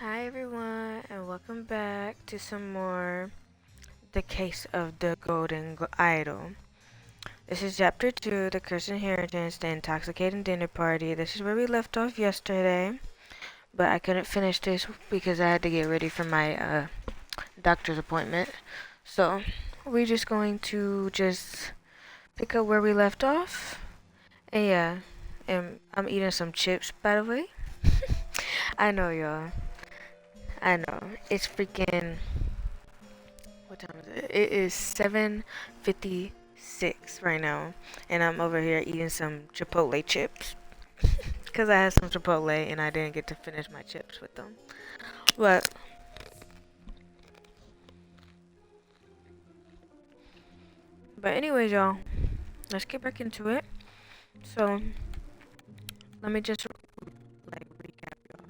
Hi everyone, and welcome back to some more The Case of the Golden Idol. This is chapter 2, The Cursed Inheritance, The Intoxicating Dinner Party. This is where we left off yesterday, but I couldn't finish this because I had to get ready for my doctor's appointment. So, we're just going to pick up where we left off. And yeah, and I'm eating some chips, by the way. I know, y'all. I know. It's freaking. What time is it? It is 7:56 right now, and I'm over here eating some Chipotle chips because I had some Chipotle and I didn't get to finish my chips with them. But anyways, y'all, let's get back into it. So let me just recap, y'all.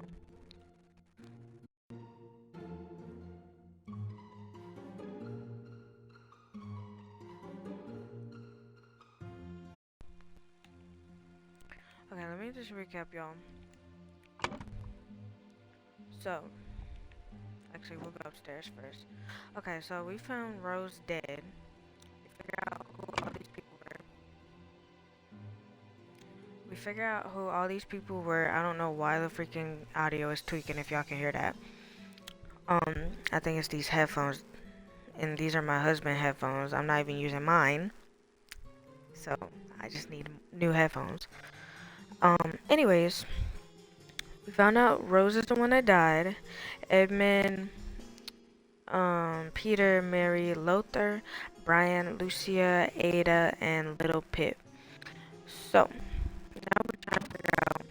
Okay, let me just recap, y'all. So actually, we'll go upstairs first. Okay, so we found Rose dead. We figured out who all these people were. We figure out who all these people were. I don't know why the freaking audio is tweaking if y'all can hear that. I think it's these headphones, and these are my husband headphones. I'm not even using mine, so I just need new headphones. Anyways, we found out Rose is the one that died. Edmund, Peter, Mary, Lothar, Brian, Lucia, Ada, and Little Pip. So, now we're trying to figure out.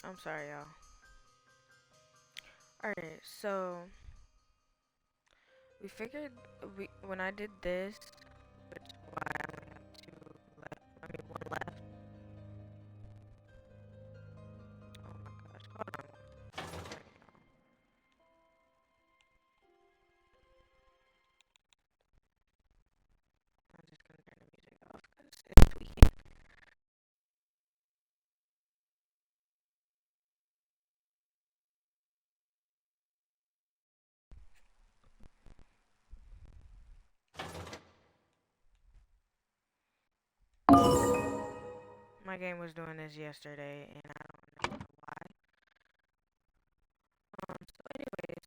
I'm sorry, y'all. Alright, so we figured when I did this, which is why I only have two left. I mean, one left. Oh my gosh, hold on. I'm just gonna turn the music off because it's tweaking. My game was doing this yesterday, and I don't know why. So anyways,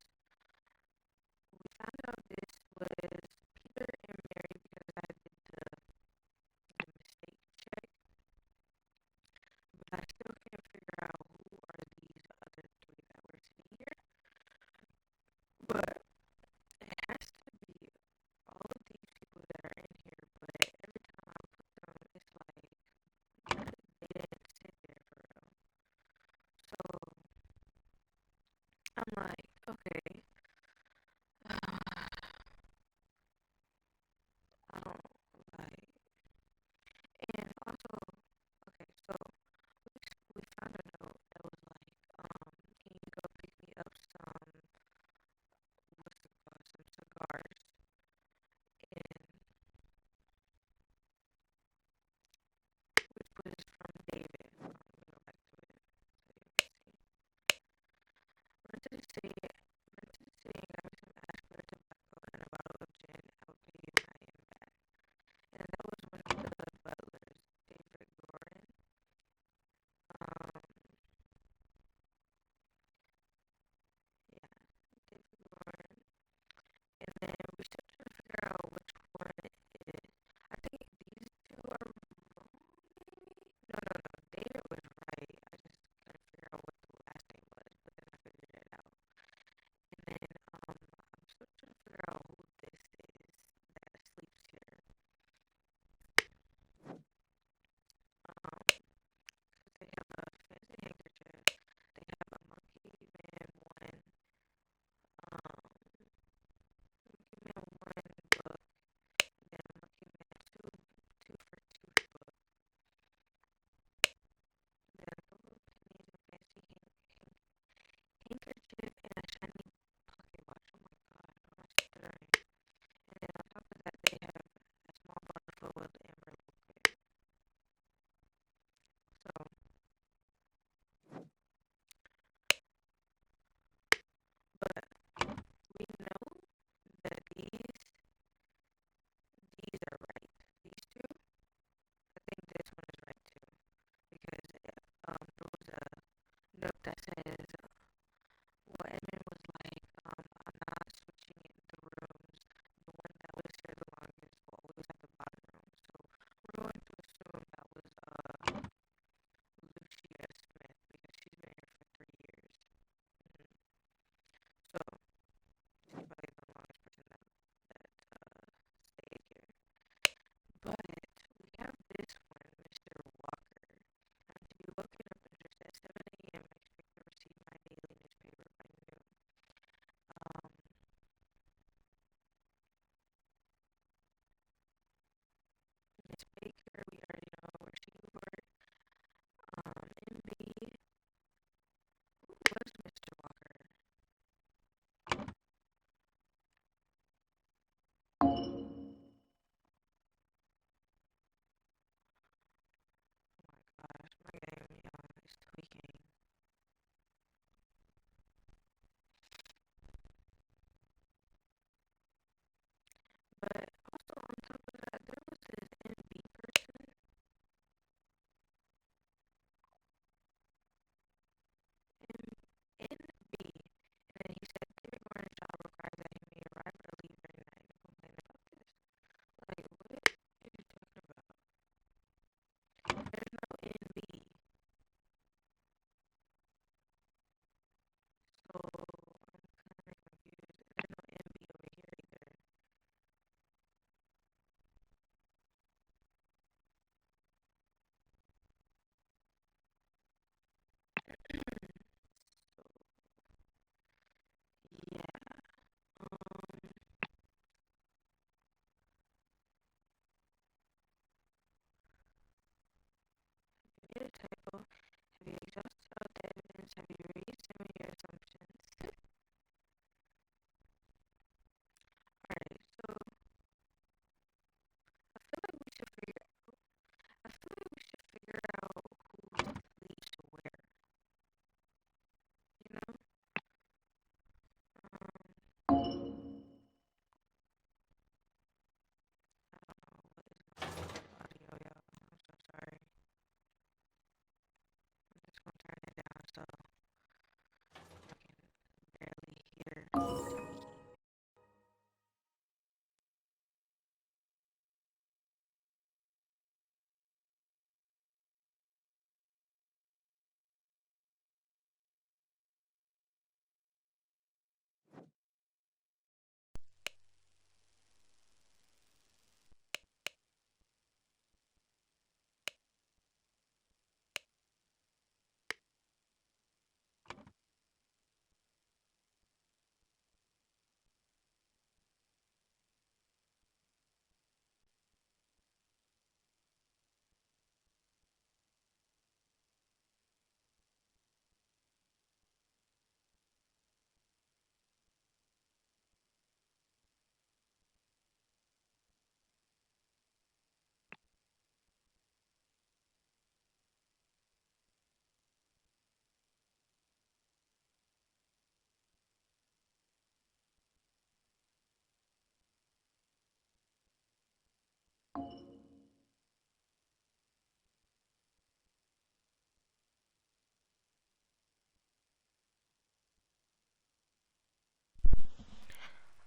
we found out this was Peter and Mary because I did the mistake check, but I still can't figure out who are these other three that were sitting here. But it has to be all of these people that are in here, but every time I put them, it's like they didn't sit there for real. So I'm like, okay, I don't like, and also, okay, so we found a note that was like, can you go pick me up some, what's it called, some cigars, and which was from David. Let me go back to it so you can see. Run to the city, kind of confused. There's no MB over here either. Yeah. Made a typo. Have you exhausted all the evidence? Have you re-examined your assumptions? Alright, so I feel like we should figure. I feel like we should figure out who leaves to where. You know? I don't know what is going on with audio, y'all. I'm so sorry. I'm just gonna turn it down so I can barely hear.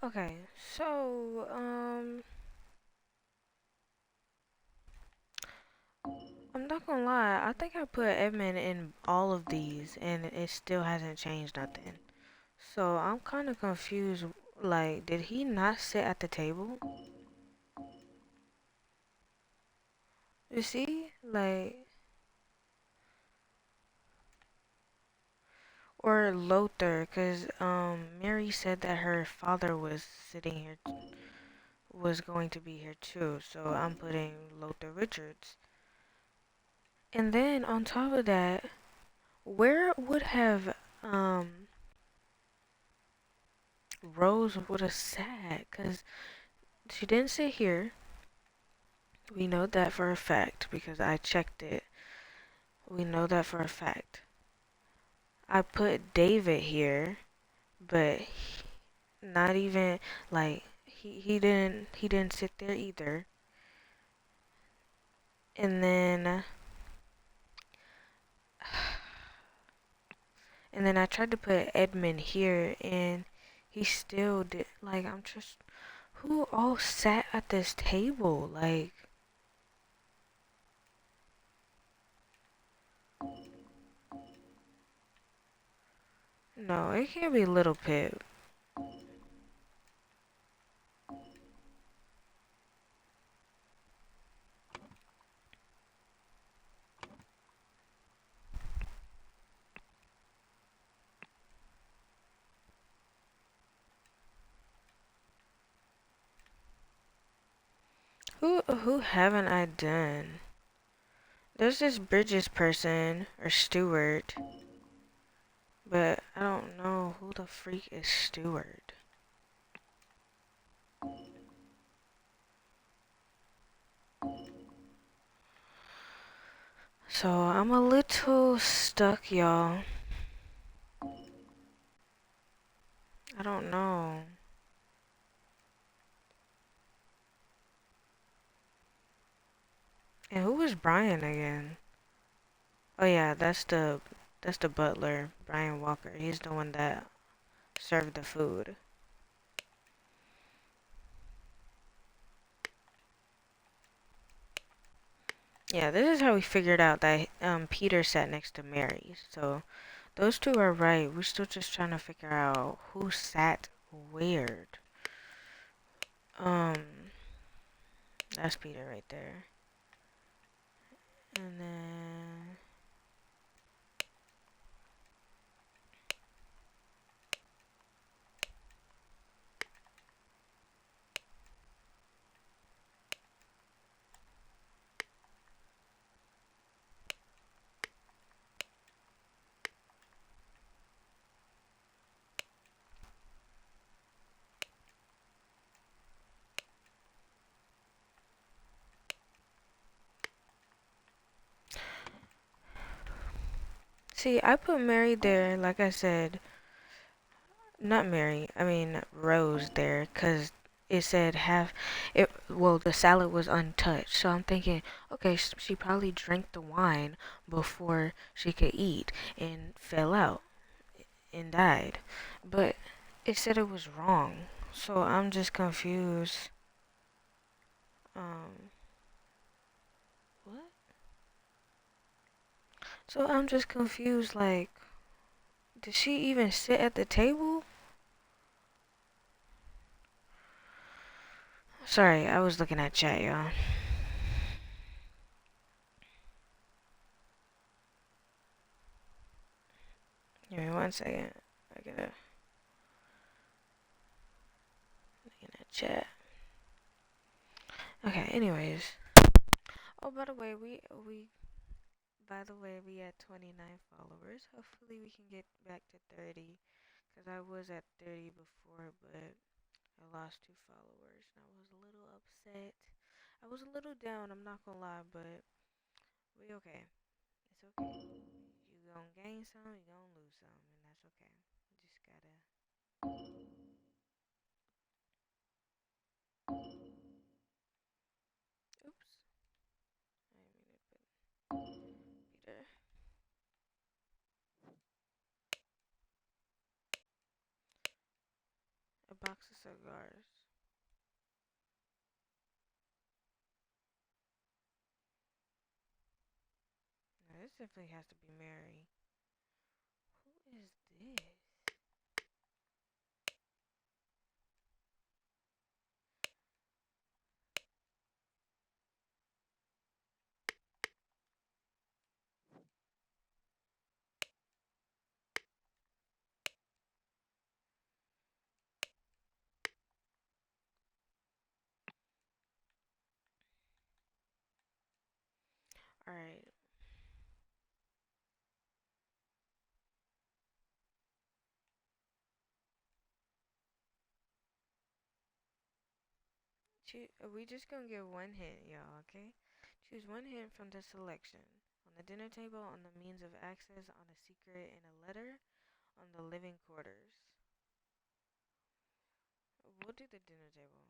Okay, so I'm not gonna lie. I think I put Edmund in all of these, and it still hasn't changed nothing. So I'm kind of confused. Like, did he not sit at the table? You see, like, or Lothar, cause Mary said that her father was sitting here, was going to be here too. So I'm putting Lothar Richards. And then on top of that, where would have Rose would have sat? Cause she didn't sit here. We know that for a fact because I checked it. We know that for a fact. I put David here, but not even like he didn't sit there either. And then I tried to put Edmund here and he still did. Like, I'm just, who all sat at this table? Like, no, it can't be Little Pip. Who haven't I done? There's this Bridges person or Stewart, but I don't know who the freak is Stewart. So I'm a little stuck, y'all. I don't know. And who is Brian again? Oh yeah, that's the butler, Brian Walker. He's the one that served the food. Yeah, this is how we figured out that Peter sat next to Mary. So those two are right. We're still just trying to figure out who sat where. Um, that's Peter right there. And then see, I put Mary there, like I said, not Mary. I mean Rose there, 'cause it said half. It well, the salad was untouched, so I'm thinking, okay, she probably drank the wine before she could eat and fell out and died. But it said it was wrong, so I'm just confused. Um, what? So I'm just confused. Like, did she even sit at the table? Sorry, I was looking at chat, y'all. Give me 1 second. I gotta looking at chat. Okay. Anyways. Oh, by the way, we at 29 followers. Hopefully, we can get back to 30. Cause I was at 30 before, but I lost 2 followers, and I was a little upset. I was a little down. I'm not gonna lie, but we okay. It's okay. You gonna gain some, you gonna lose some, and that's okay. You just gotta. Oops. I didn't mean to put Peter. A box of cigars. Now, this definitely has to be Mary. Who is this? Alright. We just gonna get one hint, y'all, okay? Choose one hint from the selection. On the dinner table, on the means of access, on a secret in a letter, on the living quarters. We'll do the dinner table.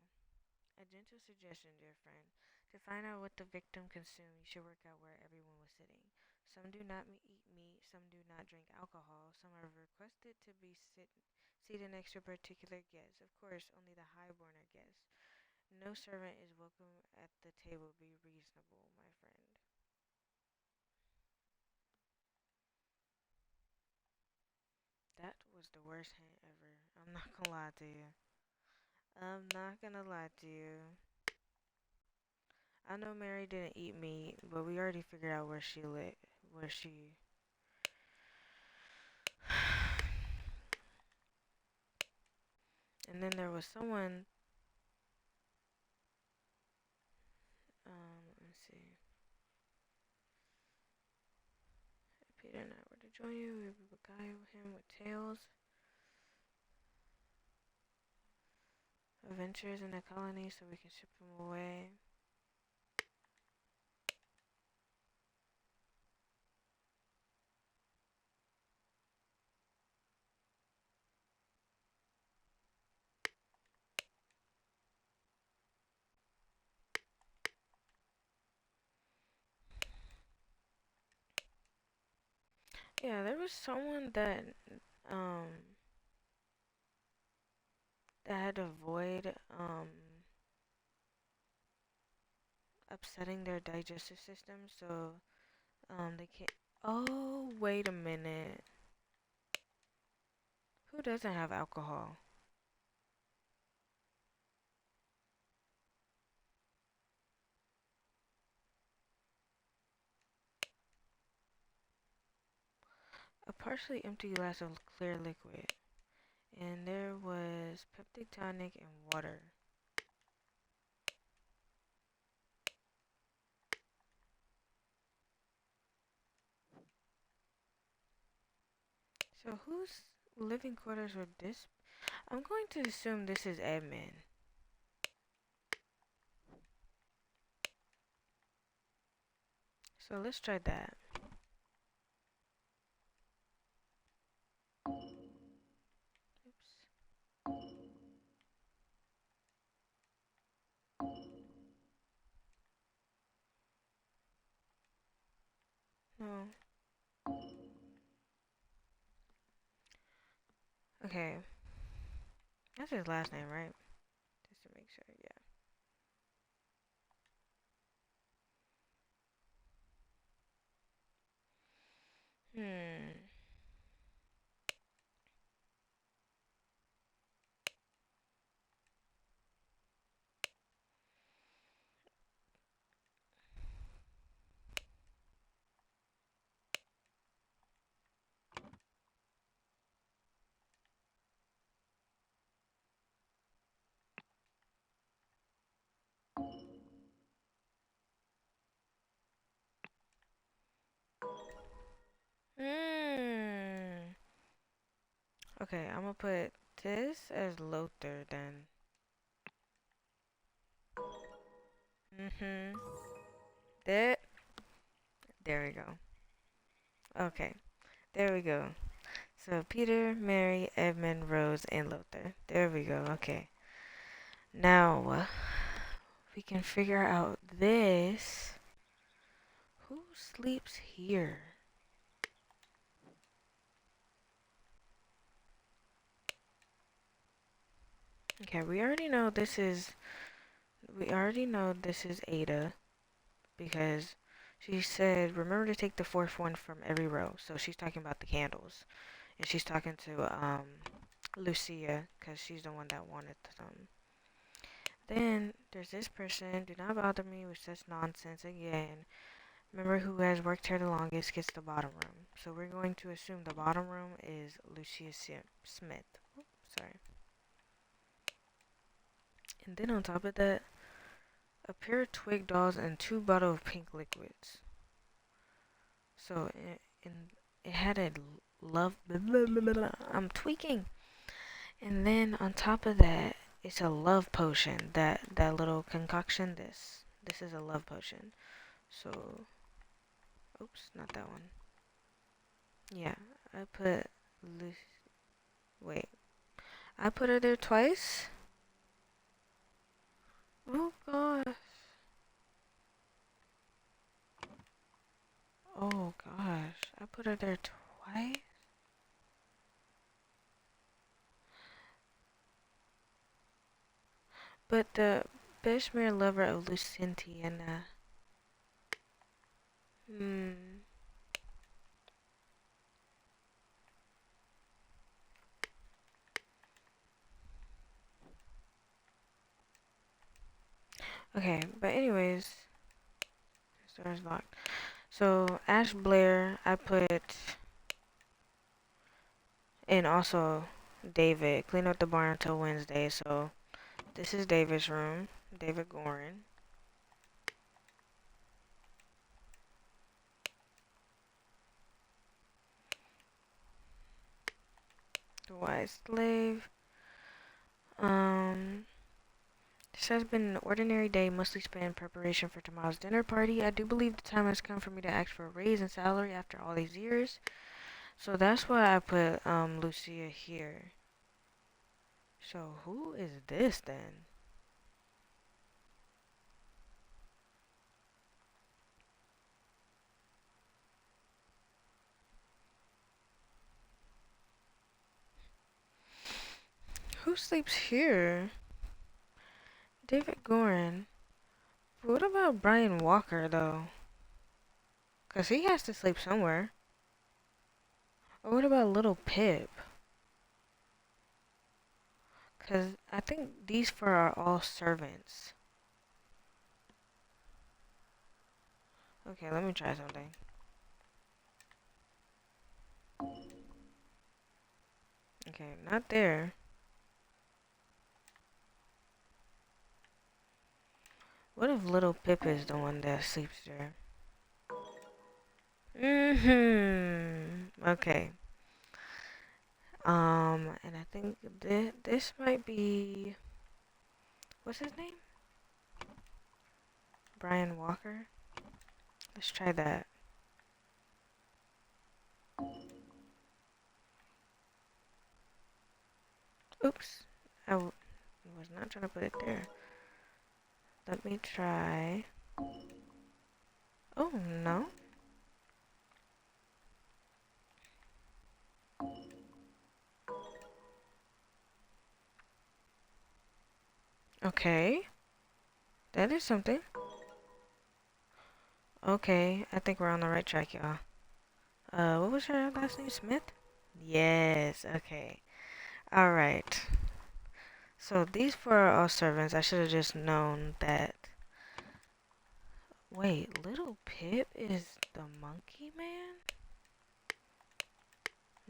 A gentle suggestion, dear friend. To find out what the victim consumed, you should work out where everyone was sitting. Some do not eat meat, some do not drink alcohol, some are requested to be seated next to a particular guest. Of course, only the highborner guests. No servant is welcome at the table. Be reasonable, my friend. That was the worst hint ever. I'm not gonna lie to you. I'm not gonna lie to you. I know Mary didn't eat meat, but we already figured out where she lit. Where she. And then there was someone. Let's see. Peter and I were to join you. We would beguile him with tales, adventures in the colony, so we can ship him away. Yeah, there was someone um that had to avoid upsetting their digestive system, so they can't. Oh, wait a minute. Who doesn't have alcohol? A partially empty glass of clear liquid. And there was peptic tonic and water. So whose living quarters would this? I'm going to assume this is admin. So let's try that. Oops. No. Okay. That's his last name, right? Just to make sure, yeah. Hmm. Okay, I'm gonna put this as Lothar then. Mm-hmm. There. There we go. Okay. There we go. So Peter, Mary, Edmund, Rose, and Lothar. There we go. Okay. Now we can figure out this. Who sleeps here? Okay, we already know this is. We already know this is Ada because she said, "Remember to take the fourth one from every row." So she's talking about the candles, and she's talking to Lucia because she's the one that wanted them. Then there's this person. Do not bother me with such nonsense again. Remember who has worked here the longest gets the bottom room. So we're going to assume the bottom room is Lucia Smith. Oops, sorry. And then on top of that, a pair of twig dolls and 2 bottles of pink liquids. So it had a love. Blah, blah, blah, blah, I'm tweaking. And then on top of that, it's a love potion. That little concoction. This is a love potion. So, oops, not that one. Yeah, I put wait. I put her there twice. Oh gosh. Oh gosh. I put her there twice. But the Beshmere lover of Lucentiana. Hmm. Okay, but anyways, this door's locked. So Ash Blair, I put, and also David. Clean up the barn until Wednesday. So this is David's room. David Gorin. The wise slave. This has been an ordinary day, mostly spent in preparation for tomorrow's dinner party. I do believe the time has come for me to ask for a raise in salary after all these years. So that's why I put Lucia here. So who is this then? Who sleeps here? David Gorin. But what about Brian Walker though? Cause he has to sleep somewhere. Or what about Little Pip? Because I think these four are all servants. Okay, let me try something. Okay, not there. What if little Pip is the one that sleeps there? Okay. And I think this might be... What's his name? Brian Walker? Let's try that. Oops. Was not trying to put it there. Let me try... Oh, no. Okay. That is something. Okay, I think we're on the right track, y'all. What was her last name? Smith? Yes, okay. Alright. So these four are all servants. I should have just known that. Wait, little Pip is the monkey man?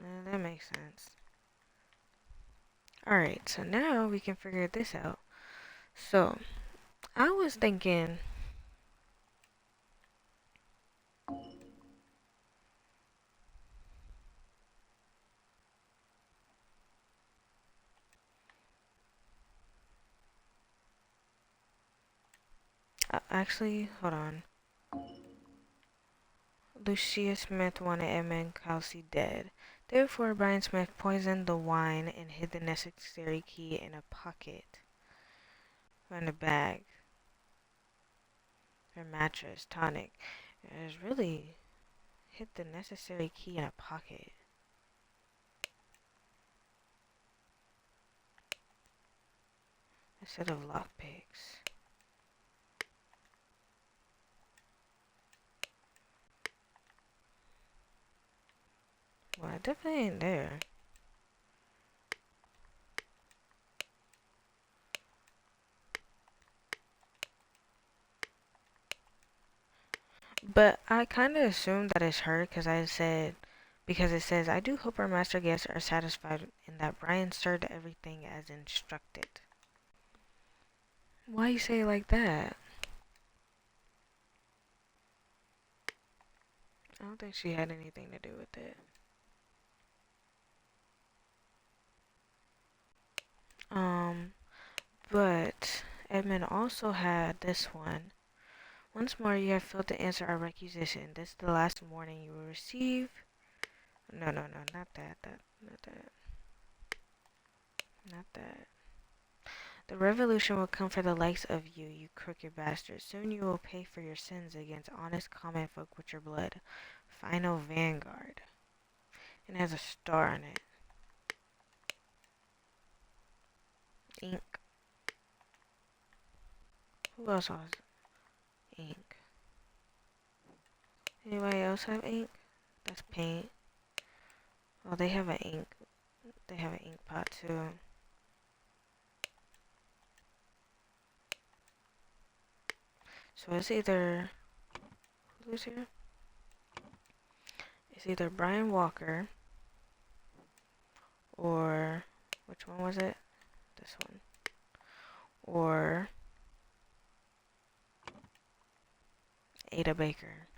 Nah, that makes sense. Alright, so now we can figure this out. So, I was thinking... actually, hold on. Lucia Smith wanted Edmund Kelsey dead. Therefore, Brian Smith poisoned the wine and hid the necessary key in a pocket. Or in a bag. Her mattress, tonic. It was really hid the necessary key in a pocket. Instead of lockpicks. Well, it definitely ain't there. But I kind of assumed that it's her because it says, I do hope our master guests are satisfied and that Brian served everything as instructed. Why you say it like that? I don't think she had anything to do with it. But Edmund also had this one. Once more, you have failed to answer our requisition. This is the last warning you will receive. No, not that. Not that. Not that. The revolution will come for the likes of you, you crooked bastards. Soon you will pay for your sins against honest common folk with your blood. Final Vanguard. And it has a star on it. Ink. Who else has ink? Anybody else have ink? That's paint. Oh, they have an ink. They have an ink pot too. So it's either... Who's here? It's either Brian Walker or... Which one was it? This one. Or... Ada Baker.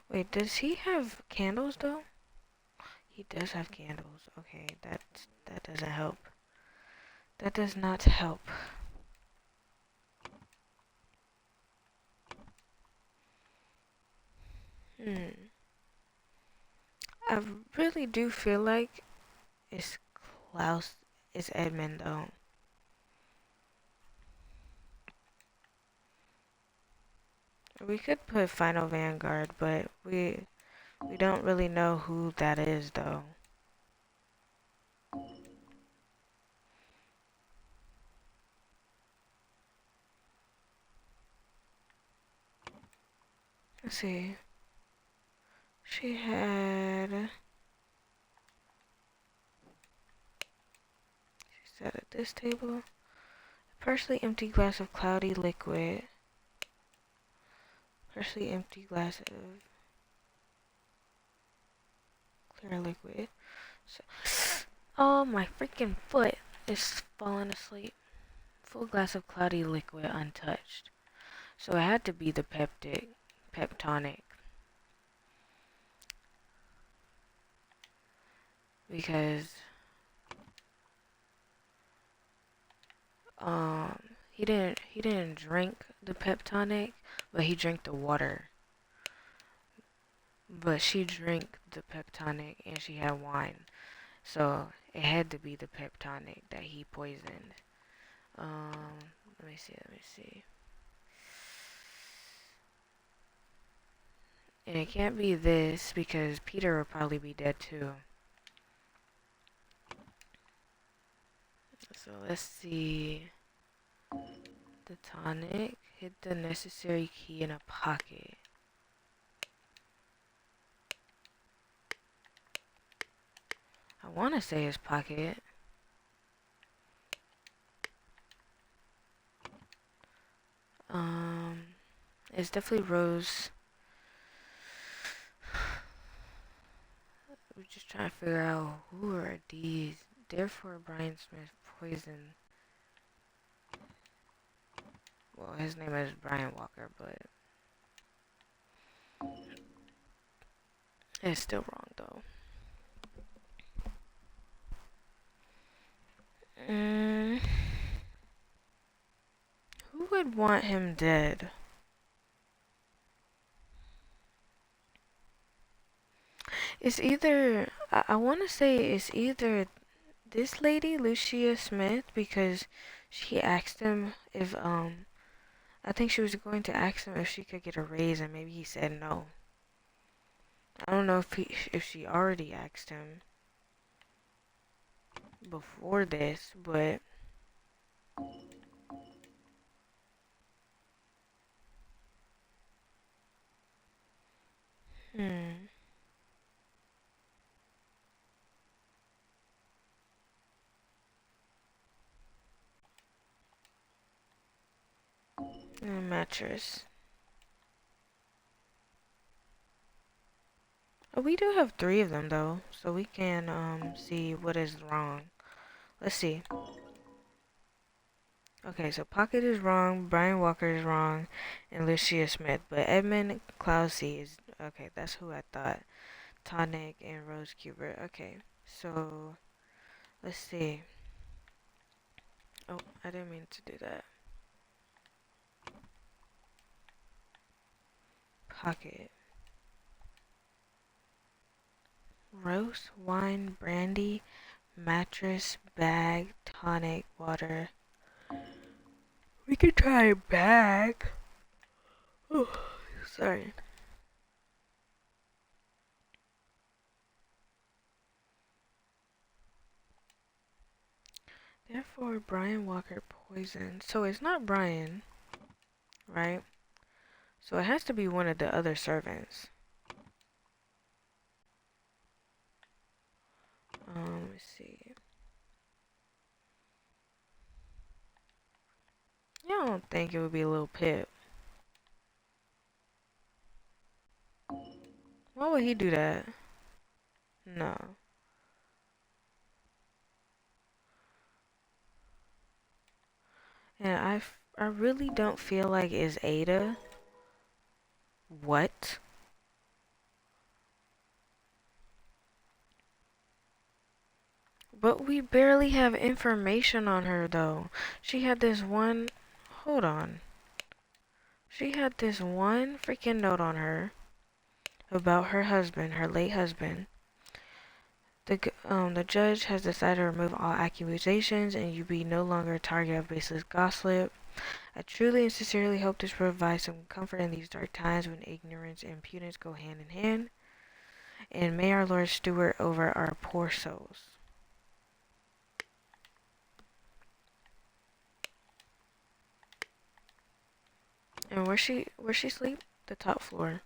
Wait, does he have candles though? He does have candles. Okay, that doesn't help. That does not help. I really do feel like it's Klaus, it's Edmund though. We could put Final Vanguard, but we don't really know who that is though. Let's see. She had... She sat at this table. Partially empty glass of cloudy liquid. Partially empty glass of clear liquid. So, oh, my freaking foot is falling asleep. Full glass of cloudy liquid untouched. So it had to be the peptonic. Because he didn't drink the peptonic, but he drank the water. But she drank the peptonic and she had wine. So it had to be the peptonic that he poisoned. Let me see. And it can't be this because Peter would probably be dead too. So let's see. The tonic hid the necessary key in a pocket. I want to say his pocket. It's definitely Rose. We're just trying to figure out who are these. Therefore, Brian Smith poisoned. Well, his name is Brian Walker, but it's still wrong though. Who would want him dead? It's either, I want to say it's either this lady, Lucia Smith, because she asked him if, I think she was going to ask him if she could get a raise, and maybe he said no. I don't know if she already asked him before this, but a mattress. Oh, we do have 3 of them though, so we can see what is wrong. Let's see. Okay, so Pocket is wrong, Brian Walker is wrong, and Lucia Smith. But Edmund Clousey is okay. That's who I thought. Tonic and Rose Cuber. Okay, so let's see. Oh, I didn't mean to do that. Pocket. Roast, wine, brandy, mattress, bag, tonic, water. We could try a bag. Oh, sorry. Therefore, Brian Walker poisoned. So it's not Brian, right? So it has to be one of the other servants. Let's see. Yeah, I don't think it would be a little Pip. Why would he do that? No. And I really don't feel like it's Ada. What? But we barely have information on her though. She had this one, hold on. She had this one freaking note on her about her husband, her late husband. The judge has decided to remove all accusations and you be no longer a target of baseless gossip. I truly and sincerely hope this provides some comfort in these dark times when ignorance and impudence go hand in hand. And may our Lord steward over our poor souls. And where she sleep? The top floor.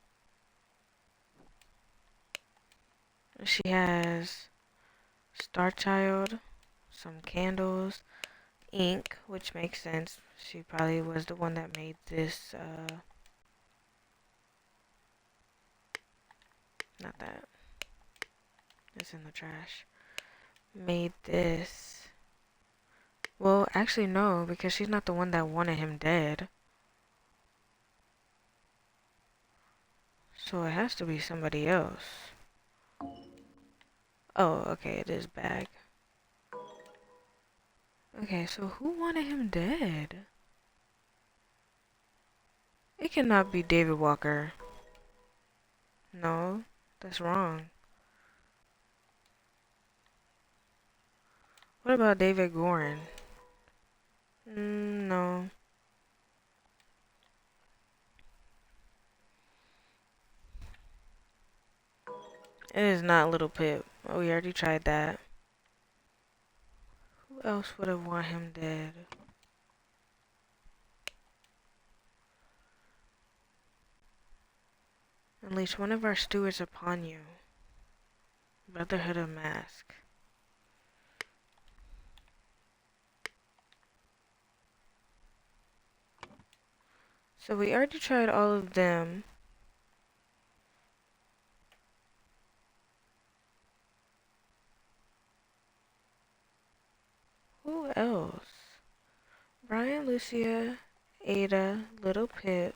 She has Star Child, some candles, ink, which makes sense. She probably was the one that made this, not that. It's in the trash. Made this. Well, actually, no, because she's not the one that wanted him dead. So it has to be somebody else. Oh, okay, it is Bag. Okay, so who wanted him dead? It cannot be David Walker. No, that's wrong. What about David Gorin? No. It is not Little Pip. Oh, we already tried that. Who else would have want him dead? Unleash one of our stewards upon you. Brotherhood of Mask. So we already tried all of them. Who else? Brian, Lucia, Ada, Little Pip.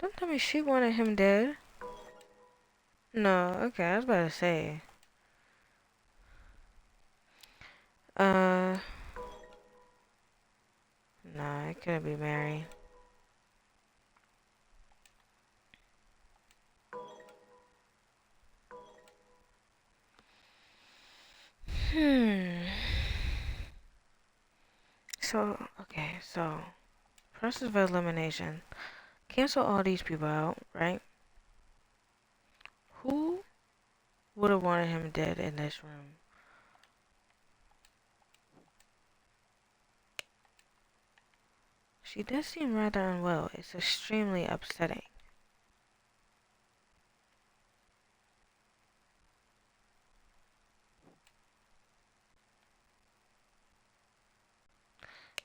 Don't tell me she wanted him dead. No, okay, I was about to say. Uh, nah, it couldn't be Mary. Hmm. So, process of elimination. Cancel all these people out, right? Who would have wanted him dead in this room? She does seem rather unwell. It's extremely upsetting.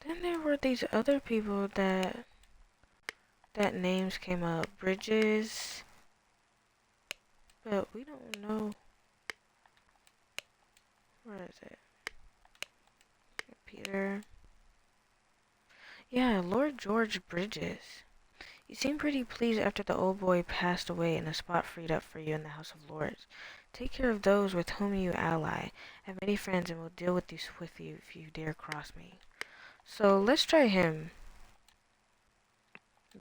Then there were these other people that names came up. Bridges. But we don't know. Where is it? Peter. Yeah, Lord George Bridges. You seem pretty pleased after the old boy passed away and a spot freed up for you in the House of Lords. Take care of those with whom you ally. I have many friends and will deal with you swiftly if you dare cross me. So let's try him.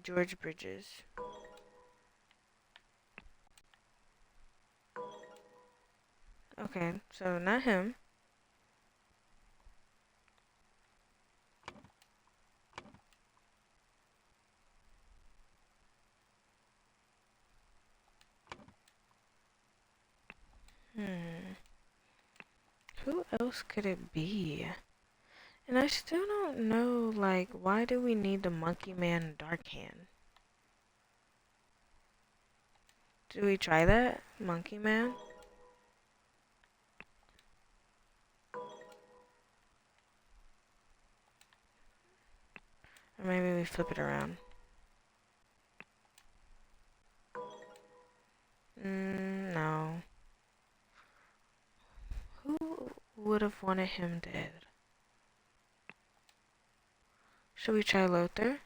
George Bridges. Okay, so not him. Hmm. Who else could it be? And I still don't know, like, why do we need the Monkey Man and Dark Hand? Do we try that? Monkey Man? Or maybe we flip it around. No. Who would have wanted him dead? Should we try Lothar?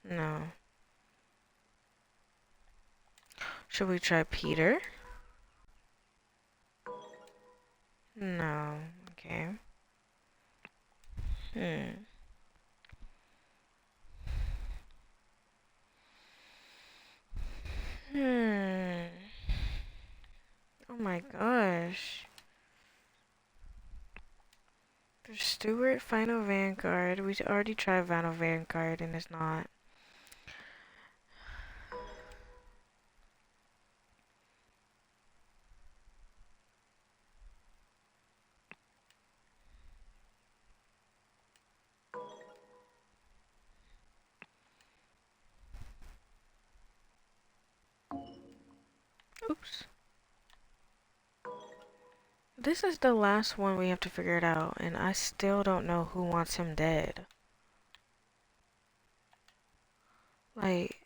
No. Should we try Peter? No. Okay. Hmm. Oh my gosh. There's Stewart, Final Vanguard. We already tried Final Vanguard and it's not. Oops. This is the last one we have to figure it out, and I still don't know who wants him dead. Like,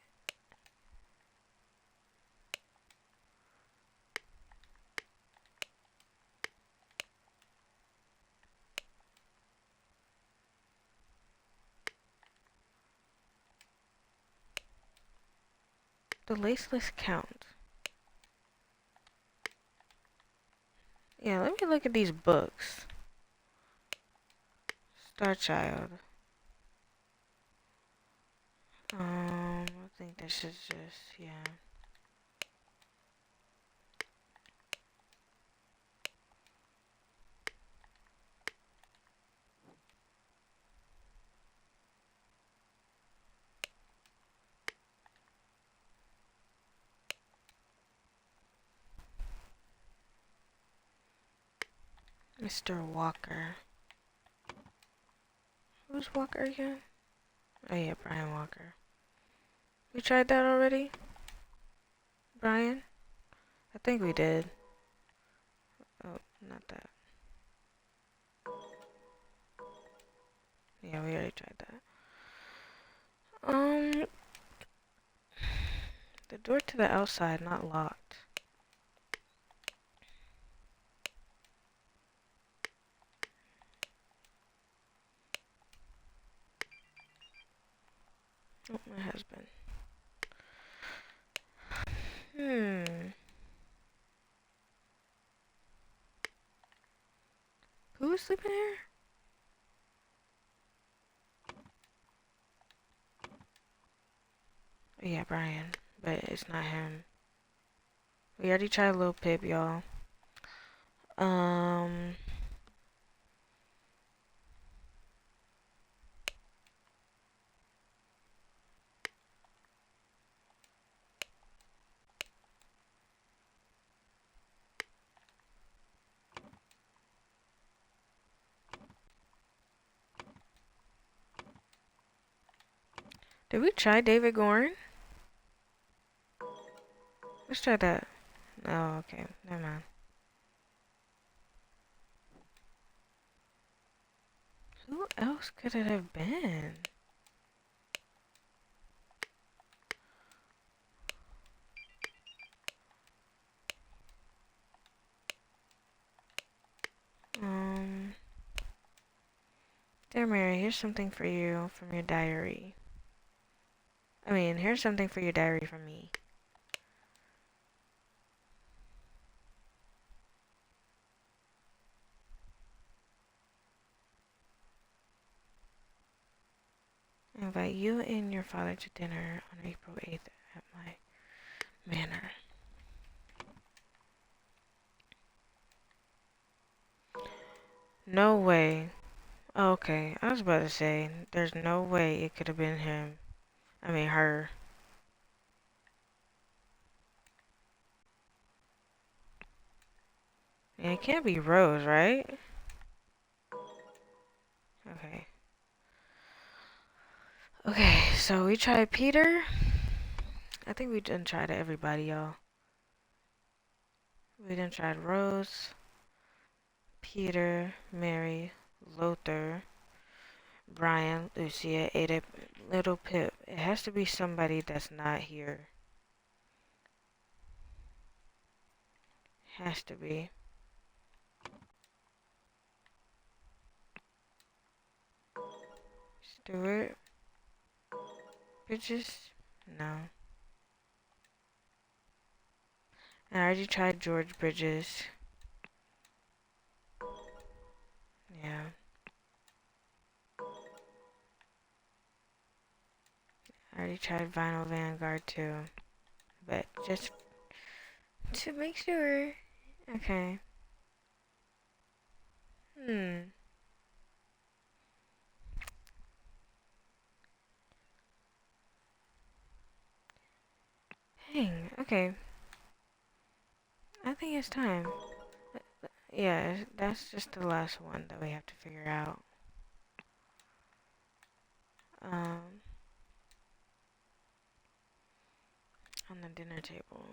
the laceless count. Yeah, let me look at these books. Star Child. I think this is just, yeah. Mr. Walker. Who's Walker again? Oh yeah, Brian Walker. We tried that already? Brian? I think we did. Oh, not that. Yeah, we already tried that. The door to the outside, not locked. Oh, my husband. Who was sleeping here? Oh, yeah, Brian. But it's not him. We already tried Lil Pip, y'all. Did we try David Gorn? Let's try that. Oh, okay. Never mind. Who else could it have been? Dear Mary, here's something for you from your diary. Here's something for your diary from me. I invite you and your father to dinner on April 8th at my manor. No way. Okay, I was about to say, there's no way it could have been him. Her. And it can't be Rose, right? Okay. Okay, so we tried Peter. I think we done tried everybody, y'all. We done tried Rose, Peter, Mary, Lothar, Brian, Lucia, Ada, Little Pip. It has to be somebody that's not here. Has to be. Stewart? Bridges? No. I already tried George Bridges. Yeah. I already tried Vinyl Vanguard too. But just to make sure. Okay. Hmm. Dang. Okay. I think it's time. Yeah, that's just the last one that we have to figure out. Um, on the dinner table.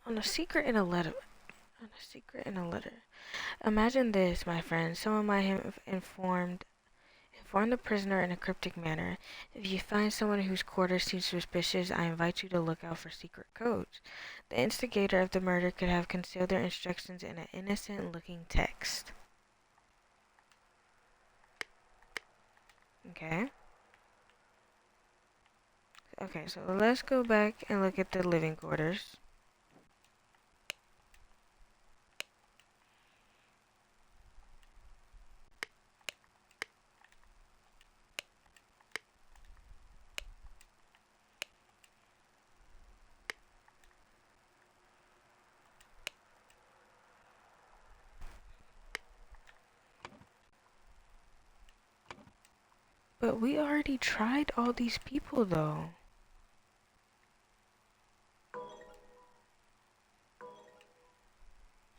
On a secret in a letter. On a secret in a letter. Imagine this, my friend. Someone might have inform the prisoner in a cryptic manner. If you find someone whose quarters seem suspicious, I invite you to look out for secret codes. The instigator of the murder could have concealed their instructions in an innocent-looking text. Okay. Okay, so let's go back and look at the living quarters. But we already tried all these people, though.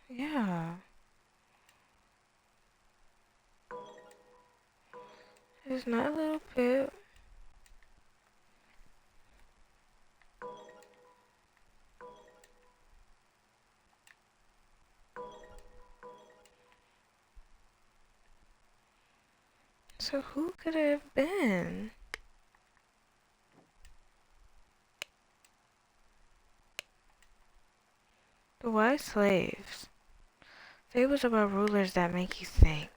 Yeah. It's not a little bit. So who could it have been? The wise slaves. Fables about rulers that make you think.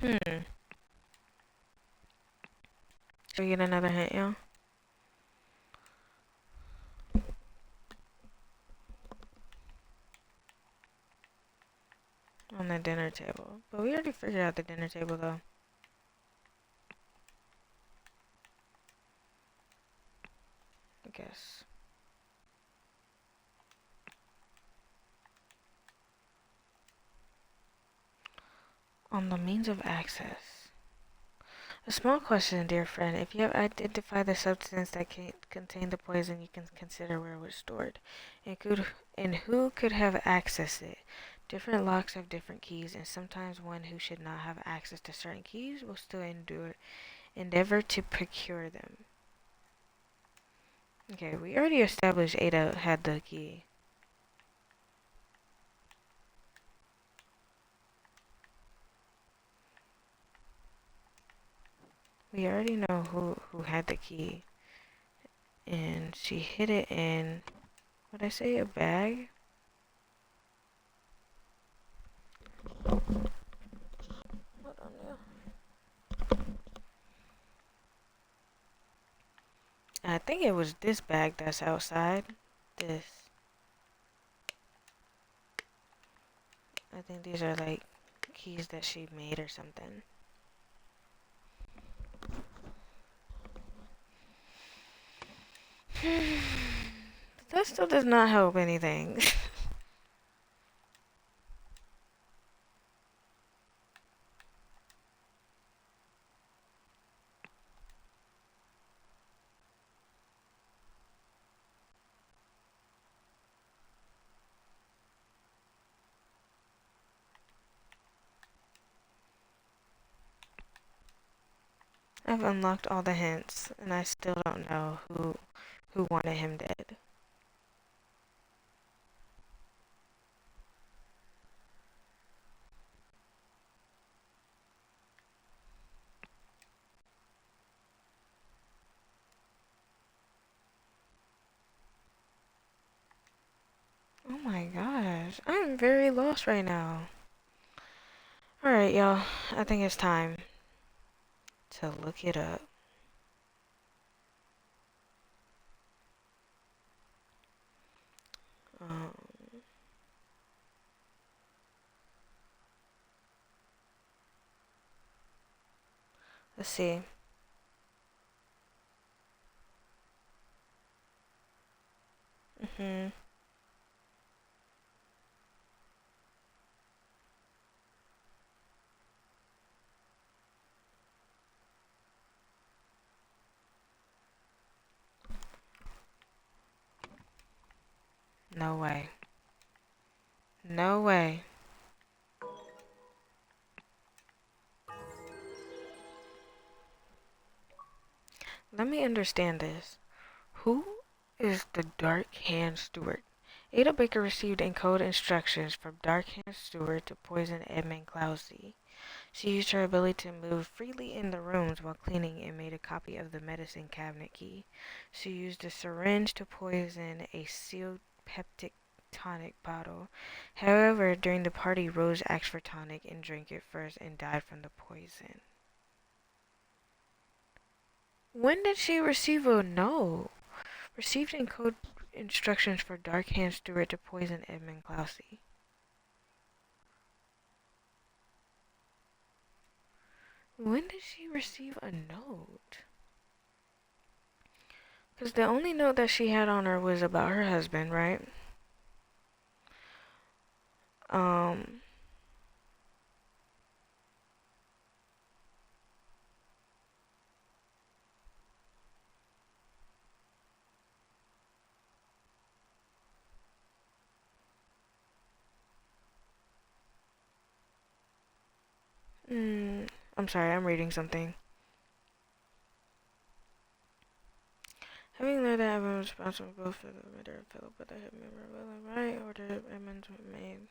Hmm. Should we get another hint, y'all? On the dinner table. But we already figured out the dinner table, though. I guess. On the means of access. A small question, dear friend. If you have identified the substance that contained the poison, you can consider where it was stored. And who could have accessed it? Different locks have different keys, and sometimes one who should not have access to certain keys will still endeavor to procure them. Okay, we already established Ada had the key. We already know who had the key. And she hid it in, would I say a bag? Hold on now. I think it was this bag that's outside. This. I think these are like keys that she made or something. That still does not help anything. I've unlocked all the hints, and I still don't know who who wanted him dead. Oh my gosh, I'm very lost right now. Alright, y'all, I think it's time to look it up. Um, let's see. No way. No way. Let me understand this. Who is the Dark Hand Steward? Ada Baker received encoded instructions from Dark Hand Steward to poison Edmund Clousey. She used her ability to move freely in the rooms while cleaning and made a copy of the medicine cabinet key. She used a syringe to poison a sealed peptic tonic bottle. However, during the party, Rose asked for tonic and drank it first and died from the poison. When did she receive a note? Received in code instructions for Dark Hand Steward to poison Edmund Clousey. When did she receive a note? Because the only note that she had on her was about her husband, right? Um, I'm sorry, I'm reading something. Having learned that Edmund was responsible both for the murder of Philip, but I had remember well, right order Edmund's made.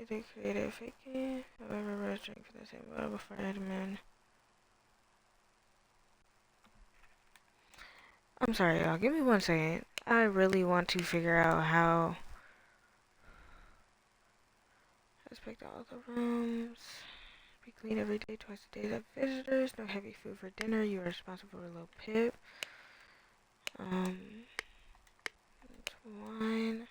They created a fake game. However, Rose drank for the same bottle before Edmund. I'm sorry, y'all. Give me 1 second. I really want to figure out how. Let's pick all the rooms. Be clean every day, twice a day. Have visitors. No heavy food for dinner. You are responsible for a low pip. That's one.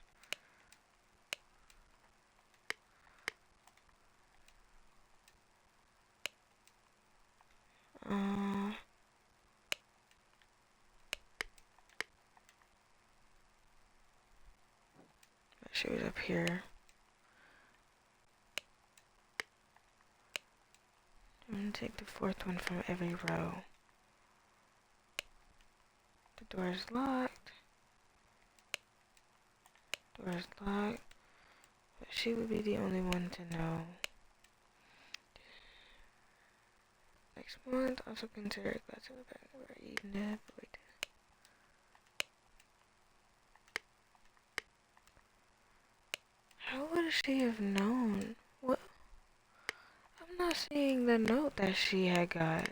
She was up here. I'm gonna take the 4th one from every row. The door is locked. Door is locked. But she would be the only one to know. Next month, also consider a glass of the back of our evening. Wait. How would she have known? What? I'm not seeing the note that she had got.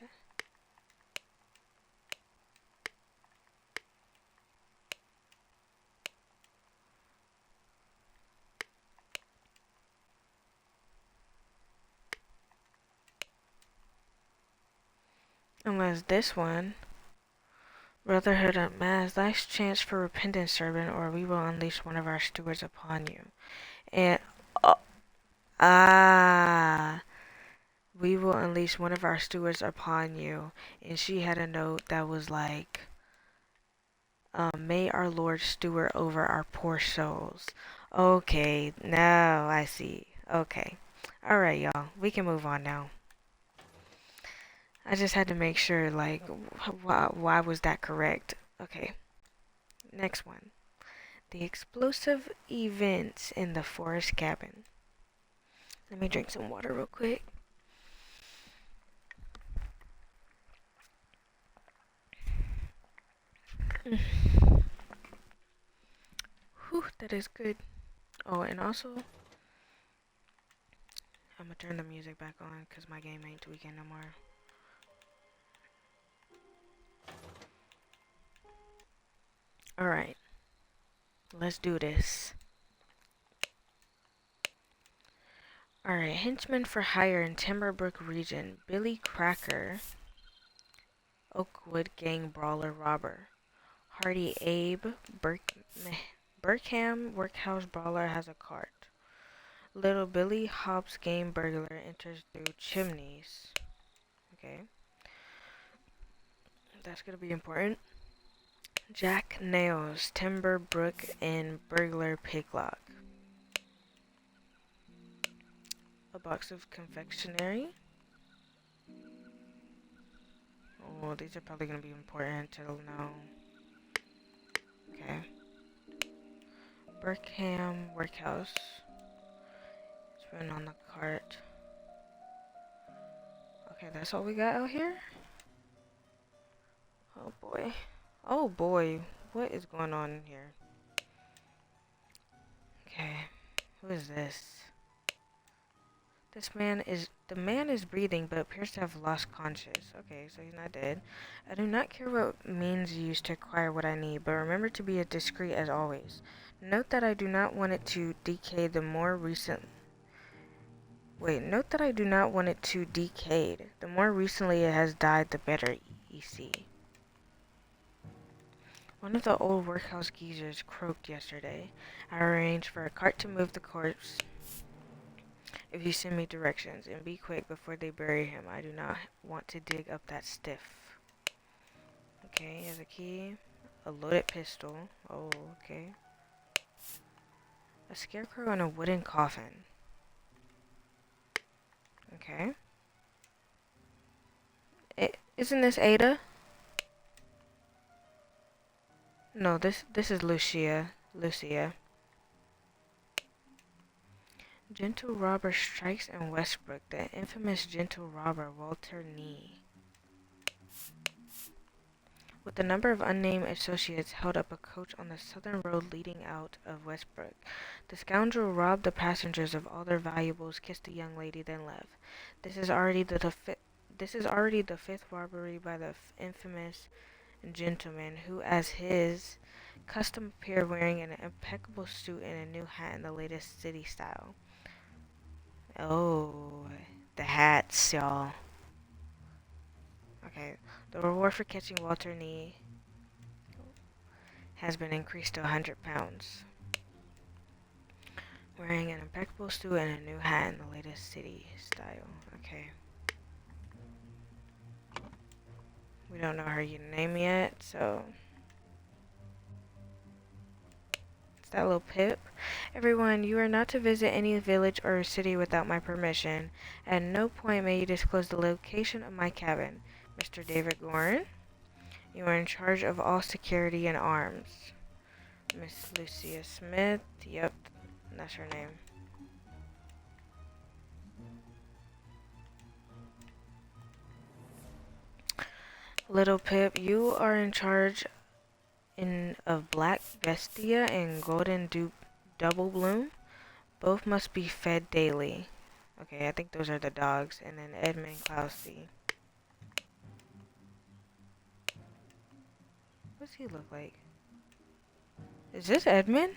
Unless this one. Brotherhood unmasked. Last chance for repentance, servant, or we will unleash one of our stewards upon you. And we will unleash one of our stewards upon you. And she had a note that was like, may our Lord steward over our poor souls. Okay, now I see. Okay. Alright, y'all. We can move on now. I just had to make sure, like, why was that correct? Okay. Next one. The explosive events in the forest cabin. Let me drink some water real quick. Whew, that is good. Oh, and also, I'm gonna turn the music back on because my game ain't tweaking no more. Alright, let's do this. Alright, henchman for hire in Timberbrook region. Billy Cracker, Oakwood gang brawler robber. Hardy Abe, Burkham workhouse brawler has a cart. Little Billy Hobbs game burglar enters through chimneys. Okay. That's gonna be important. Jack Nails, Timberbrook and burglar piglock. A box of confectionery. Oh, these are probably gonna be important to know. Okay. Burkham workhouse. It's written on the cart. Okay, that's all we got out here? Oh boy. Oh boy. What is going on in here? Okay. Who is this? The man is breathing but appears to have lost conscious. Okay, so he's not dead. I do not care what means used to acquire what I need, but remember to be as discreet as always. Note that I do not want it to decay the more recent... note that I do not want it to decayed. The more recently it has died, the better, EC. One of the old workhouse geezers croaked yesterday. I arranged for a cart to move the corpse if you send me directions, and be quick before they bury him. I do not want to dig up that stiff. Okay, he has a key. A loaded pistol. Oh, okay. A scarecrow and a wooden coffin. Okay. Isn't this Ada? No, this is Lucia. Gentle robber strikes in Westbrook. The infamous gentle robber Walter Nee, with a number of unnamed associates, held up a coach on the southern road leading out of Westbrook. The scoundrel robbed the passengers of all their valuables, kissed the young lady, then left. This is already the fifth robbery by the infamous gentleman, who, as his custom, appeared wearing an impeccable suit and a new hat in the latest city style. Oh, the hats, y'all. Okay, the reward for catching Walter Nee has been increased to 100 pounds. Wearing an impeccable suit and a new hat in the latest city style. Okay. We don't know her name yet, so... It's that little Pip. Everyone, you are not to visit any village or city without my permission. At no point may you disclose the location of my cabin. Mr. David Gorin, you are in charge of all security and arms. Miss Lucia Smith, yep, that's her name. Little Pip, you are in charge of Black Bestia and Golden Double Bloom. Both must be fed daily. Okay, I think those are the dogs. And then Edmund Clousey. What does he look like? Is this Edmund?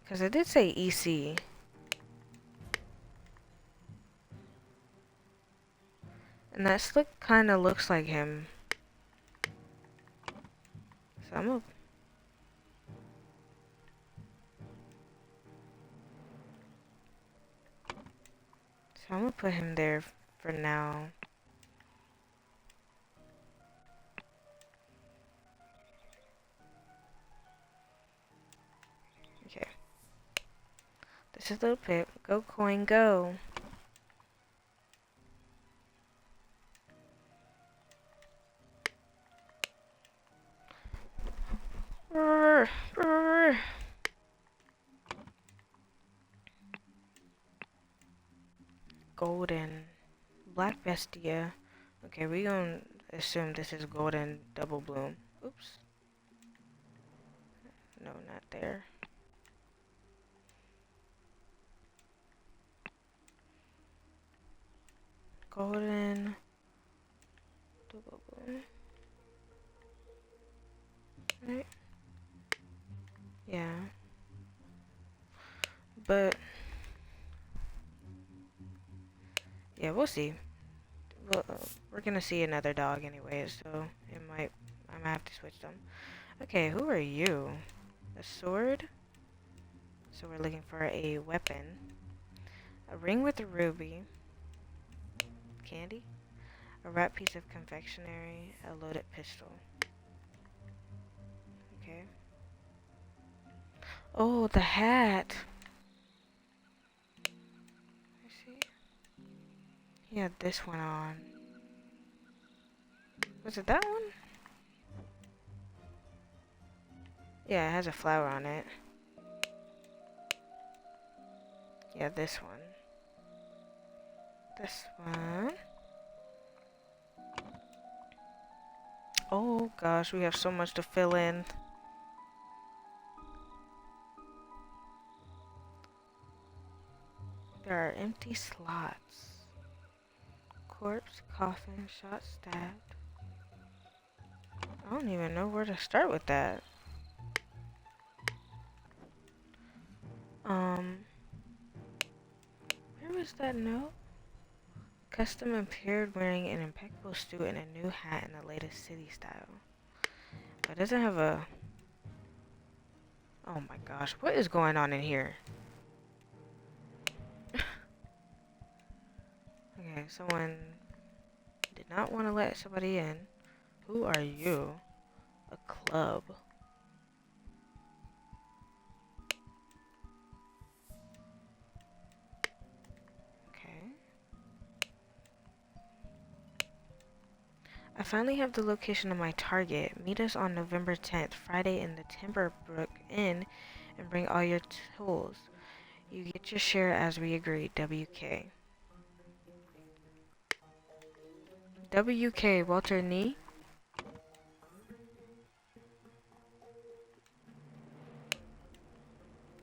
Because it did say EC. And that slick kind of looks like him. So I'm gonna put him there for now. Okay. This is Little Pip. Go coin go. golden. Black Bestia. Okay, we gonna assume this is golden double bloom. Oops. No, not there. Golden double bloom. Right? Yeah. But yeah, we'll see. Well, we're gonna see another dog anyways, so I might have to switch them. Okay, who are you? A sword? So we're looking for a weapon. A ring with a ruby. Candy. A wrapped piece of confectionery. A loaded pistol. Okay. Oh, the hat. Let's see. He had this one on. Was it that one? Yeah, it has a flower on it. Yeah, this one. This one. Oh gosh, we have so much to fill in. There are empty slots. Corpse, coffin, shot, stabbed. I don't even know where to start with that. Where was that note? Custom appeared wearing an impeccable suit and a new hat in the latest city style. But it doesn't have a... Oh my gosh, what is going on in here? Okay, someone did not want to let somebody in. Who are you? A club. Okay. I finally have the location of my target. Meet us on November 10th, Friday in the Timberbrook Inn, and bring all your tools. You get your share as we agreed, WK. WK, Walter Nee?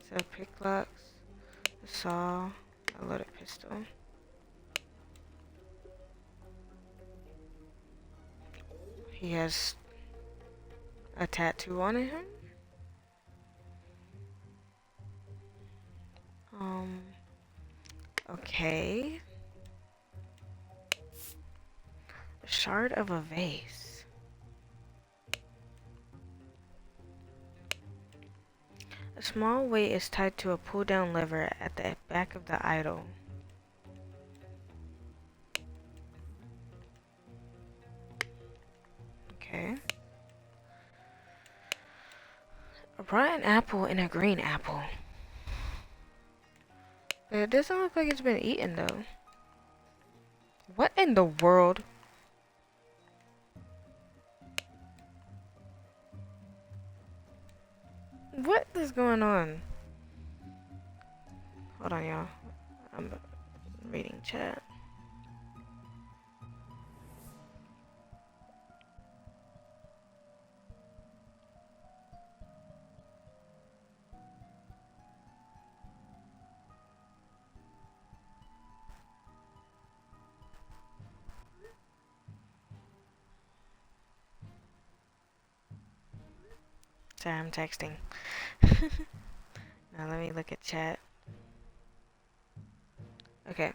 So picklocks, a saw, a loaded pistol. He has a tattoo on him. Okay. A shard of a vase. A small weight is tied to a pull-down lever at the back of the idol. Okay. A rotten apple and a green apple. But it doesn't look like it's been eaten though. What in the world? What is going on? Hold on, y'all. I'm reading chat. Sorry, I'm texting. Now let me look at chat. Okay.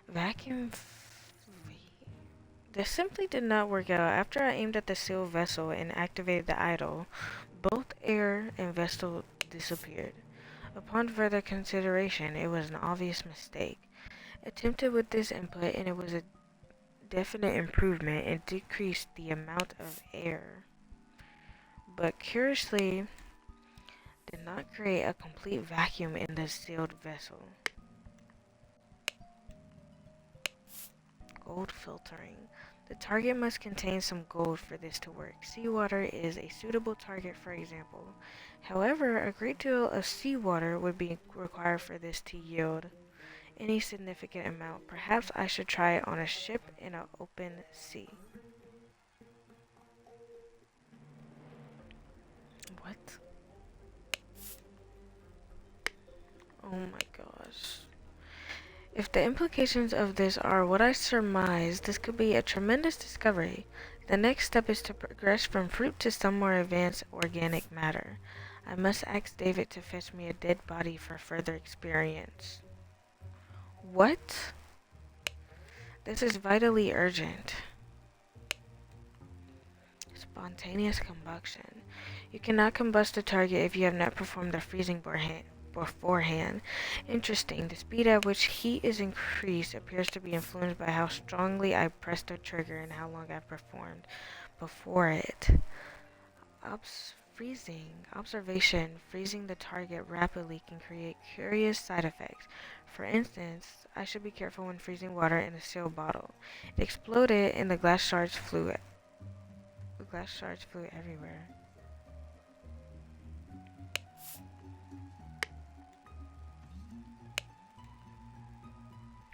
Vacuum. This simply did not work out. After I aimed at the sealed vessel and activated the idol, both air and vessel disappeared. Upon further consideration, it was an obvious mistake. Attempted with this input, and it was a definite improvement and decreased the amount of air. But curiously, did not create a complete vacuum in the sealed vessel. Gold filtering. The target must contain some gold for this to work. Seawater is a suitable target, for example. However, a great deal of seawater would be required for this to yield any significant amount. Perhaps I should try it on a ship in an open sea. What? Oh my gosh. If the implications of this are what I surmise, this could be a tremendous discovery. The next step is to progress from fruit to some more advanced organic matter. I must ask David to fetch me a dead body for further experience. What? This is vitally urgent. Spontaneous combustion. You cannot combust a target if you have not performed the freezing beforehand. Interesting. The speed at which heat is increased appears to be influenced by how strongly I press the trigger and how long I've performed before it. Observation. Freezing the target rapidly can create curious side effects. For instance, I should be careful when freezing water in a sealed bottle. It exploded and the glass shards flew everywhere.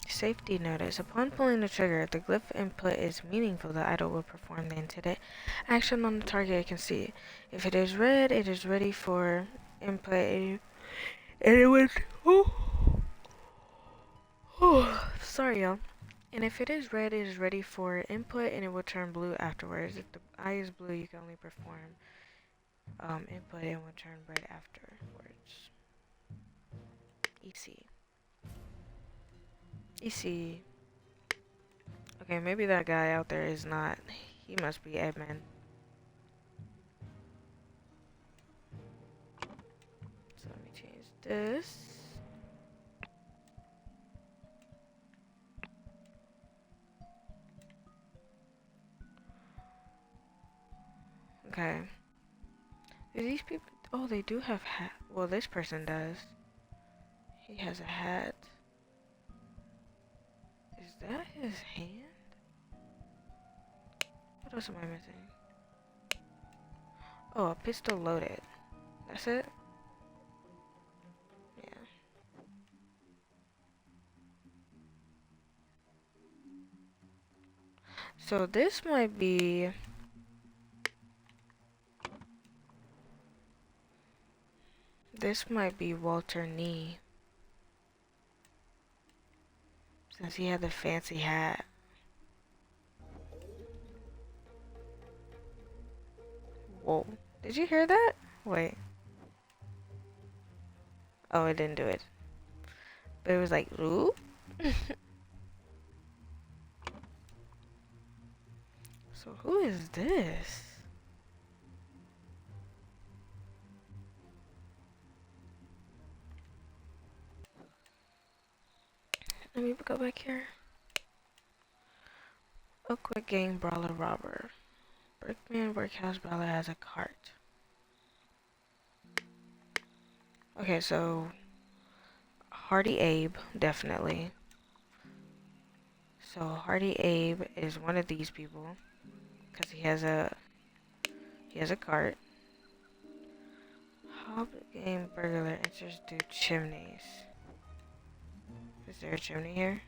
Safety notice. Upon pulling the trigger, if the glyph input is meaningful, the idol will perform the intended action on the target. You can see. If it is red, it is ready for input, and it would. Sorry, y'all. And if it is red, it is ready for input, and it will turn blue afterwards. If the eye is blue, you can only perform input, and will turn red afterwards. EC. EC. Okay, maybe that guy out there is not. He must be admin. So let me change this. Okay. Do these people? Oh, they do have hat. Well, this person does. He has a hat. Is that his hand? What else am I missing? Oh, a pistol loaded. That's it? Yeah. So this might be... This might be Walter Nee. Since he had the fancy hat. Whoa. Did you hear that? Wait. Oh, it didn't do it. But it was like, ooh. So who is this? Let me go back here. A quick gang brawler robber. Brickman Workhouse Brawler has a cart. Okay, so Hardy Abe, definitely. So Hardy Abe is one of these people because he has a cart. Hob game burglar enters through chimneys. Is there a chimney here?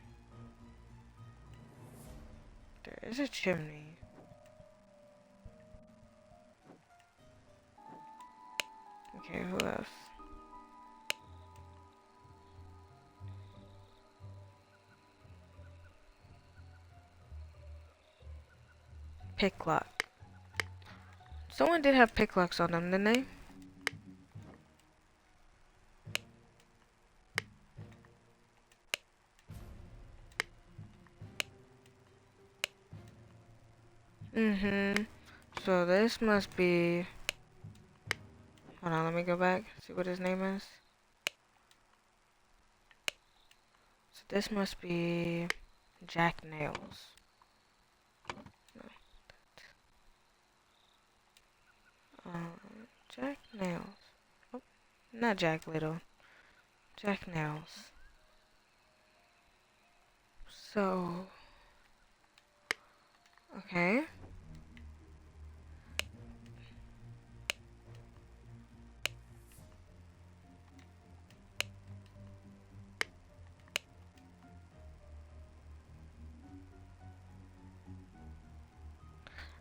There is a chimney. Okay, who else? Picklock. Someone did have picklocks on them, didn't they? So this must be... Hold on, let me go back. See what his name is. So this must be... Jack Nails. No. Jack Nails. Oh, not Jack Little. Jack Nails. So... Okay.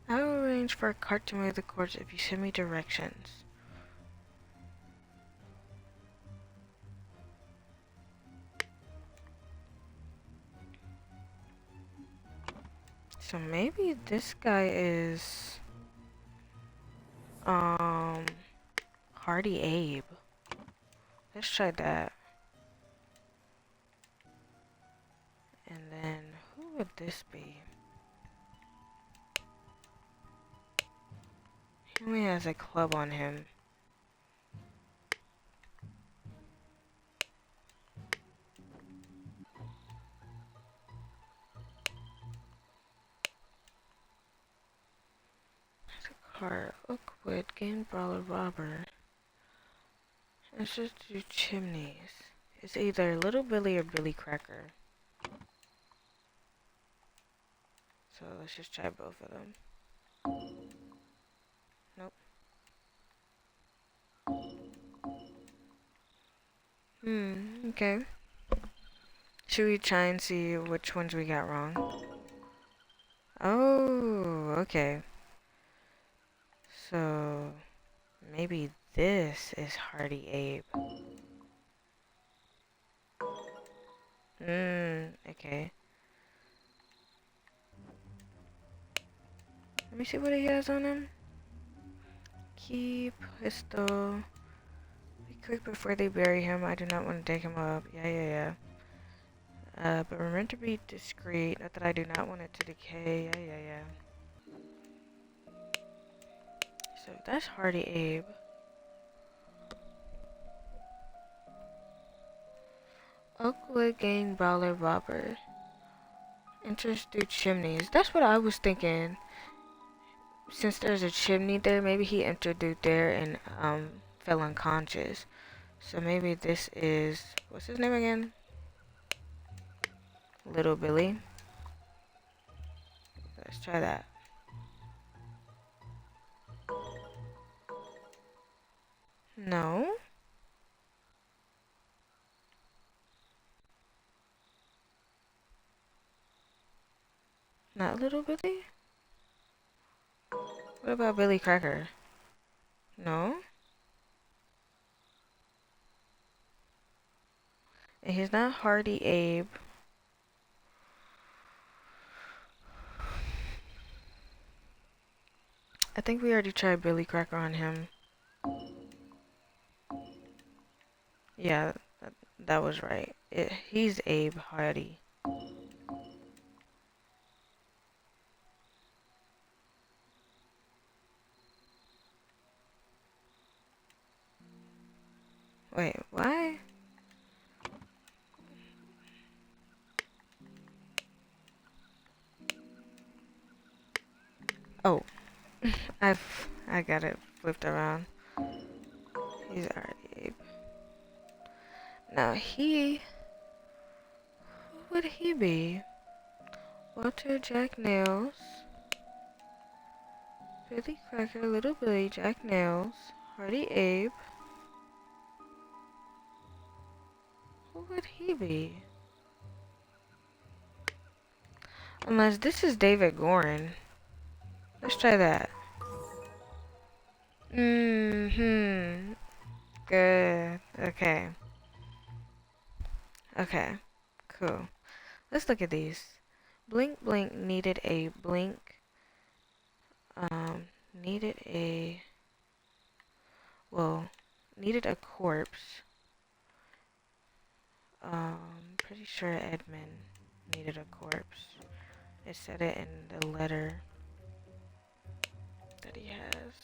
I will arrange for a cart to move the corpse if you send me directions. So maybe this guy is Hardy Abe. Let's try that. And then who would this be? He only has a club on him. It's a car. Oakwood, game brawler, robber. Let's just do chimneys. It's either Little Billy or Billy Cracker. So let's just try both of them. Nope. Okay. Should we try and see which ones we got wrong? Oh, okay. So, maybe this is Hardy Abe. Okay. Let me see what he has on him. Key, pistol. Be quick before they bury him. I do not want to take him up. Yeah. But remember to be discreet. Not that I do not want it to decay. Yeah. So that's Hardy Abe. Oakwood gang brawler robber. Enters through chimneys. That's what I was thinking. Since there's a chimney there, maybe he entered through there and fell unconscious. So maybe this is, what's his name again? Little Billy. Let's try that. No. Not Little Billy? What about Billy Cracker? No. And he's not Hardy Abe. I think we already tried Billy Cracker on him. Yeah, that was right. He's Abe Hardy. Wait, why? Oh, I got it flipped around. He's already Abe. Now who would he be? Walter Jack Nails, Billy Cracker, Little Billy, Jack Nails, Hardy Abe. Who would he be? Unless this is David Gorin. Let's try that. Good. Okay. Okay. Cool. Let's look at these. Blink Blink needed a blink. Needed a... Well, needed a corpse. Pretty sure Edmund needed a corpse. It said it in the letter that he has.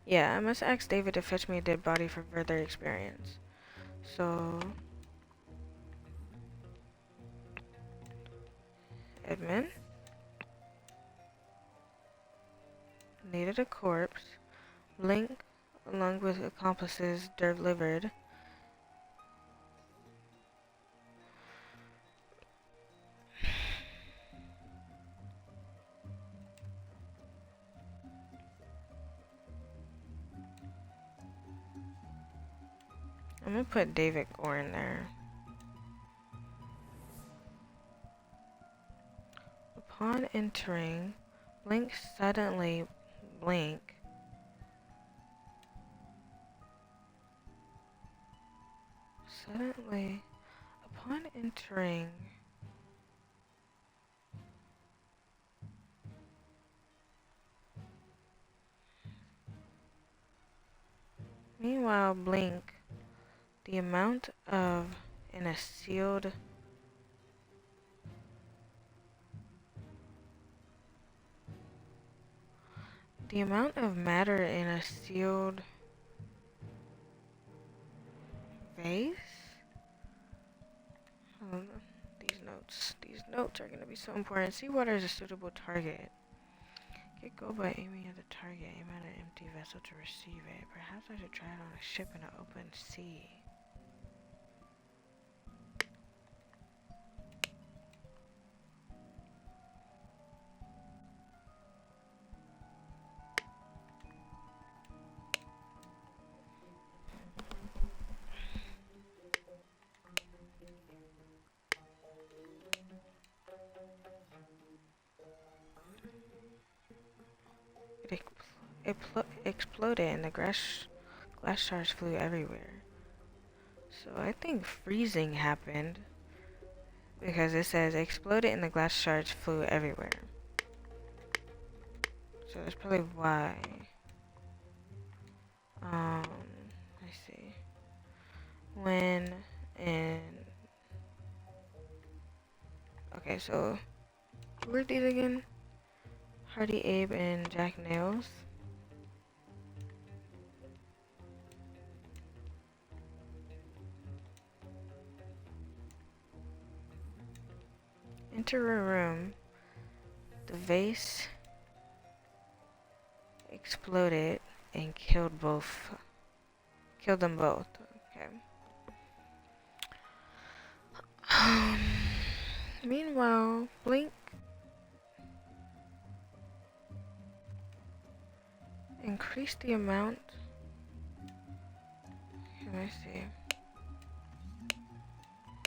Yeah, I must ask David to fetch me a dead body for further experience. So, Edmund needed a corpse. Blink, along with accomplices, delivered I'm gonna put David Gore in there. Upon entering, blink suddenly blink. Suddenly, upon entering, meanwhile blink, the amount of in a sealed the amount of matter in a sealed vase? These notes are going to be so important. Seawater is a suitable target. Get gold by aiming at the target. Aim at an empty vessel to receive it. Perhaps I should try it on a ship in an open sea. It exploded and the glass shards flew everywhere. So I think freezing happened because it says exploded and the glass shards flew everywhere. So that's probably why. Let's see. When and okay, so who were these again? Hardy Abe and Jack Nails. Enter a room. The vase exploded and killed them both. Okay. Meanwhile, blink increase the amount. Let me see.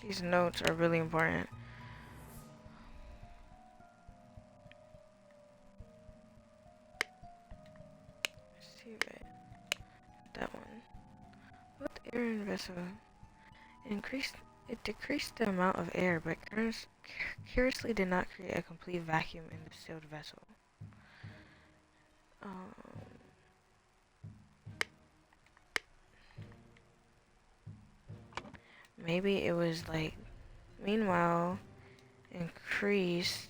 These notes are really important. Receive it. That one. What air in vessel? It decreased the amount of air, but curiously did not create a complete vacuum in the sealed vessel. Maybe it was like, meanwhile, increase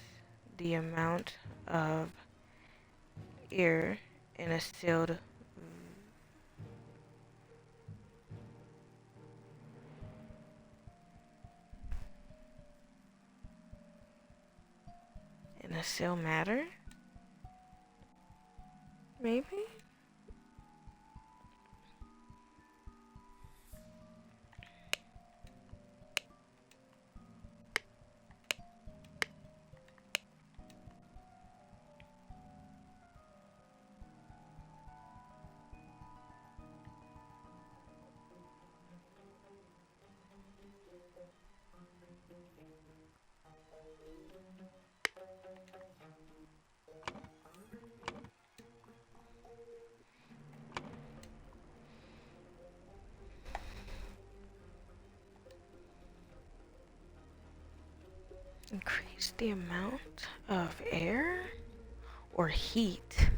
the amount of air in a sealed matter? Maybe? Increase the amount of air or heat?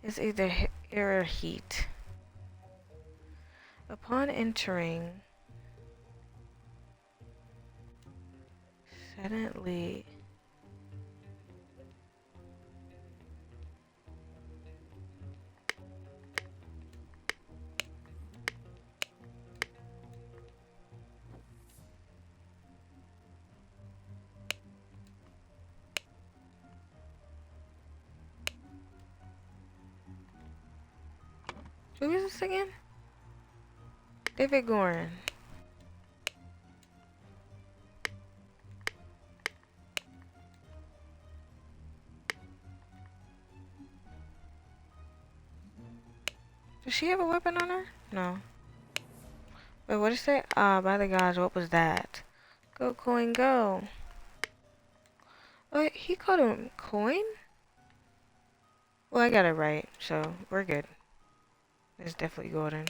It's either air or heat. Upon entering, suddenly who is this again? David Gorin. Does she have a weapon on her? No. Wait, what did it say? By the gods, what was that? Go, coin, go. Oh, he called him coin? Well, I got it right, so we're good. It's definitely golden.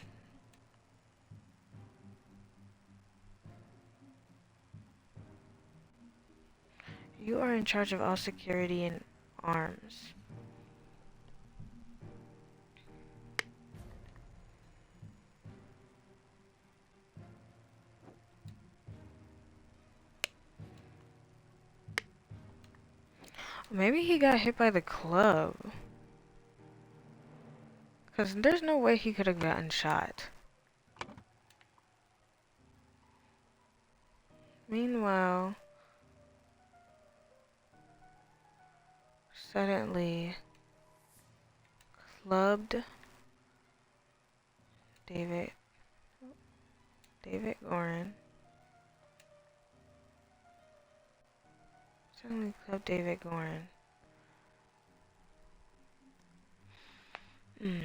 You are in charge of all security and arms. Maybe he got hit by the club. Because there's no way he could have gotten shot. Meanwhile, suddenly clubbed David Gorin. Suddenly clubbed David Gorin. Hmm.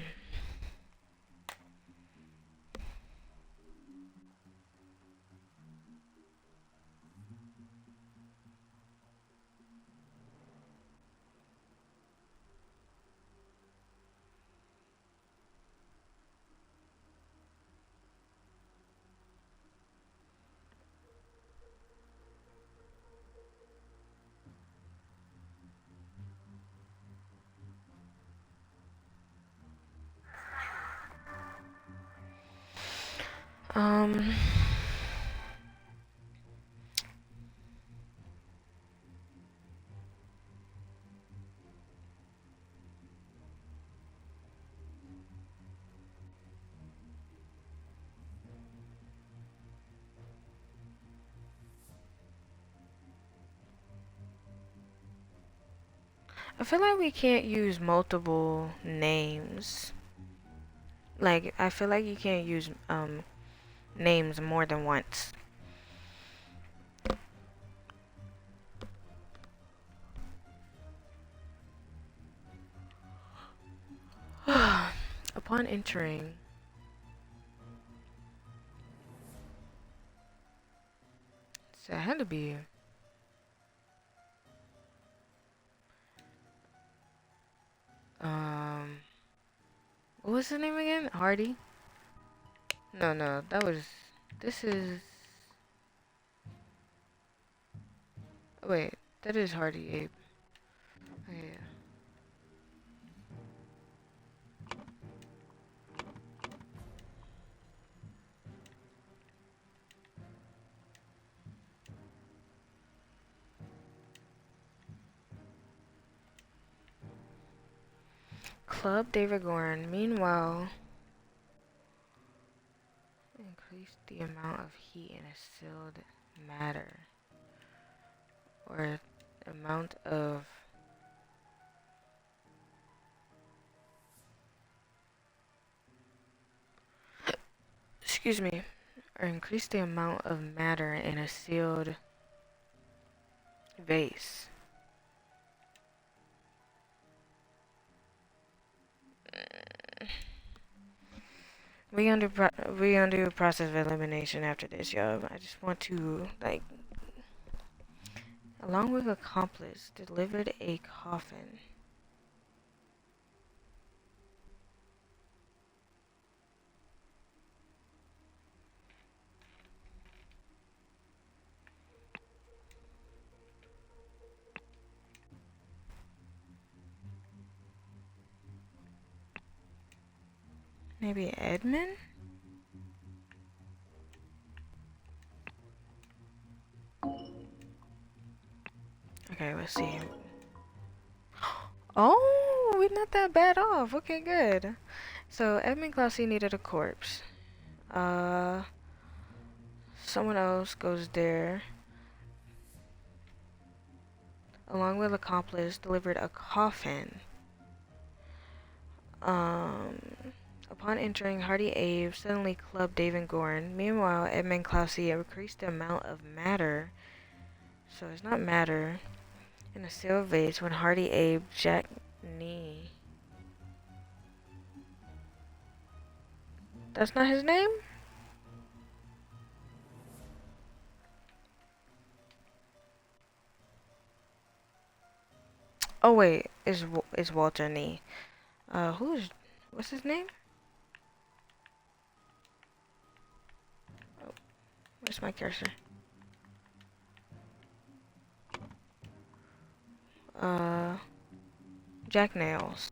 Um, I feel like we can't use multiple names. Like, I feel like you can't use names more than once. Upon entering, so it had to be. What was his name again? Hardy? No, that was. This is. Wait, that is Hardy Abe. Oh, yeah. Club David Gorin. Meanwhile, increase the amount of heat in a sealed matter. Or amount of. Excuse me. Or increase the amount of matter in a sealed vase. We gonna do a process of elimination after this, yo. I just want to like, along with accomplice, delivered a coffin. Maybe Edmund? Okay, let's see. Oh, we're not that bad off. Okay, good. So Edmund Clausy needed a corpse. Someone else goes there. Along with accomplice, delivered a coffin. Upon entering, Hardy Abe suddenly clubbed David Gorin. Meanwhile, Edmund Clausy increased the amount of matter. So it's not matter. In a sealed vase when Hardy Abe Jack knee. That's not his name? Oh wait, it's Walter Nee. What's his name? Oh, where's my cursor? Jack Nails.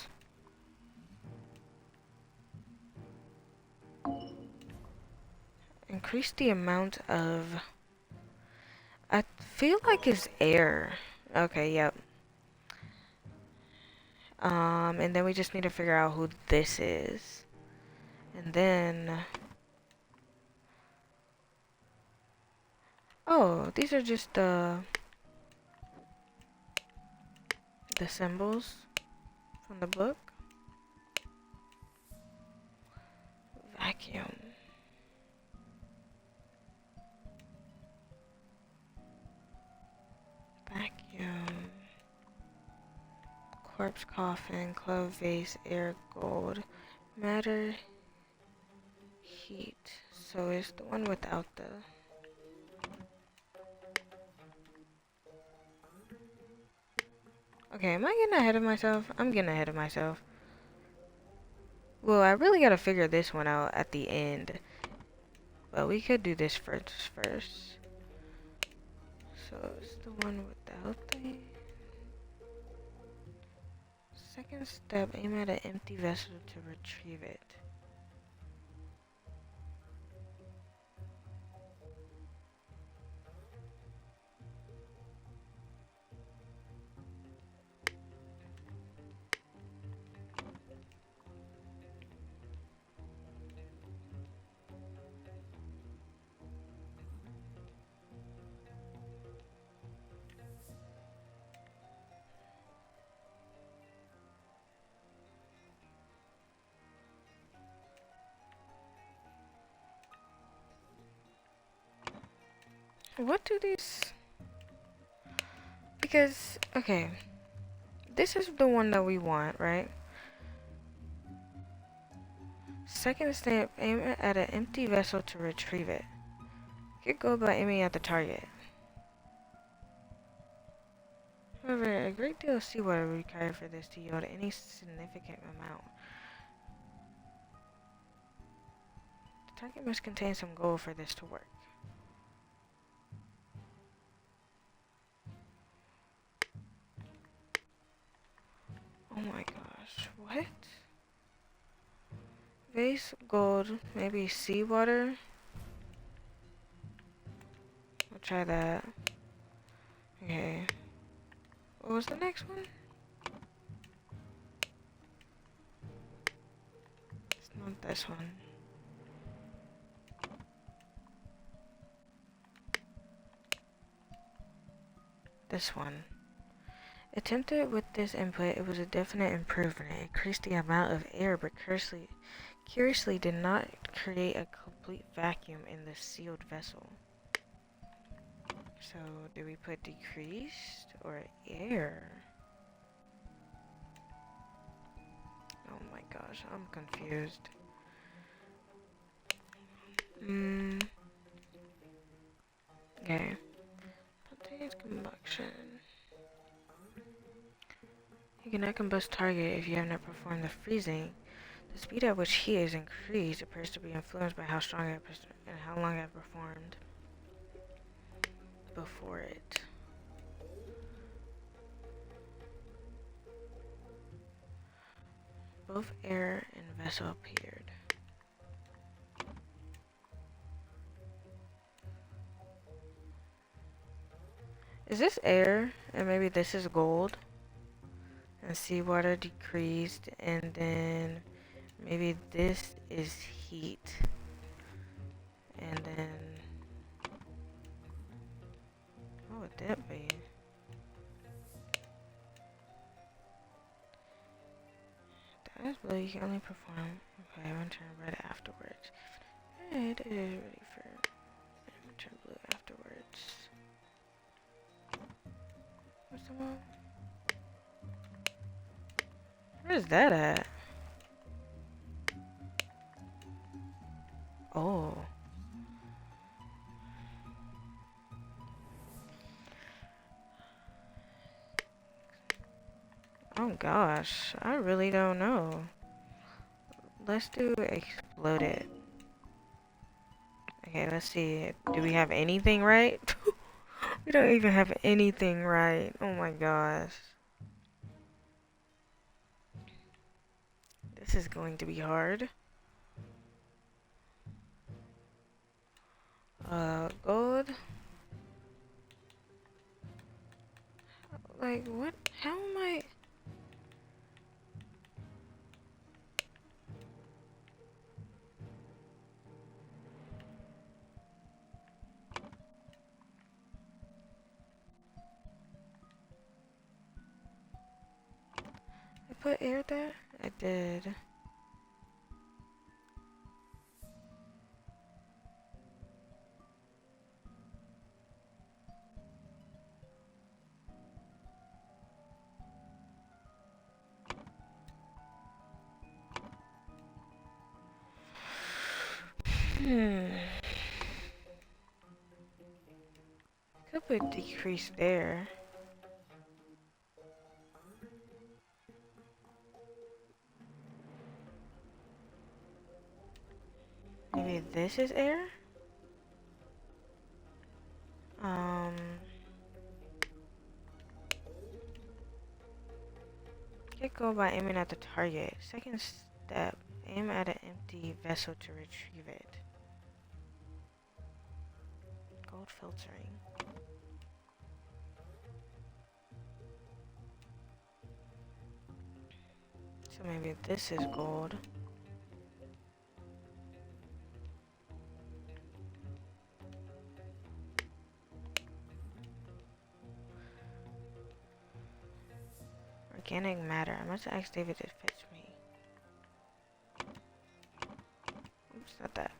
Increase the amount of... I feel like it's air. Okay, yep. And then we just need to figure out who this is. And then... Oh, these are just the symbols from the book. Vacuum. Vacuum. Corpse coffin, club vase, air, gold. Matter, heat. So it's the one without the... Okay, am I getting ahead of myself? I'm getting ahead of myself. Well, I really gotta figure this one out at the end. But we could do this first. So it's the one without the... Second step, aim at an empty vessel to retrieve it. What do these... Because, okay. This is the one that we want, right? Second step, aim at an empty vessel to retrieve it. Could go by aiming at the target. However, a great deal of seawater would be required for this to yield any significant amount. The target must contain some gold for this to work. Oh my gosh, what? Vase, gold, maybe seawater? I'll try that. Okay. What was the next one? It's not this one. This one. Attempted with this input, it was a definite improvement. It increased the amount of air, but curiously did not create a complete vacuum in the sealed vessel. So, do we put decreased or air? Oh my gosh, I'm confused. Okay. Spontaneous combustion. You cannot combust target if you have not performed the freezing. The speed at which heat is increased appears to be influenced by how strong it and how long it performed before it. Both air and vessel appeared. Is this air? And maybe this is gold? And seawater decreased, and then maybe this is heat. And then... what would that be? That is blue, you can only perform... Okay, I'm gonna turn red afterwards. Red is ready for... I'm gonna turn blue afterwards. What's the one? Where's that at? Oh. Oh gosh, I really don't know. Let's do explode it. Okay, let's see. Do we have anything right? We don't even have anything right. Oh my gosh. This is going to be hard. Gold. Like, what? How am I? I put air there? I did. Could put decrease there. Maybe this is air? Get gold by aiming at the target. Second step, aim at an empty vessel to retrieve it. Gold filtering. So maybe this is gold. Organic matter. I must ask David to fetch me. Oops, not that.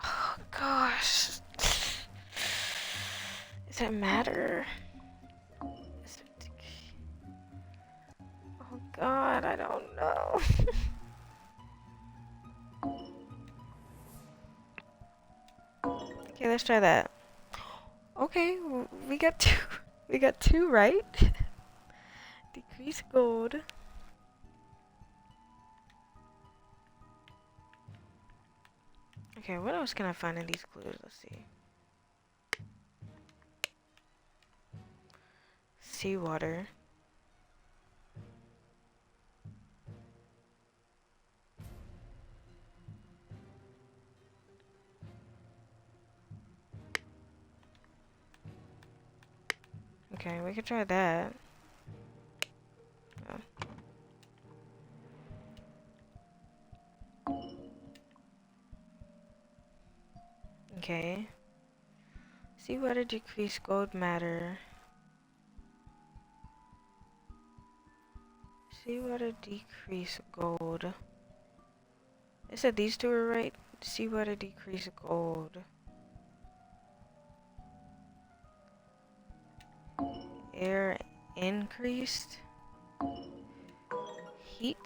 Oh gosh. Does it matter? Oh god, I don't know. Okay, let's try that. Okay, we got two. We got two right. Decrease gold. Okay, what else can I find in these clues? Let's see. Seawater. Okay, we could try that. Oh. Okay. Seawater decrease gold matter. Seawater decrease gold. It said these two were right. Seawater decrease gold. Air increased. Heat.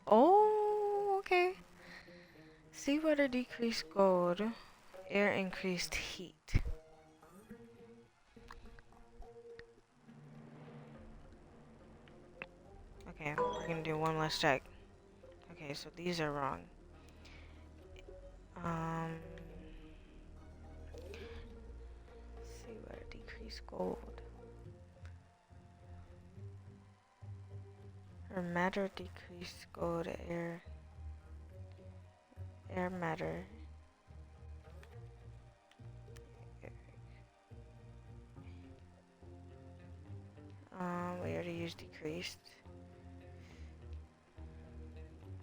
Oh, okay. Seawater decreased gold. Air increased heat. Okay, we're gonna do one last check. Okay, so these are wrong. Seawater decreased gold. Or matter decreased gold. Air matter. We already used decreased.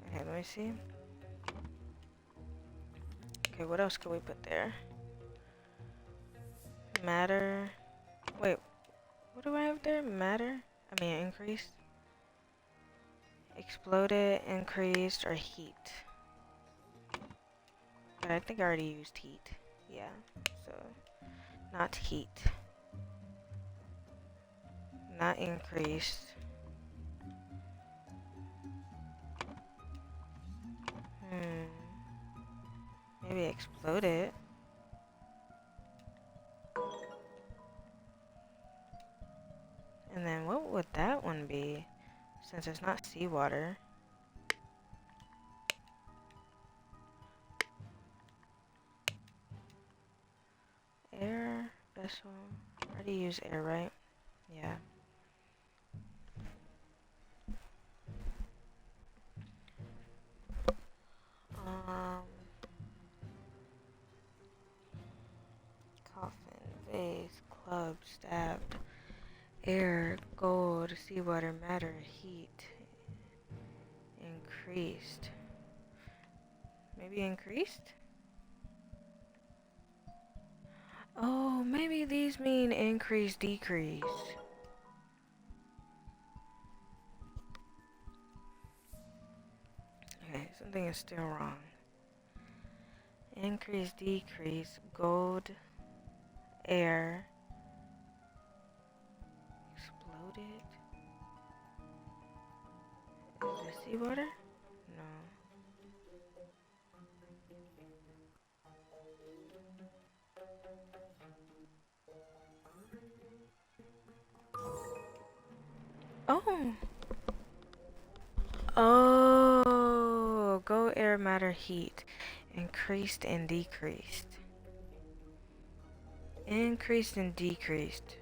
Okay, let me see. Okay, what else can we put there? Matter. Wait, what do I have there? Matter? I mean, increased. Exploded, increased, or heat. But I think I already used heat. Yeah, so not heat. Not increased. explode it. And then what would that one be? Since it's not seawater. Air vessel. I already use air, right? Yeah. Coffin, vase, club, stabbed. Air, gold, seawater, matter, heat. Increased. Maybe increased? Oh, maybe these mean increase, decrease. Okay, something is still wrong. Increase, decrease, gold, air, exploded. Is this seawater? No. Oh! Oh! Go, air, matter, heat. Increased and decreased. Increased and decreased.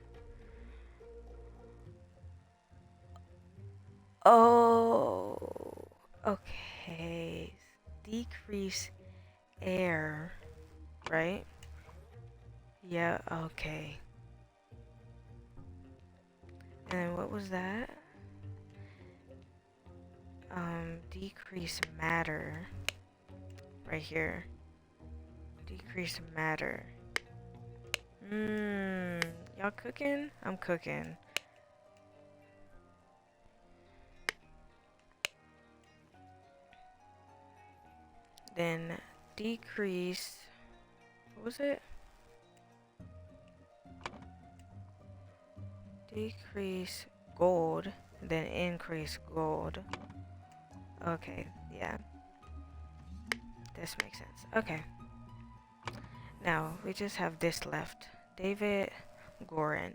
Oh! Okay. Decrease air, right? Yeah, okay. And what was that? Decrease matter. Right here. Decrease matter. Y'all cooking? I'm cooking. Then decrease, what was it? Decrease gold, then increase gold. Okay, yeah. This makes sense. Okay. Now, we just have this left. David Gorin.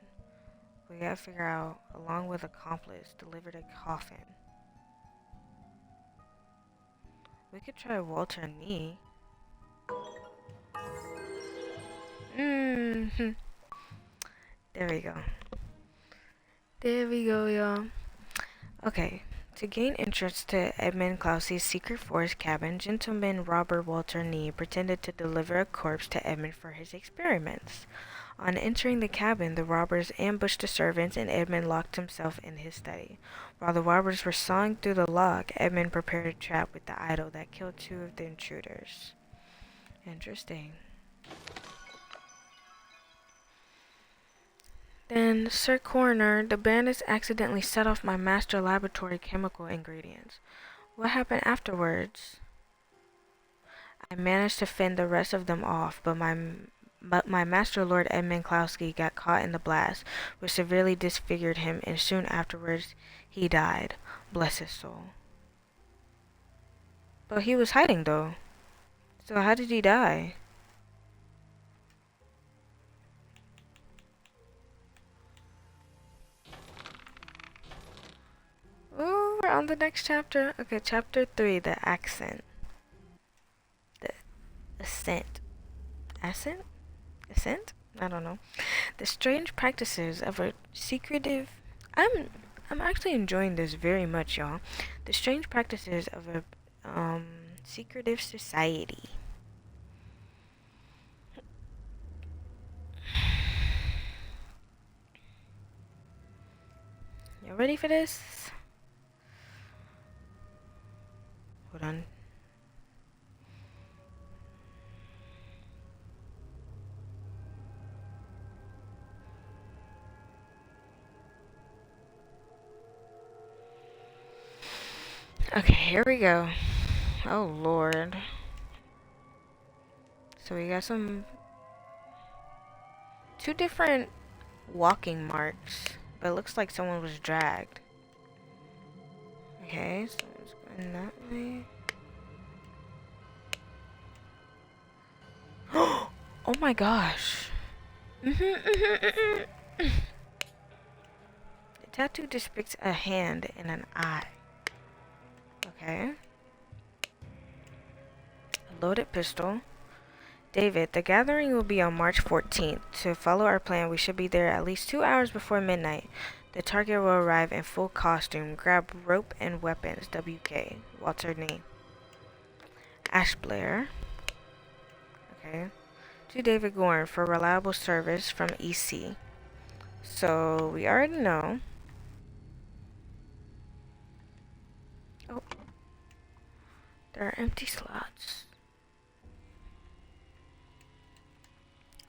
We gotta figure out, along with accomplice, delivered a coffin. We could try Walter and me. There we go. There we go, y'all. Okay. To gain entrance to Edmund Clousey's secret forest cabin, gentleman robber Walter Nee pretended to deliver a corpse to Edmund for his experiments. On entering the cabin, the robbers ambushed the servants and Edmund locked himself in his study. While the robbers were sawing through the lock, Edmund prepared a trap with the idol that killed 2 of the intruders. Interesting. Then, Sir Coroner, the bandits accidentally set off my master laboratory chemical ingredients. What happened afterwards? I managed to fend the rest of them off, but my master Lord Edmund Clousey got caught in the blast, which severely disfigured him, and soon afterwards he died. Bless his soul. But he was hiding though. So how did he die? Ooh, we're on the next chapter. Okay, chapter 3, the accent. The ascent. Ascent? Ascent? I don't know. The strange practices of a secretive... I'm actually enjoying this very much, y'all. The strange practices of a secretive society. You ready for this? Hold on. Okay, here we go. Oh Lord. So we got 2 different walking marks, but it looks like someone was dragged. Okay, so it's going that way. Oh my gosh. The tattoo depicts a hand and an eye. Okay. A loaded pistol. David, the gathering will be on March 14th. To follow our plan, we should be there at least 2 hours before midnight. The target will arrive in full costume. Grab rope and weapons. WK. Walter name. Ash Blair. Okay. To David Gorn for reliable service from EC. So, we already know. Oh. There are empty slots.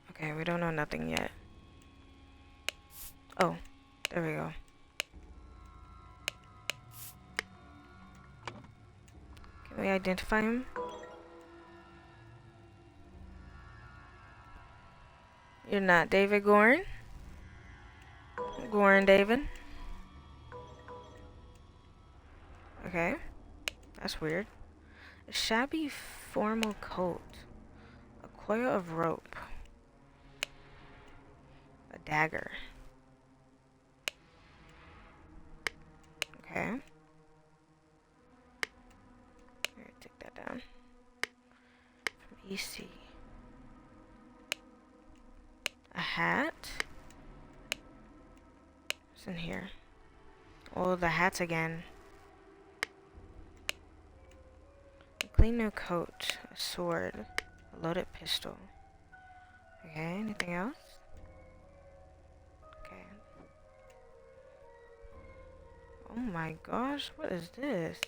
Okay, we don't know nothing yet. Oh, there we go. Can we identify him? You're not David Gorn? Gorn David? Okay. That's weird. A shabby formal coat. A coil of rope. A dagger. Okay. Here, take that down. From EC. A hat? What's in here? Oh, the hats again. A clean new coat. A sword. A loaded pistol. Okay, anything else? Okay. Oh my gosh, what is this?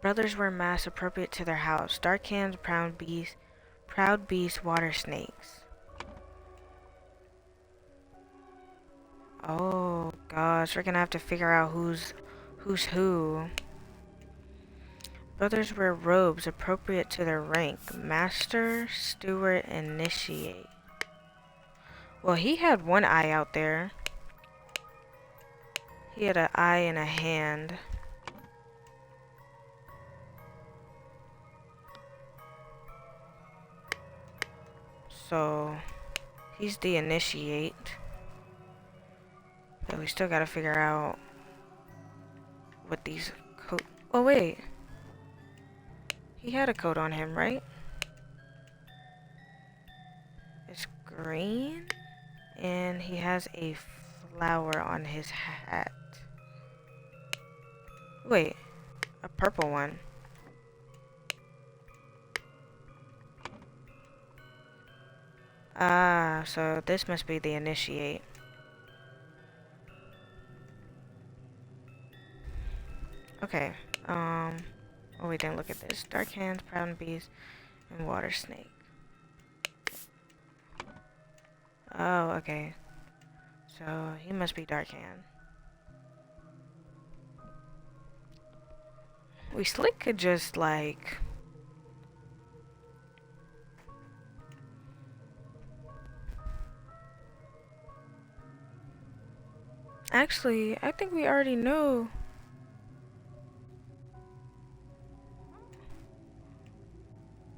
Brothers wear masks appropriate to their house. Dark hands, proud beast, water snakes. Oh gosh, we're gonna have to figure out who's who. Brothers wear robes appropriate to their rank. Master, steward, initiate. Well, he had one eye out there. He had an eye and a hand. So, he's the initiate. But we still gotta figure out what these coat. Oh wait, he had a coat on him, right? It's green, and he has a flower on his hat. Wait, a purple one. Ah, so this must be the initiate. Okay, oh we didn't look at this. Dark hands, proud beast, and water snake. Oh, okay. So he must be dark hand. We slick could just like actually, I think we already know.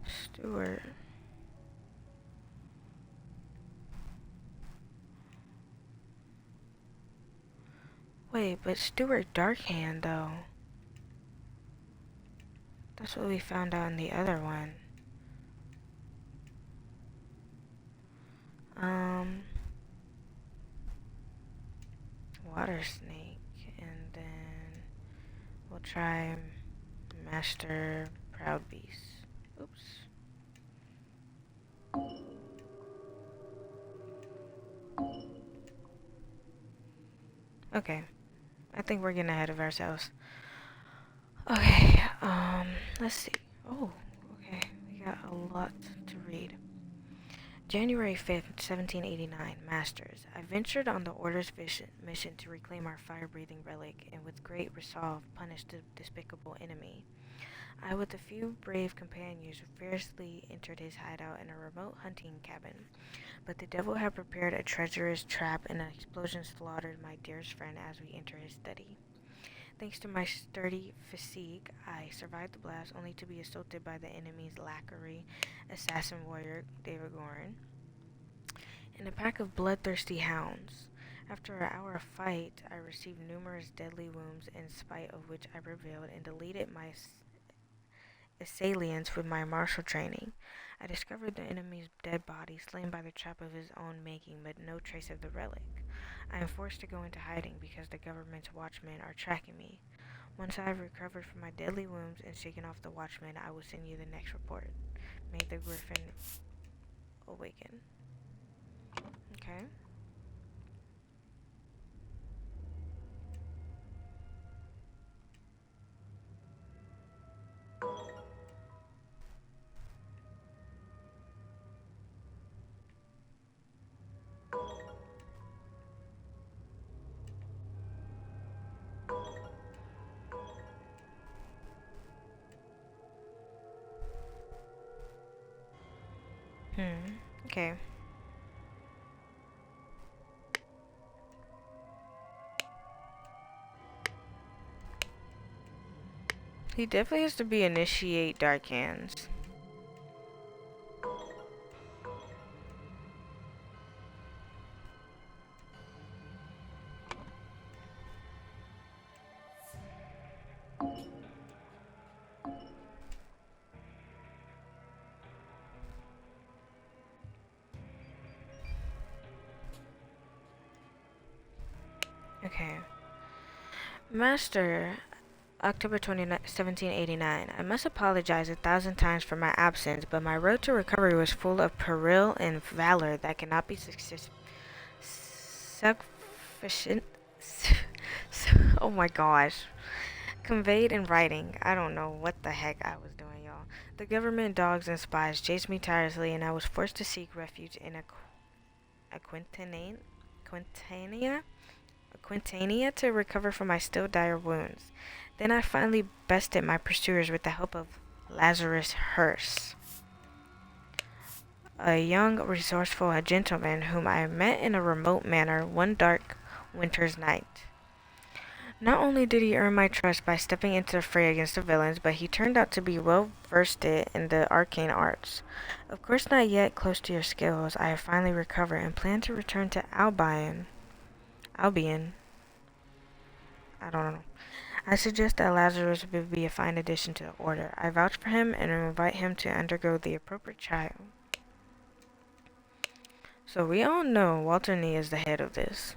Stewart. Wait, but Stewart Darkhand though. That's what we found out in the other one. Water snake, and then we'll try Master Proud Beast. Oops. Okay, I think we're getting ahead of ourselves. Okay, let's see. Oh, okay, we got a lot to read. January 5th, 1789, Masters. I ventured on the Order's mission to reclaim our fire-breathing relic, and with great resolve punish the despicable enemy. I, with a few brave companions, fiercely entered his hideout in a remote hunting cabin. But the devil had prepared a treacherous trap, and an explosion slaughtered my dearest friend as we entered his study. Thanks to my sturdy physique, I survived the blast only to be assaulted by the enemy's lackery assassin warrior, David Gorin, and a pack of bloodthirsty hounds. After an hour of fight, I received numerous deadly wounds, in spite of which I prevailed and deleted my assailants with my martial training. I discovered the enemy's dead body, slain by the trap of his own making, but no trace of the relic. I am forced to go into hiding because the government's watchmen are tracking me. Once I have recovered from my deadly wounds and shaken off the watchmen, I will send you the next report. May the griffin awaken. Okay. Okay. He definitely has to be initiate dark hands. Okay. Master, October 29, 1789. I must apologize 1,000 times for my absence, but my road to recovery was full of peril and valor that cannot be sufficient. Oh my gosh. Conveyed in writing. I don't know what the heck I was doing, y'all. The government dogs and spies chased me tirelessly, and I was forced to seek refuge in a Quintania to recover from my still dire wounds. Then I finally bested my pursuers with the help of Lazarus Hearst, a young, resourceful gentleman whom I met in a remote manor one dark winter's night. Not only did he earn my trust by stepping into the fray against the villains, but he turned out to be well versed in the arcane arts. Of course, not yet close to your skills, I have finally recovered and plan to return to Albion. I don't know. I suggest that Lazarus would be a fine addition to the order. I vouch for him and invite him to undergo the appropriate trial. So we all know Walter Nee is the head of this.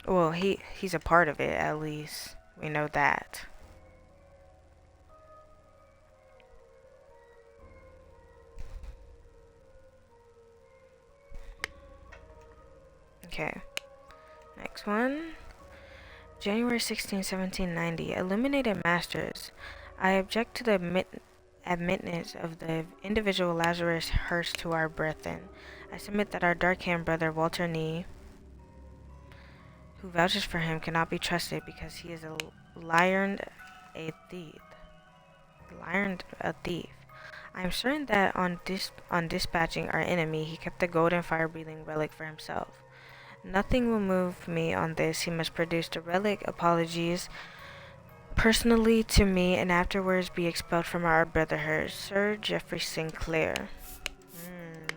Well, he's a part of it, at least. We know that. Okay. Next one. January 16, 1790. Illuminated Masters. I object to the admittance of the individual Lazarus Hearst to our brethren. I submit that our dark-haired brother Walter Nee, who vouches for him, cannot be trusted because he is a thief. A thief. I am certain that on dispatching our enemy, he kept the golden fire-breathing relic for himself. Nothing will move me on this. He must produce the relic, apologies personally to me, and afterwards be expelled from our brotherhood. Sir Geoffrey Sinclair.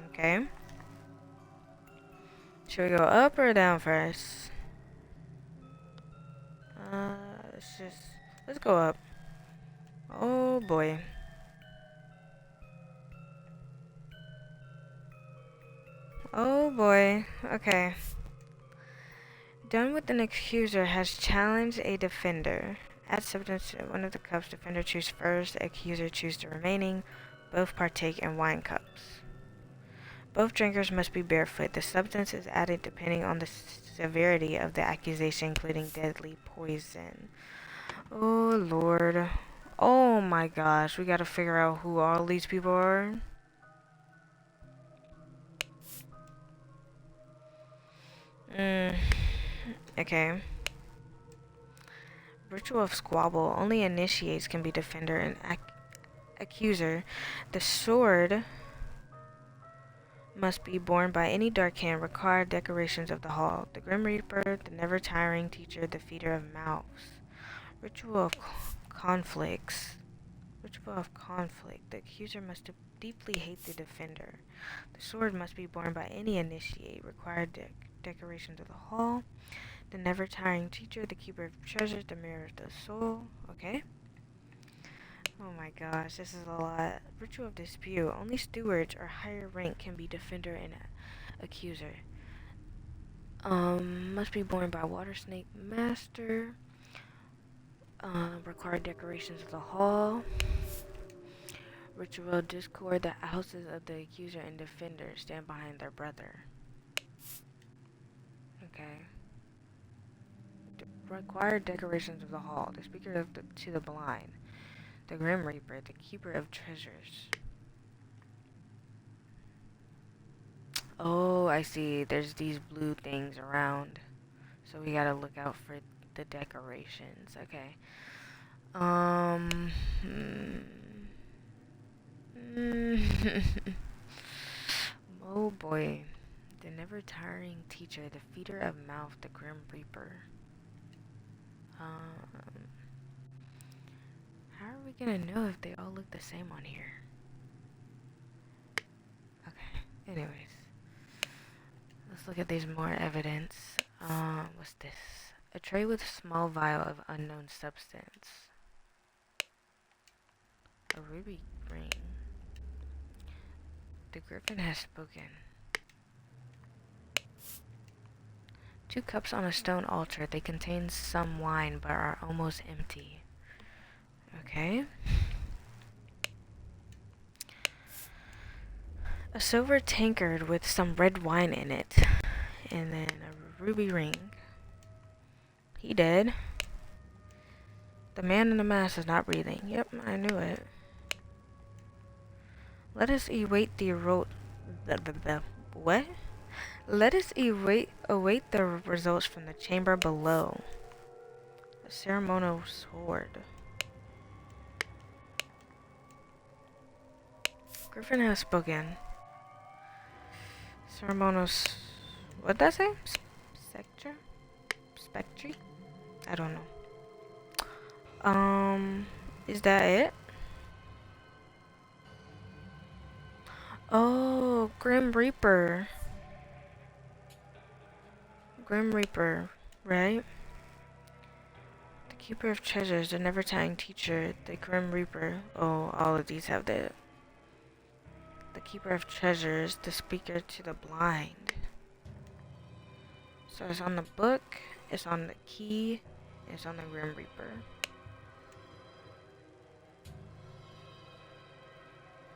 Okay. Should we go up or down first? Let's go up. Oh boy. Oh boy. Okay. Done with an accuser has challenged a defender. Add substance to one of the cups. Defender choose first. Accuser choose the remaining. Both partake in wine cups. Both drinkers must be barefoot. The substance is added depending on the severity of the accusation, including deadly poison. Oh lord. Oh my gosh. We gotta figure out who all these people are. Okay. Ritual of Squabble. Only initiates can be defender and accuser. The sword must be borne by any dark hand. Required decorations of the hall. The Grim Reaper, the never-tiring teacher, the feeder of mouths. Ritual of conflicts. Ritual of conflict. The accuser must deeply hate the defender. The sword must be borne by any initiate. Required decorations of the hall. The never-tiring teacher, the keeper of treasures, the mirror of the soul. Okay. Oh my gosh, this is a lot. Ritual of dispute. Only stewards or higher rank can be defender and accuser. Must be borne by water snake master. Required decorations of the hall. Ritual discord. The houses of the accuser and defender stand behind their brother. Okay. Required decorations of the hall. The speaker of to the blind. The Grim Reaper, the keeper of treasures. Oh, I see. There's these blue things around. So we gotta look out for the decorations. Okay. Oh boy. The never-tiring teacher, the feeder of mouth, the Grim Reaper. How are we gonna know if they all look the same on here? Okay, anyways. Let's look at these more evidence. What's this? A tray with a small vial of unknown substance. A ruby ring. The griffin has spoken. 2 cups on a stone altar. They contain some wine but are almost empty. Okay. A silver tankard with some red wine in it. And then a ruby ring. He dead. The man in the mask is not breathing. Yep, I knew it. Let us await the what? Let us await the results from the chamber below. A ceremonial sword. Griffin has spoken. Ceremonial. What'd that say? Spectre? Spectre? I don't know. Is that it? Oh, Grim Reaper. Grim Reaper, right? The keeper of treasures, the never-tiring teacher, the Grim Reaper. Oh, all of these have the keeper of treasures, the speaker to the blind. So it's on the book, it's on the key, it's on the Grim Reaper.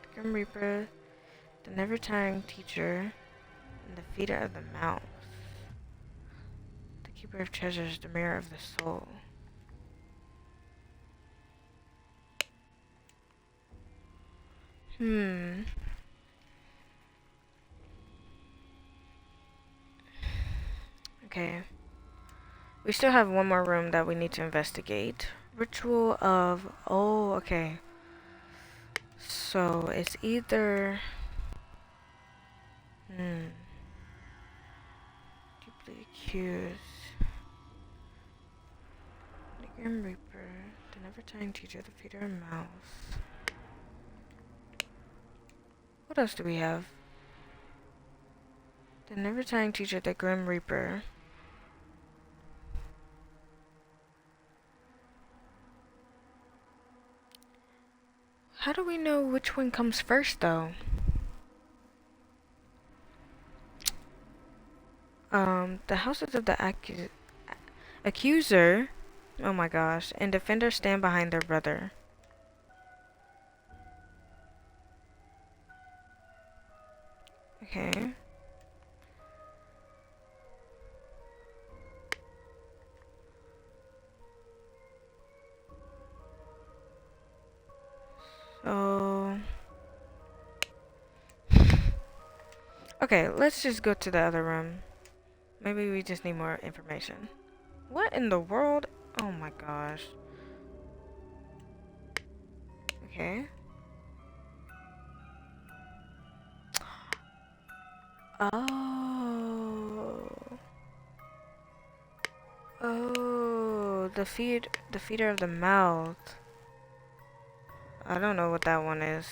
The Grim Reaper, the never-tiring teacher, and the feeder of the mouth. The keeper of treasures, the mirror of the soul. Okay. We still have one more room that we need to investigate. Ritual of... Oh, okay. So, it's either... Deeply accused. The Grim Reaper. The never-tiring teacher. The feeder of mouth. What else do we have? The never-tiring teacher. The Grim Reaper. How do we know which one comes first, though? The houses of the accuser, oh my gosh, and defender stand behind their brother. Okay. So... Okay, let's just go to the other room. Maybe we just need more information. What in the world? Oh my gosh. Okay. Oh. Oh, the feeder of the mouth. I don't know what that one is.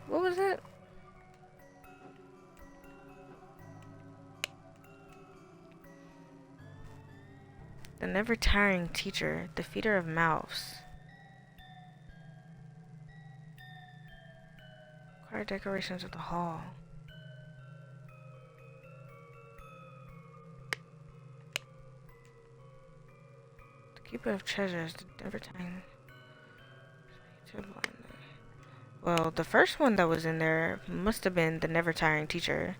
What was it? The never tiring teacher, the feeder of mouths. Choir decorations of the hall. The keeper of treasures, the never tiring. Well, the first one that was in there must have been the never tiring teacher.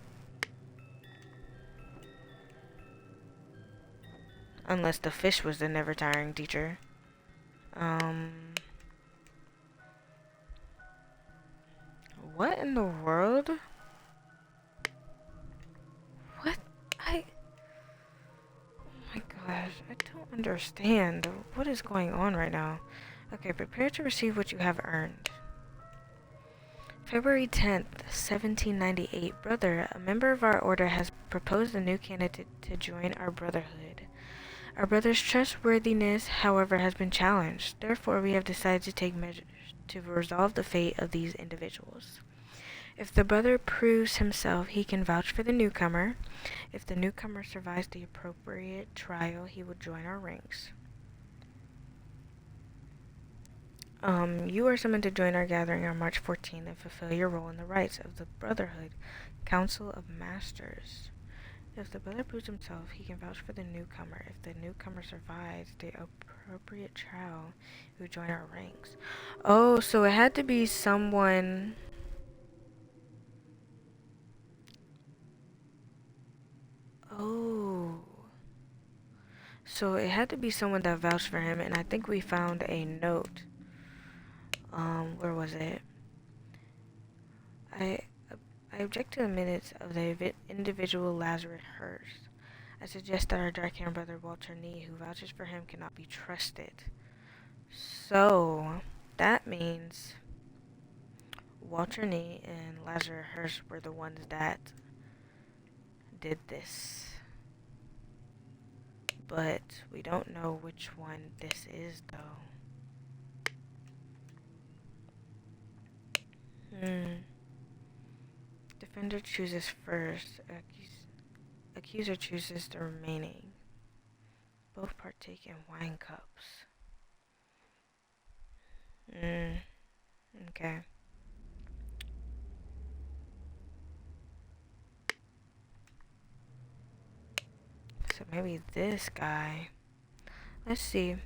Unless the fish was the never tiring teacher. What in the world? What? Oh my gosh, I don't understand. What is going on right now? Okay, prepare to receive what you have earned. February 10th, 1798. Brother, a member of our order has proposed a new candidate to join our brotherhood. Our brother's trustworthiness, however, has been challenged. Therefore, we have decided to take measures to resolve the fate of these individuals. If the brother proves himself, he can vouch for the newcomer. If the newcomer survives the appropriate trial, he will join our ranks. You are summoned to join our gathering on March 14th and fulfill your role in the rites of the Brotherhood Council of Masters. If the brother proves himself, he can vouch for the newcomer. If the newcomer survives the appropriate trial, he will join our ranks. Oh, so it had to be someone... Oh. So it had to be someone that vouched for him, and I think we found a note. Where was it? I object to the minutes of the individual Lazarus Hurst. I suggest that our dark-haired brother Walter Nee, who vouches for him, cannot be trusted. So, that means Walter Nee and Lazarus Hurst were the ones that did this. But we don't know which one this is, though. Defender chooses first. Accuser chooses the remaining. Both partake in wine cups. Okay. So maybe this guy. Let's see.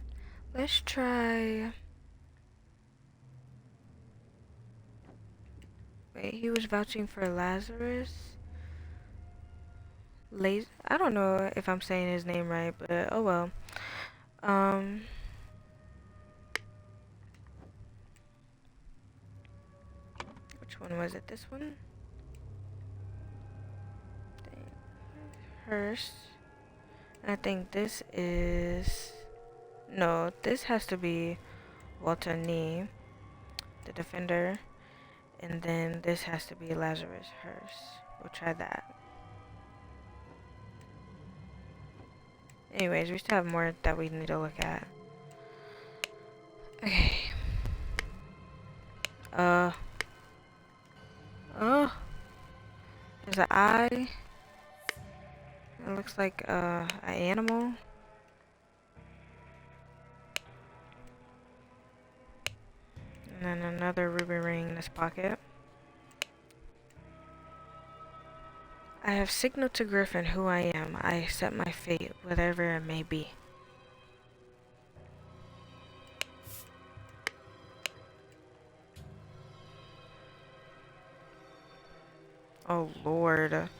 Let's try... Wait, he was vouching for Lazarus? I don't know if I'm saying his name right, but oh well. Which one was it? This one? Hurst. I think this is... No, this has to be Walter Nee, the defender. And then this has to be Lazarus Hurst. We'll try that. Anyways, we still have more that we need to look at. Okay. There's an eye. It looks like an animal. And then another ruby ring in this pocket. I have signaled to Griffin who I am. I accept my fate, whatever it may be. Oh Lord.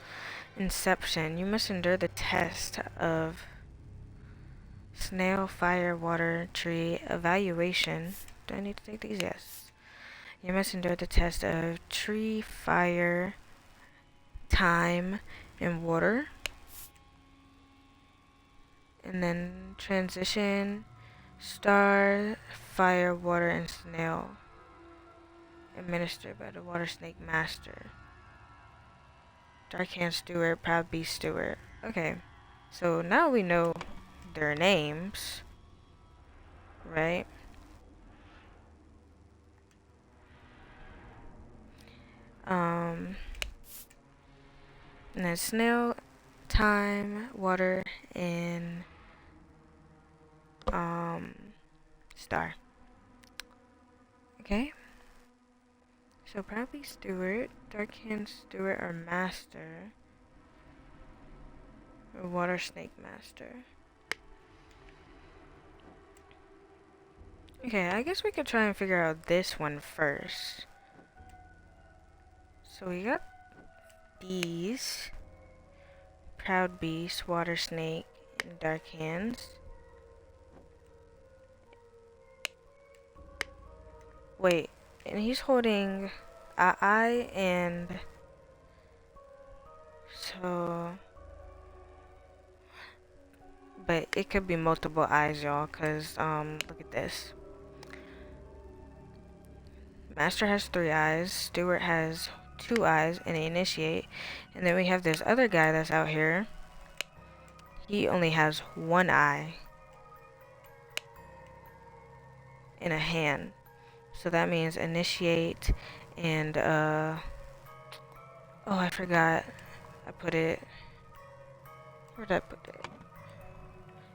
Inception. You must endure the test of snail, fire, water, tree, evaluation. Do I need to take these? Yes. You must endure the test of tree, fire, time, and water. And then transition, star, fire, water, and snail. Administered by the water snake master. Dark hand steward, proud beast steward. Okay, so now we know their names, right? And then snail, time, water, and star. Okay. So probably steward, dark hand steward, or master, or water snake master. Okay, I guess we could try and figure out this one first. So we got these. Proud beast, water snake, and dark hands. Wait, and he's holding an eye and so, but it could be multiple eyes, y'all, cause look at this. Master has 3 eyes, Stewart has 2 eyes, and they initiate. And then we have this other guy that's out here. He only has 1 eye and a hand. So that means initiate and oh, I forgot. I put it, where did I put it?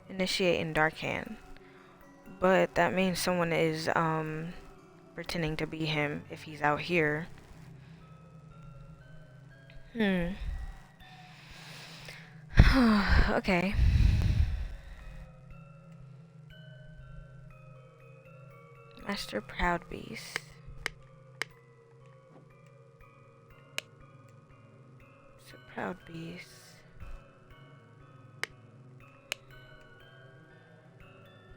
Initiate and dark hand. But that means someone is pretending to be him if he's out here. Okay. Master Proud Beast. So Proud Beast.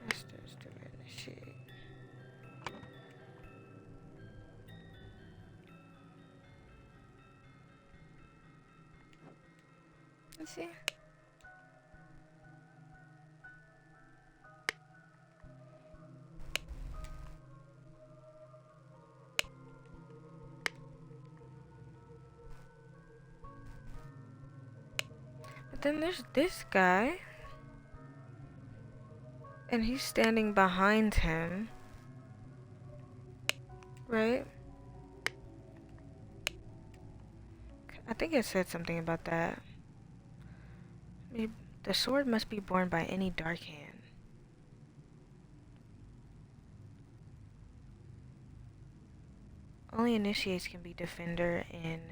Masters to initiate. Let's see. But then there's this guy. And he's standing behind him. Right? I think it said something about that. The sword must be borne by any dark hand. Only initiates can be defender and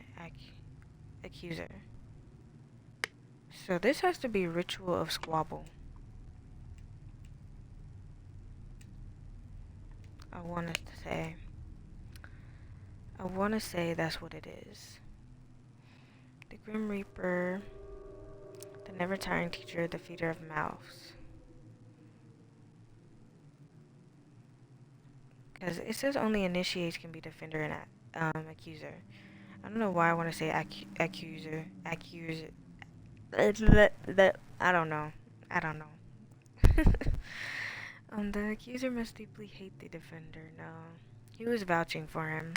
accuser. So this has to be Ritual of Squabble. I want to say that's what it is. The Grim Reaper, the never tiring teacher, the feeder of mouths. Because it says only initiates can be defender and accuser. I don't know why I want to say accuser. I don't know. The accuser must deeply hate the defender. No, he was vouching for him.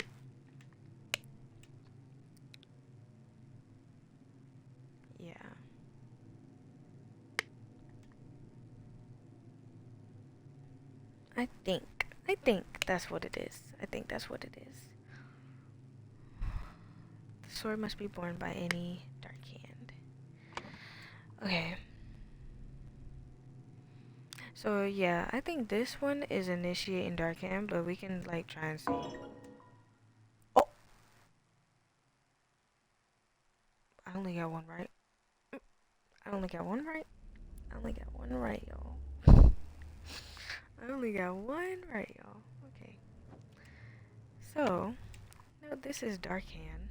Yeah. I think that's what it is. The sword must be borne by any dark hand. Okay. So yeah, I think this one is initiate and dark hand, but we can like try and see. Oh! I only got one right. I only got one right, y'all. I only got one right, y'all. Okay. So, no, this is dark hand.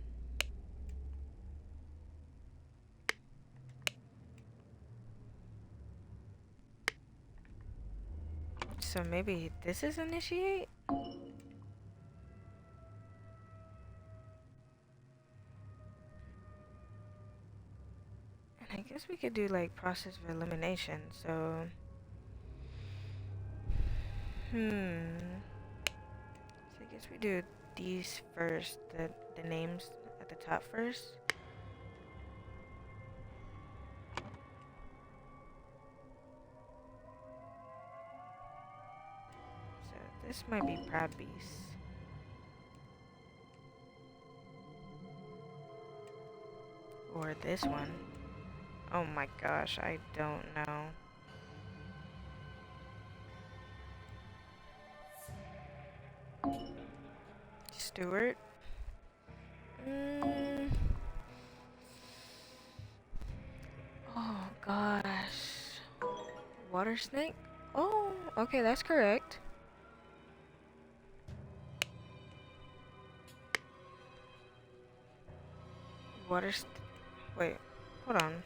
So maybe this is initiate? guess we could do like process of elimination. So, so I guess we do these first. The names at the top first. So this might be Proud Beast. Or this one. Oh my gosh, I don't know. Stewart? Oh gosh. Water snake? Oh, okay, that's correct. Wait, hold on.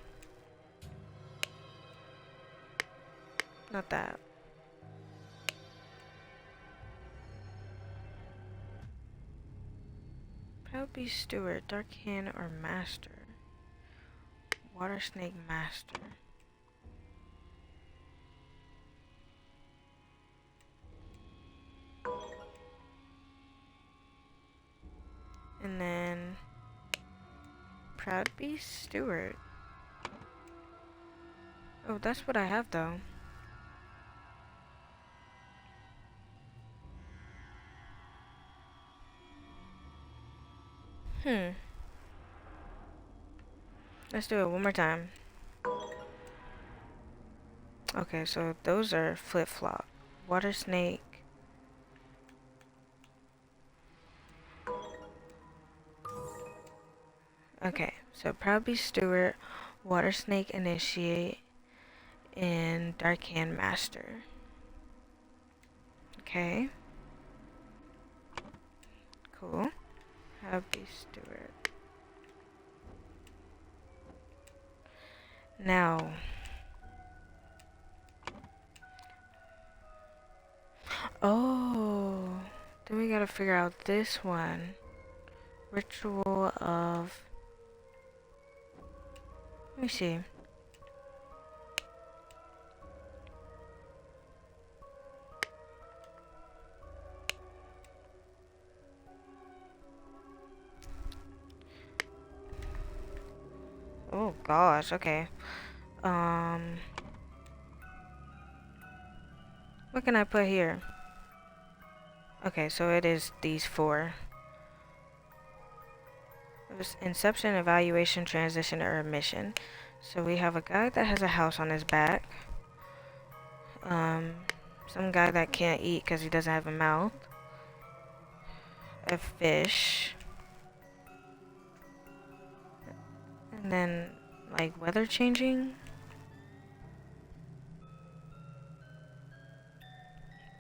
Not that. Probably Stewart, Dark Hand, or Master. Water Snake Master. And then Proud Beast Stewart. Oh, that's what I have though. Let's do it one more time. Okay, so those are flip-flop. Water Snake. Okay, so Proud Beast Stewart, Water Snake Initiate, and Dark Hand Master. Okay. Cool. Proud Beast Stewart. Now. Oh. Then we gotta figure out this one. Ritual of... Let me see. Oh gosh, okay. What can I put here? Okay, so it is these four. It was inception, evaluation, transition, or emission. So we have a guy that has a house on his back. Some guy that can't eat because he doesn't have a mouth. A fish. And then, like, weather changing.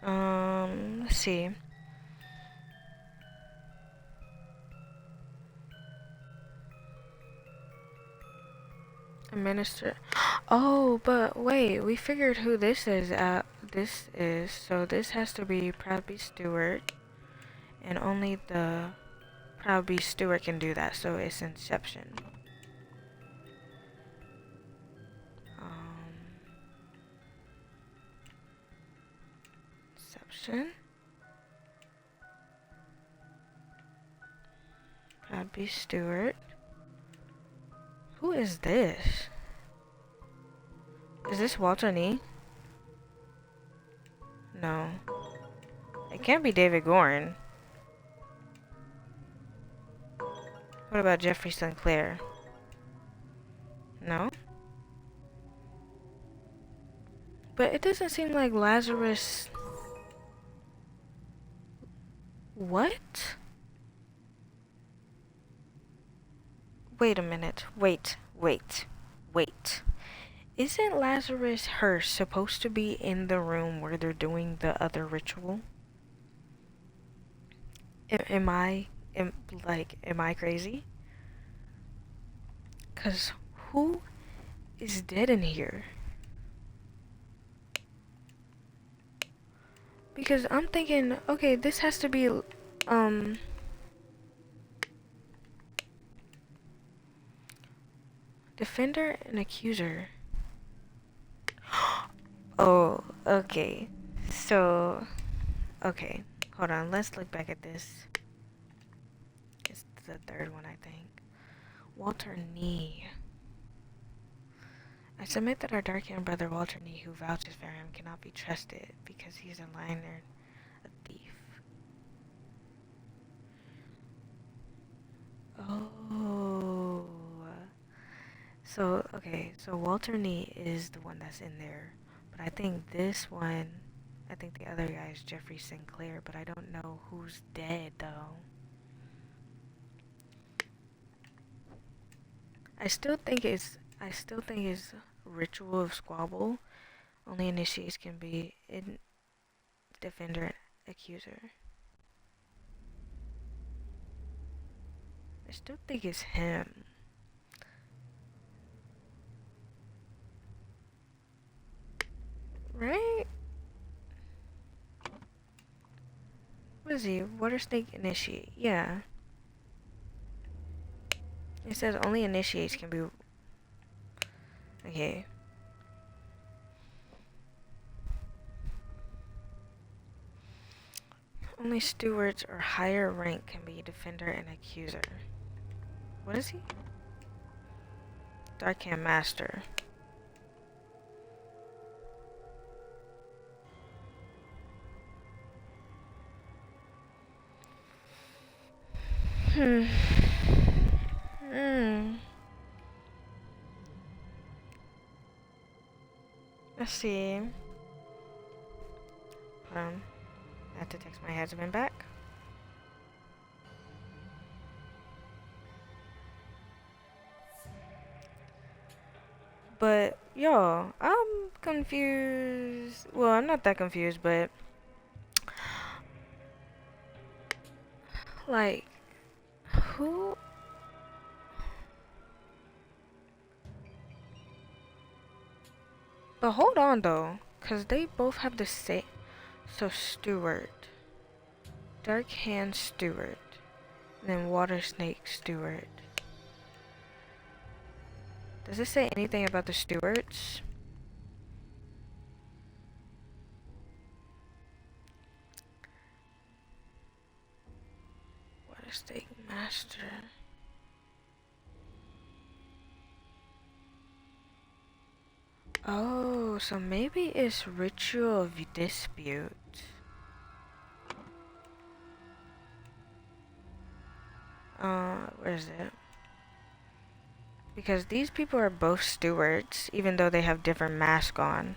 Let's see. Administer. Oh, but wait, we figured who this is. So this has to be Proud Beast Stewart, and only the Proud Beast Stewart can do that. So it's Inception. Inception. Proud Beast Stewart. Who is this? Is this Walter Nee? No. It can't be David Gorn. What about Jeffrey Sinclair? No? But it doesn't seem like Lazarus... What? Wait a minute. Wait. Isn't Lazarus Hearst supposed to be in the room where they're doing the other ritual? Am I crazy? 'Cause who is dead in here? Because I'm thinking, okay, this has to be, Defender and accuser. Oh, okay. So, okay. Hold on, let's look back at this. It's the third one, I think. Walter Nee. I submit that our dark-haired brother Walter Nee, who vouches for him, cannot be trusted because he's a liar, a thief. Oh. So, okay, so Walter Nee is the one that's in there. But I think this one, I think the other guy is Jeffrey Sinclair, but I don't know who's dead, though. I still think it's Ritual of Squabble. Only initiates can be in defender and accuser. I still think it's him. Right? What is he? Water snake initiate. Yeah. It says only initiates can be. Okay. Only stewards or higher rank can be defender and accuser. What is he? Darkhand master. Hmm. Let's see. I have to text my husband back. But, yo, I'm confused. Well, I'm not that confused, but, like, who? But hold on, though, because they both have the same. So, Steward. Dark Hand Steward. Then Water Snake Steward. Does it say anything about the stewards? Water Snake Master. Oh, so maybe it's Ritual of Dispute. Where is it? Because these people are both stewards, even though they have different masks on.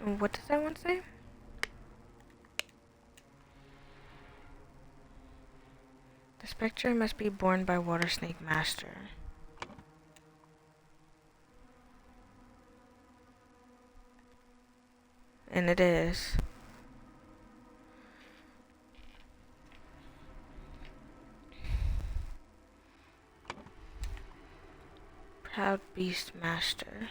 What does that one say? The spectre must be born by Water Snake Master. And it is. Proud Beast Master.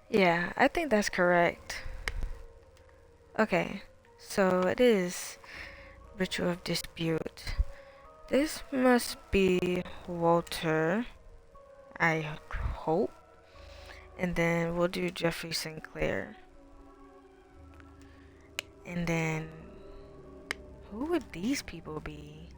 Yeah, I think that's correct. Okay, so it is Ritual of Dispute. This must be Walter, I hope. And then we'll do Jeffrey Sinclair. And then, who would these people be?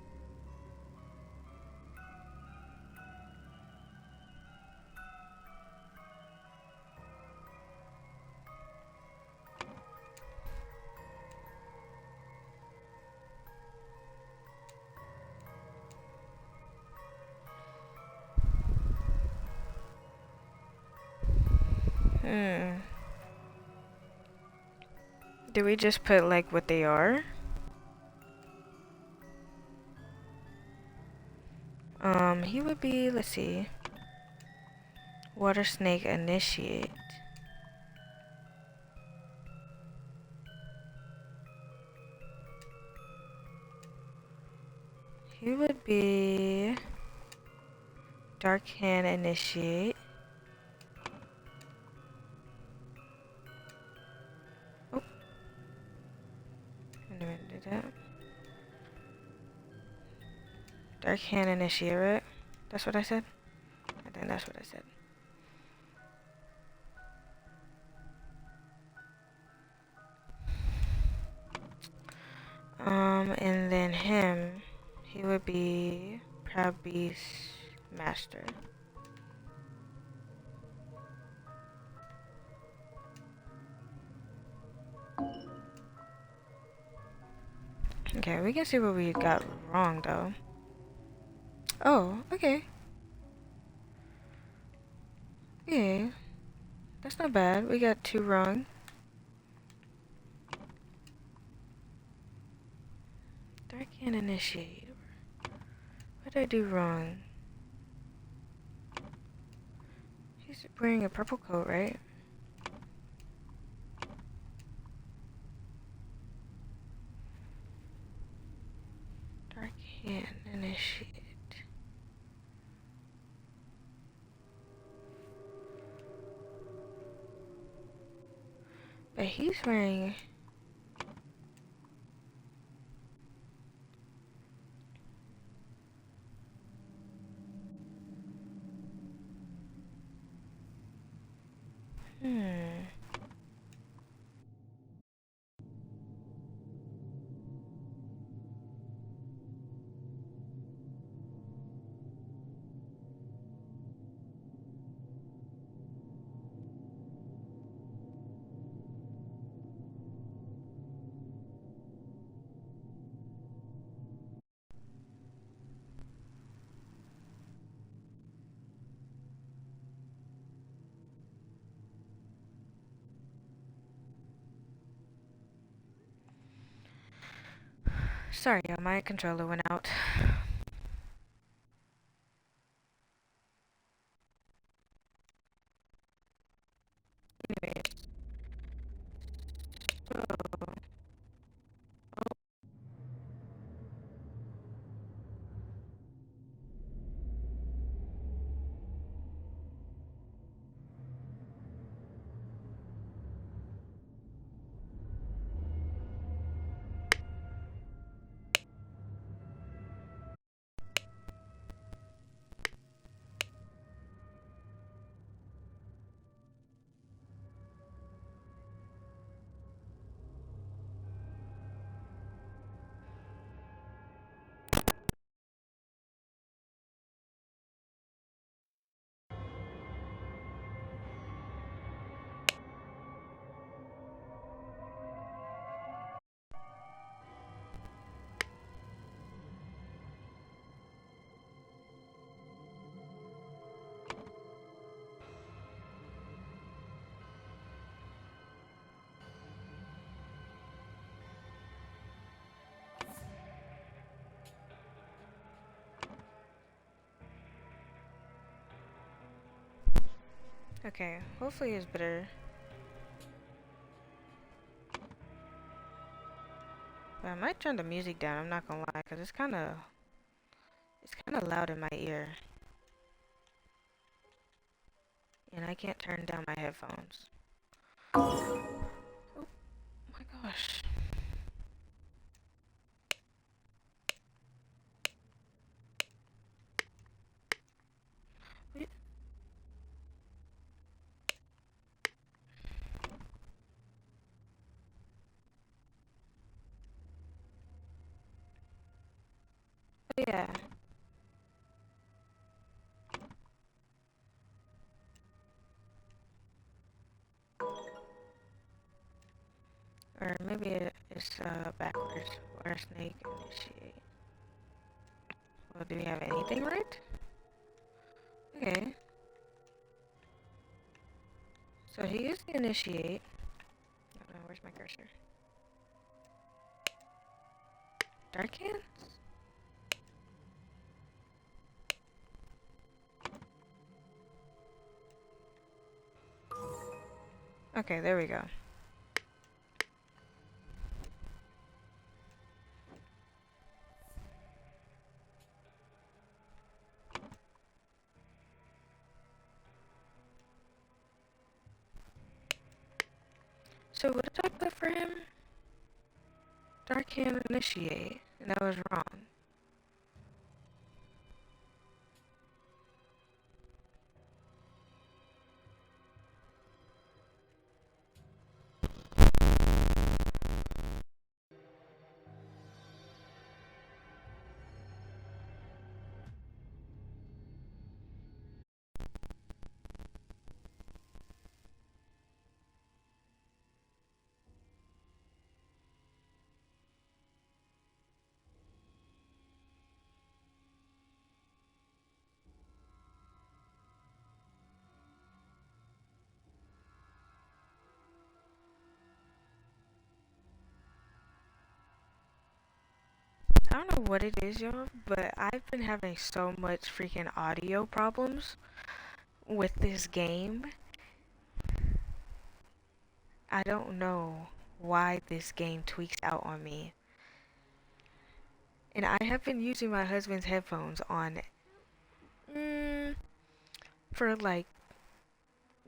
Do we just put like what they are? He would be, let's see. Water Snake Initiate. He would be Dark Hand Initiate. Dark hand initiate, right? That's what I said? I think that's what I said. And then him, he would be Proud Beast Master. Okay, we can see what we got wrong though. Oh, okay. Yeah, that's not bad. We got 2 wrong. Dark hand initiate. What did I do wrong? He's wearing a purple coat, right? Dark hand initiate. But he's wearing... Sorry, my controller went out. Anyway, okay, hopefully it's better. But I might turn the music down, I'm not gonna lie, because it's kind of loud in my ear. And I can't turn down my headphones. Oh my gosh. Yeah. Or maybe it's backwards. Or snake initiate. Well, do we have anything right? Okay. So he is the initiate. Oh no, where's my cursor? Dark hands? Okay, there we go. So what did I put for him? Dark hand initiate. And that was wrong. don't know what it is, y'all, but I've been having so much freaking audio problems with this game. I don't know why this game tweaks out on me. And I have been using my husband's headphones on for like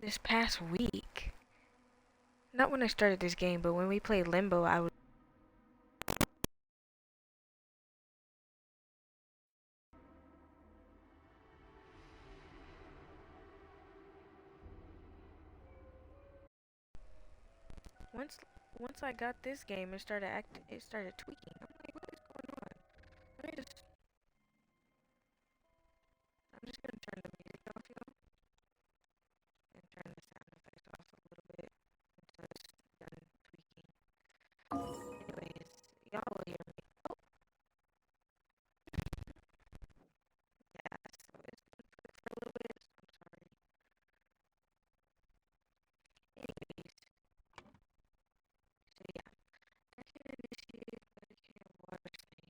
this past week. Not when I started this game, but when we played Limbo, I was. Once once I got this game, it started tweaking. I'm like, what is going on? I'm just gonna turn the music off, y'all, and turn the sound effects off a little bit until it's done tweaking. Anyways, y'all will hear me. Oh, yeah, so it's been good for a little bit. I'm sorry. Anyways, so yeah, I can initiate dedicated water snake.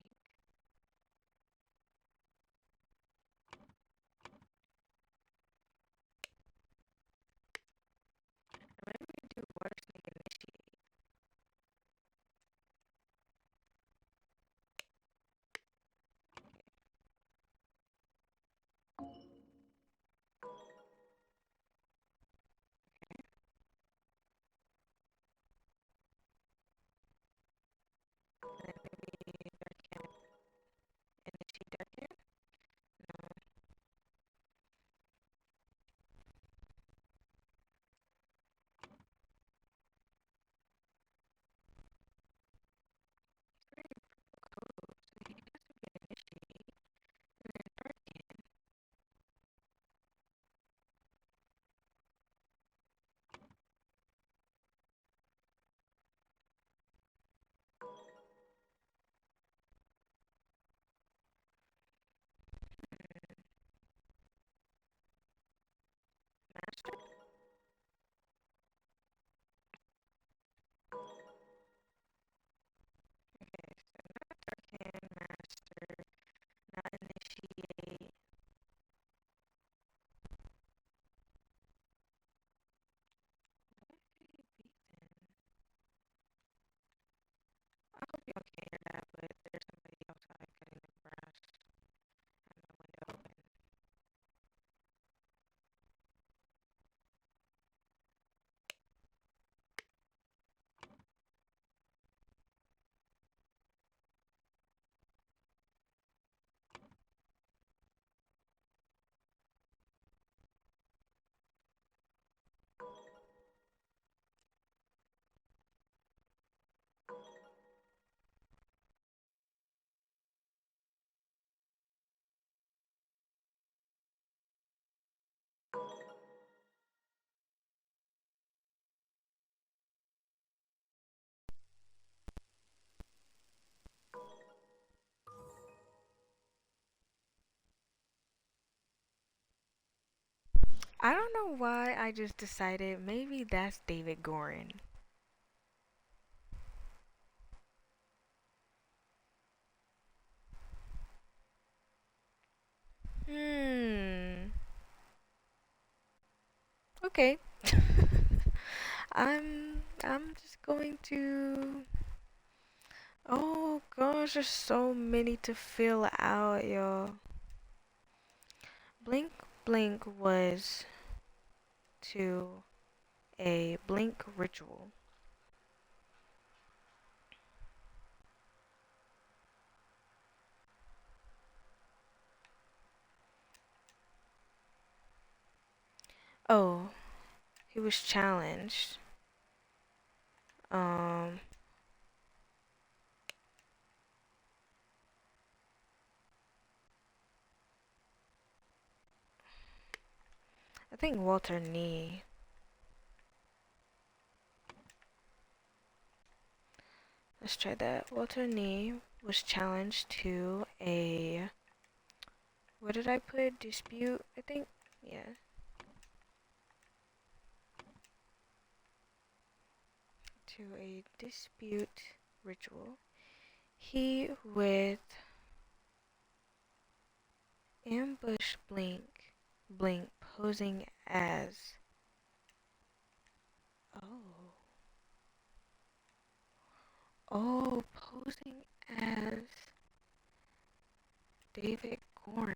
Whenever you do water snake initiate, then maybe dark can initiate dark can. No, very code, so he has to be initiate, and then dark can. Master. Okay, so not dark can, master, not initiate. What could he be then? I hope y'all can't hear that, but there's somebody outside cutting the grass. I have my window open. I don't know why I just decided maybe that's David Gorin. Hmm. Okay. I'm just going to. Oh gosh, there's so many to fill out, y'all. Blink Blink was to a blink ritual. Oh, he was challenged. Um, I think Walter Nee. Let's try that. Walter Nee was challenged to a. What did I put? Dispute, I think? Yeah. To a dispute ritual. He with Ambush Blink posing as... Oh, posing as David Gorin.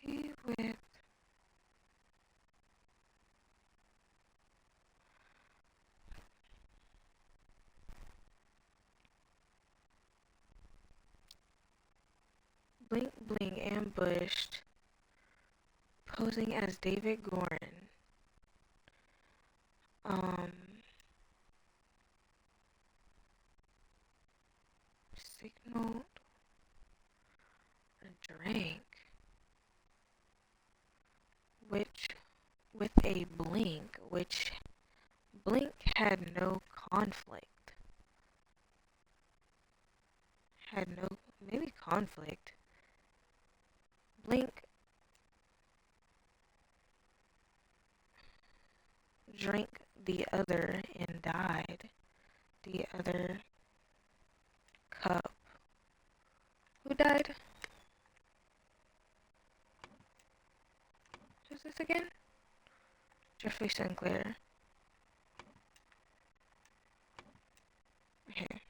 He with... Blink ambushed, posing as David Gorin. Signaled a drink, which with a blink, which Blink had no conflict. Maybe conflict. Blink drank the other and died. The other cup. Who died? Who's this again? Jeffrey Sinclair. Okay.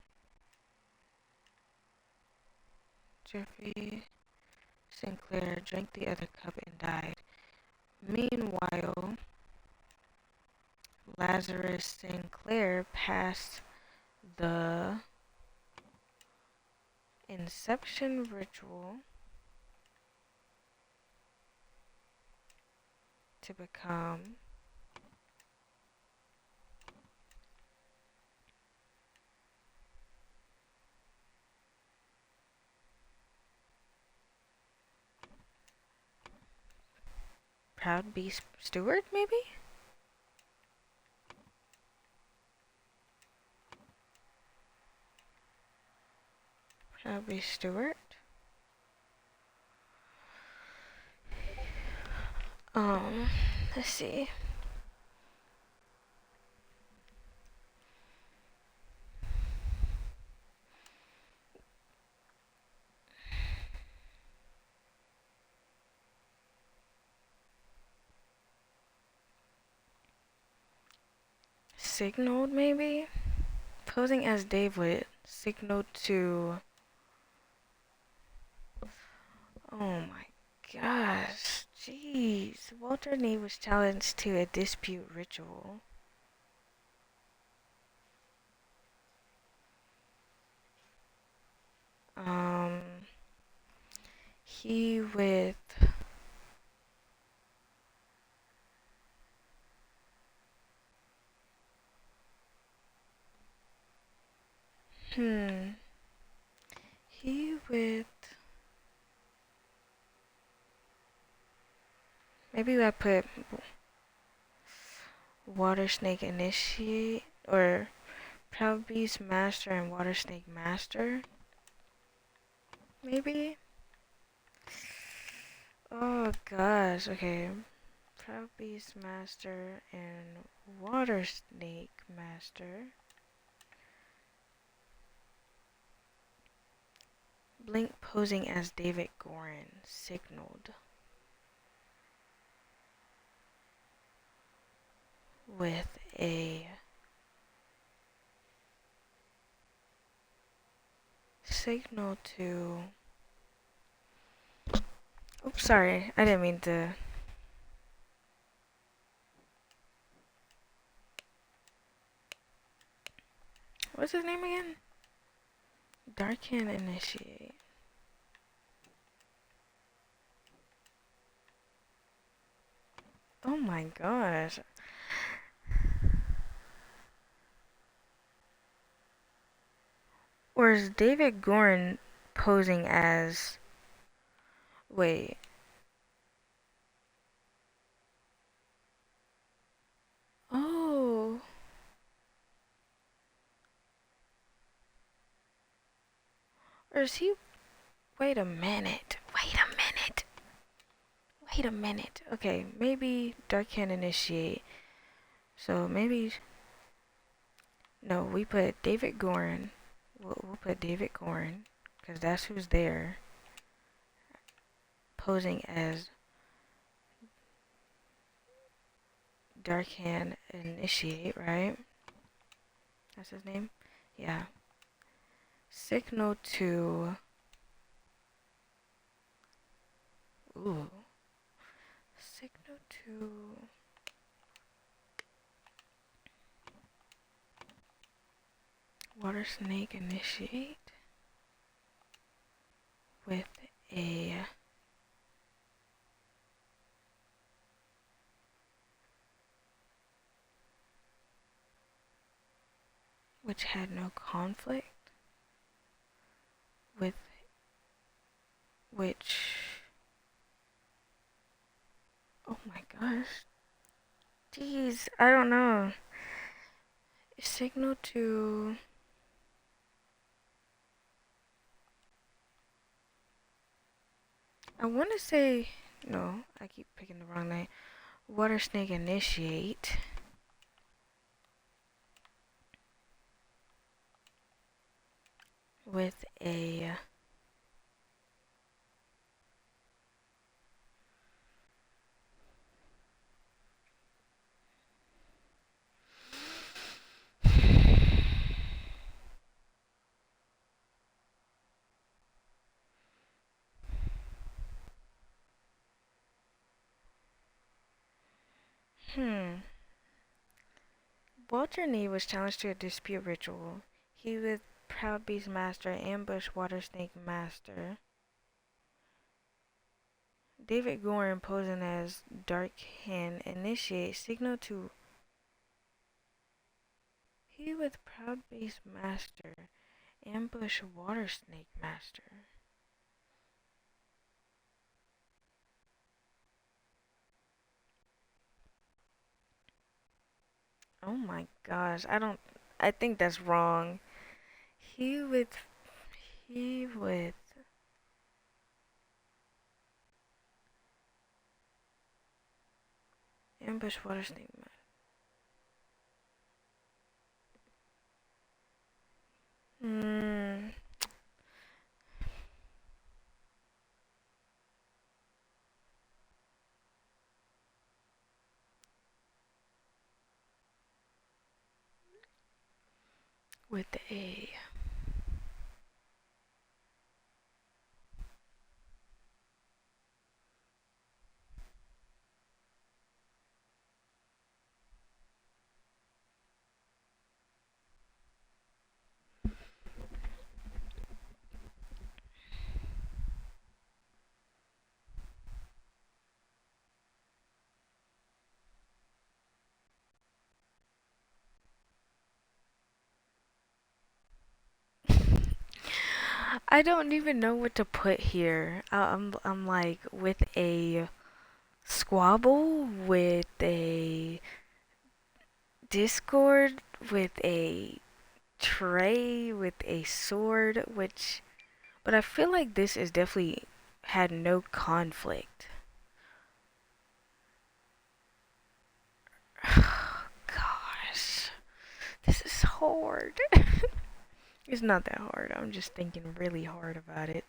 Jeffrey Sinclair drank the other cup and died. Meanwhile, Lazarus Sinclair passed the Inception ritual to become Proud Beast Steward, maybe? Proud Beast Steward? Let's see. Signaled, maybe? Posing as David, signaled to... Oh my gosh. Jeez. Walter Knee was challenged to a dispute ritual. He with... He with... Maybe I put Water Snake Initiate, or Proud Beast Master and Water Snake Master. Maybe? Oh gosh, okay. Proud Beast Master and Water Snake Master. Blink posing as David Gorin, signaled. With a signal to... Oops, sorry, I didn't mean to... What's his name again? Darkin Initiate. Oh my gosh. Or is David Gorin posing as... Wait. Oh. Or is he... Wait a minute. Wait a minute. Okay, maybe Dark Hand Initiate. So maybe... No, we put David Gorin. We'll put David Gorin, because that's who's there. Posing as Dark Hand Initiate, right? That's his name? Yeah. Signal to... Ooh. Signal to... Water Snake Initiate with a... which had no conflict with which... Oh my gosh. Jeez, I don't know. Signal to... I want to say... No, I keep picking the wrong name. Water Snake Initiate. With a... Walter Nee was challenged to a dispute ritual. He with Proud Beast Master ambush Water Snake Master. David Gorin posing as Dark Hand initiate signal to... He with Proud Beast Master ambush Water Snake Master. Oh my gosh, I think that's wrong. He with ambush Water Snake Master. With a... I don't even know what to put here. I'm like with a squabble, with a discord, with a tray, with a sword, which... But I feel like this is definitely had no conflict. Gosh, this is hard. It's not that hard. I'm just thinking really hard about it.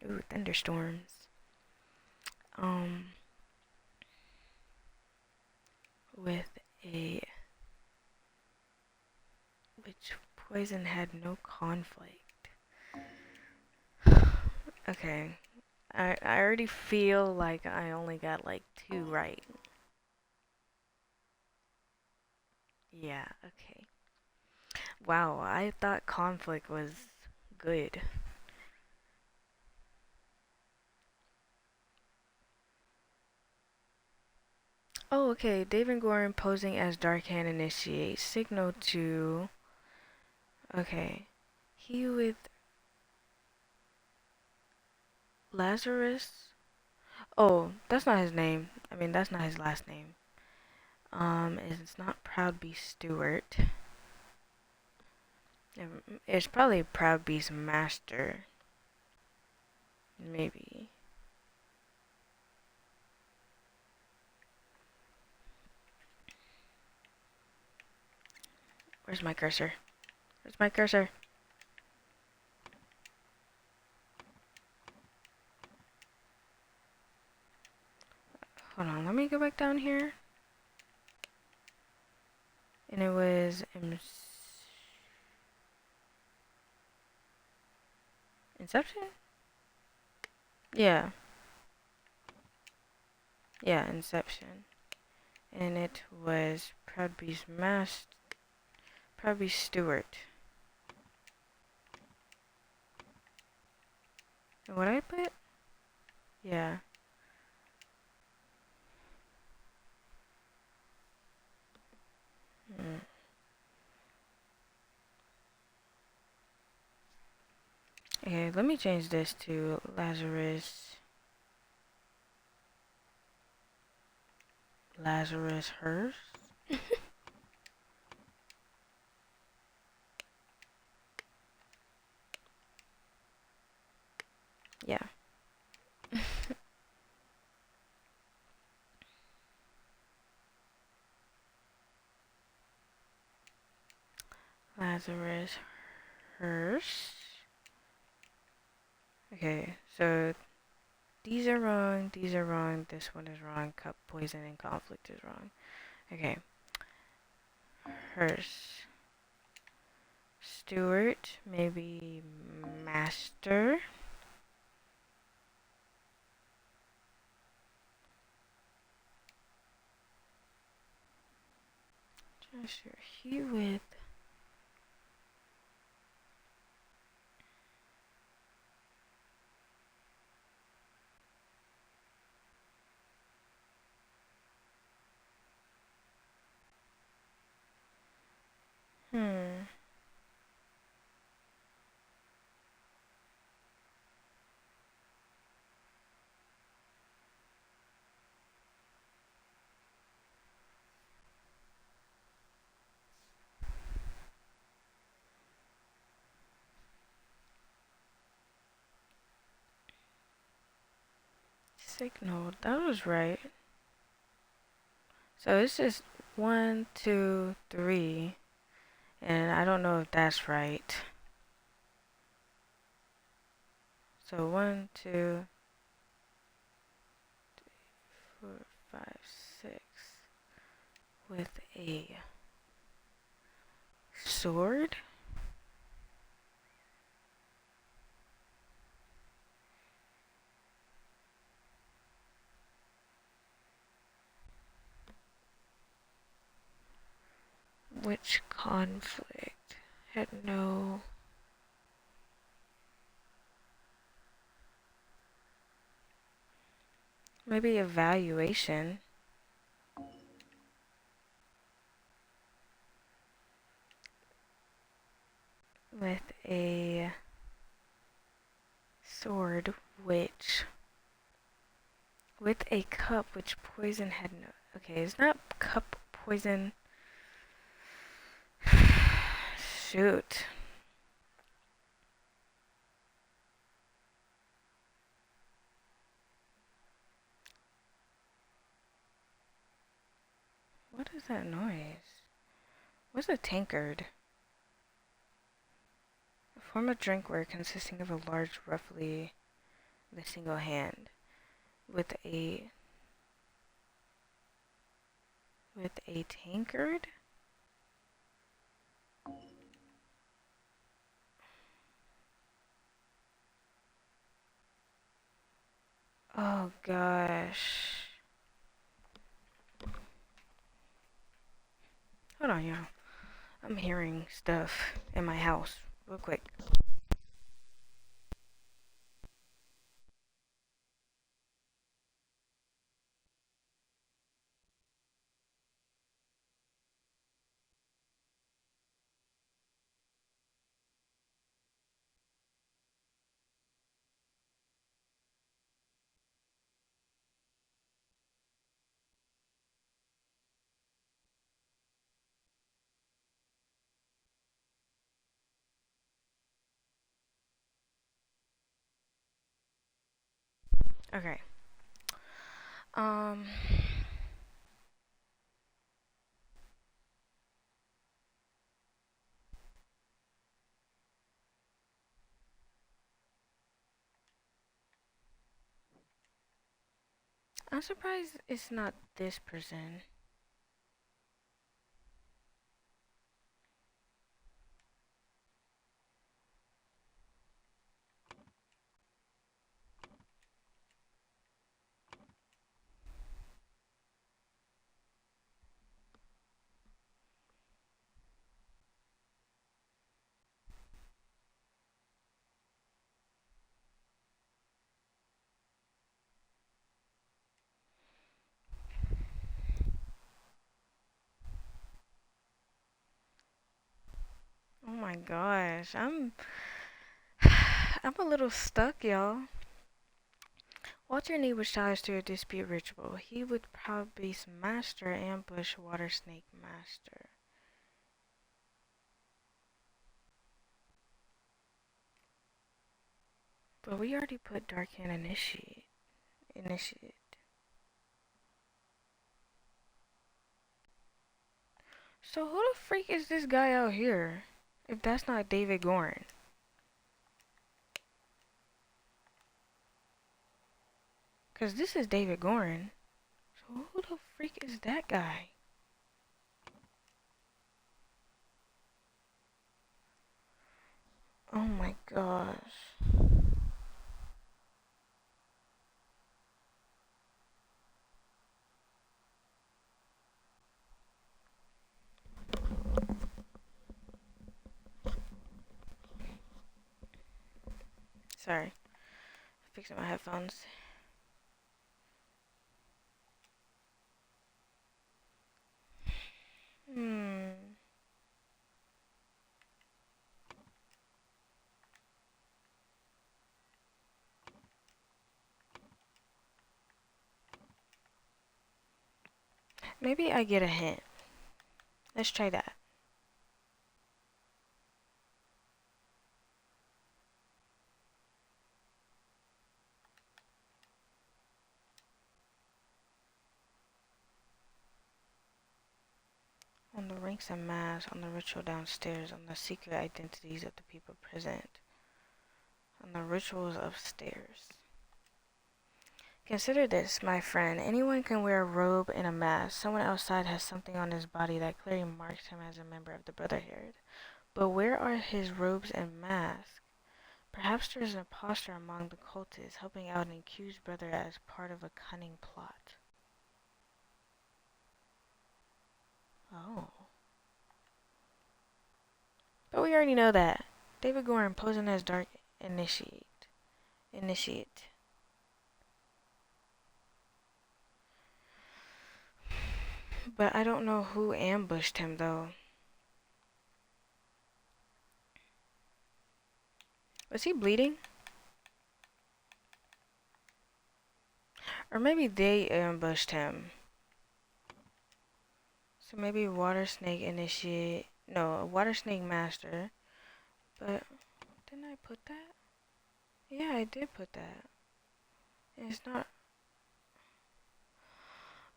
Ooh, thunderstorms. With a... Which poison had no conflict. Okay. I already feel like I only got like 2 right. Yeah, okay. Wow, I thought conflict was good. Oh, okay. David Gorin posing as Dark Hand initiate. Signal to... Okay. He with... Lazarus? Oh, that's not his name. I mean, that's not his last name. It's not Proud Beast Stewart. It's probably Proud Beast Master. Maybe. Where's my cursor? Where's my cursor? Hold on, let me go back down here. And it was Inception? Yeah. Yeah, Inception. And it was Proudby's Stewart. And what I put? Yeah. Hmm. Okay, let me change this to Lazarus Hearst. Yeah. Lazarus Hearst. Okay, so these are wrong, this one is wrong, cup, poison, and conflict is wrong. Okay. Hearst. Stewart, maybe master. Joshua Hewitt. Hmm. Signal. That was right. So it's just 1, 2, 3. And I don't know if that's right. So 1, 2, 4, 5, 6. With a sword? Which conflict had no... Maybe evaluation. With a sword, which... With a cup, which poison had no... Okay, it's not cup poison. Shoot. What is that noise? What's a tankard? A form of drinkware consisting of a large, roughly the single hand, with a tankard. Oh gosh. Hold on, y'all. I'm hearing stuff in my house. Real quick. Okay. Um, I'm surprised it's not this person. Oh my gosh, I'm a little stuck, y'all. Walter Knee was challenged to a dispute ritual. He would probably master ambush water snake master. But we already put Dark Hand initiate. So who the freak is this guy out here? If that's not David Gorin. Cause this is David Gorin. So who the freak is that guy? Oh my gosh. Sorry. Fixing my headphones. Hmm. Maybe I get a hint. Let's try that. On the ranks and mass, on the ritual downstairs, on the secret identities of the people present, on the rituals upstairs. Consider this, my friend. Anyone can wear a robe and a mask. Someone outside has something on his body that clearly marks him as a member of the Brotherhood. But where are his robes and mask? Perhaps there is an impostor among the cultists helping out an accused brother as part of a cunning plot. Oh. But we already know that. David Gorin posing as Dark Initiate. But I don't know who ambushed him though. Was he bleeding? Or maybe they ambushed him. So maybe Water Snake Initiate. No, Water Snake Master. But didn't I put that? Yeah, I did put that. And it's not.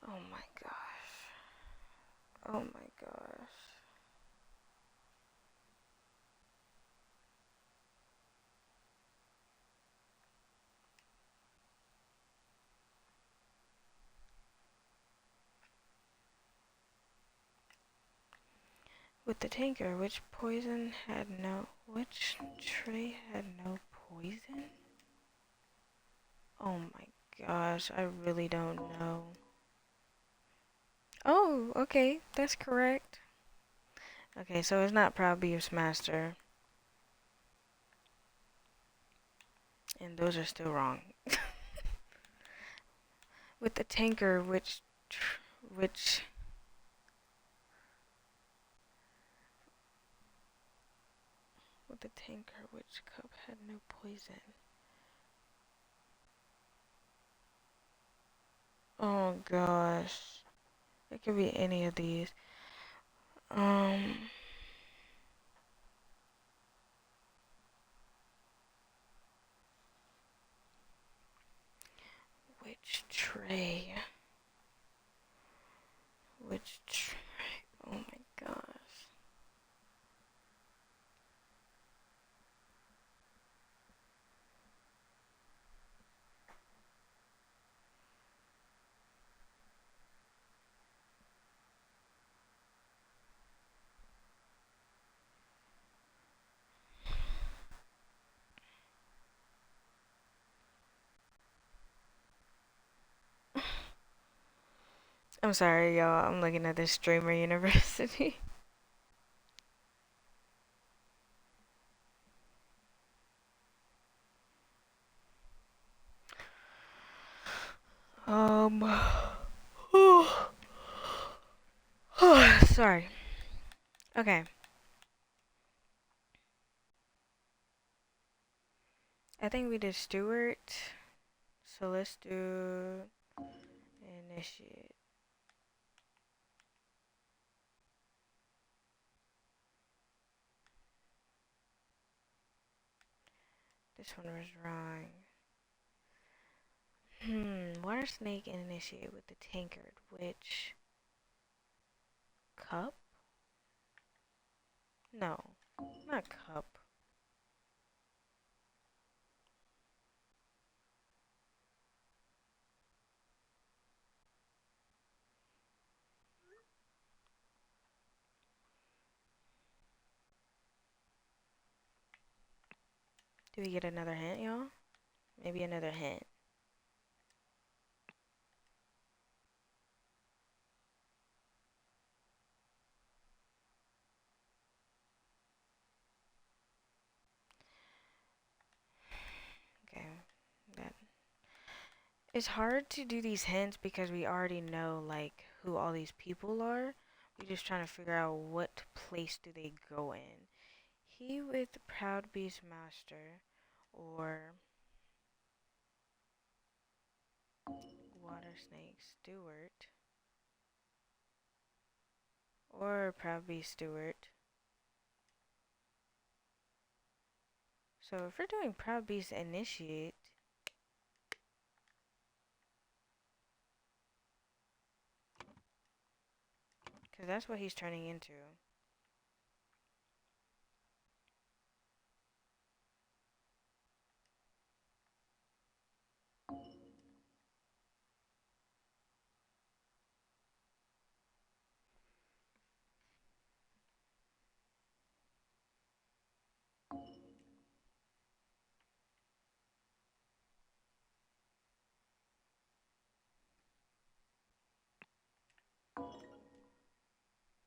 Oh my gosh. Oh my gosh. With the tanker, which tray had no poison? Oh my gosh, I really don't know. Oh, okay, that's correct. Okay, so it's not Proud Beef's master. And those are still wrong. With the tanker, which with the tanker, which cup had no poison? Oh gosh, it could be any of these. Um, I'm sorry, y'all. I'm looking at this streamer university. Um. Sorry. Okay. I think we did Stewart. So let's do initiate. This one was wrong. Water snake and initiate with the tankard. Which cup? No, not cup. Do we get another hint, y'all? Maybe another hint. Okay, that. It's hard to do these hints because we already know like who all these people are. We're just trying to figure out what place do they go in. He with Proud Beast Master, or Water Snake Stewart, or Proud Beast Stewart. So if we're doing Proud Beast Initiate, because that's what he's turning into.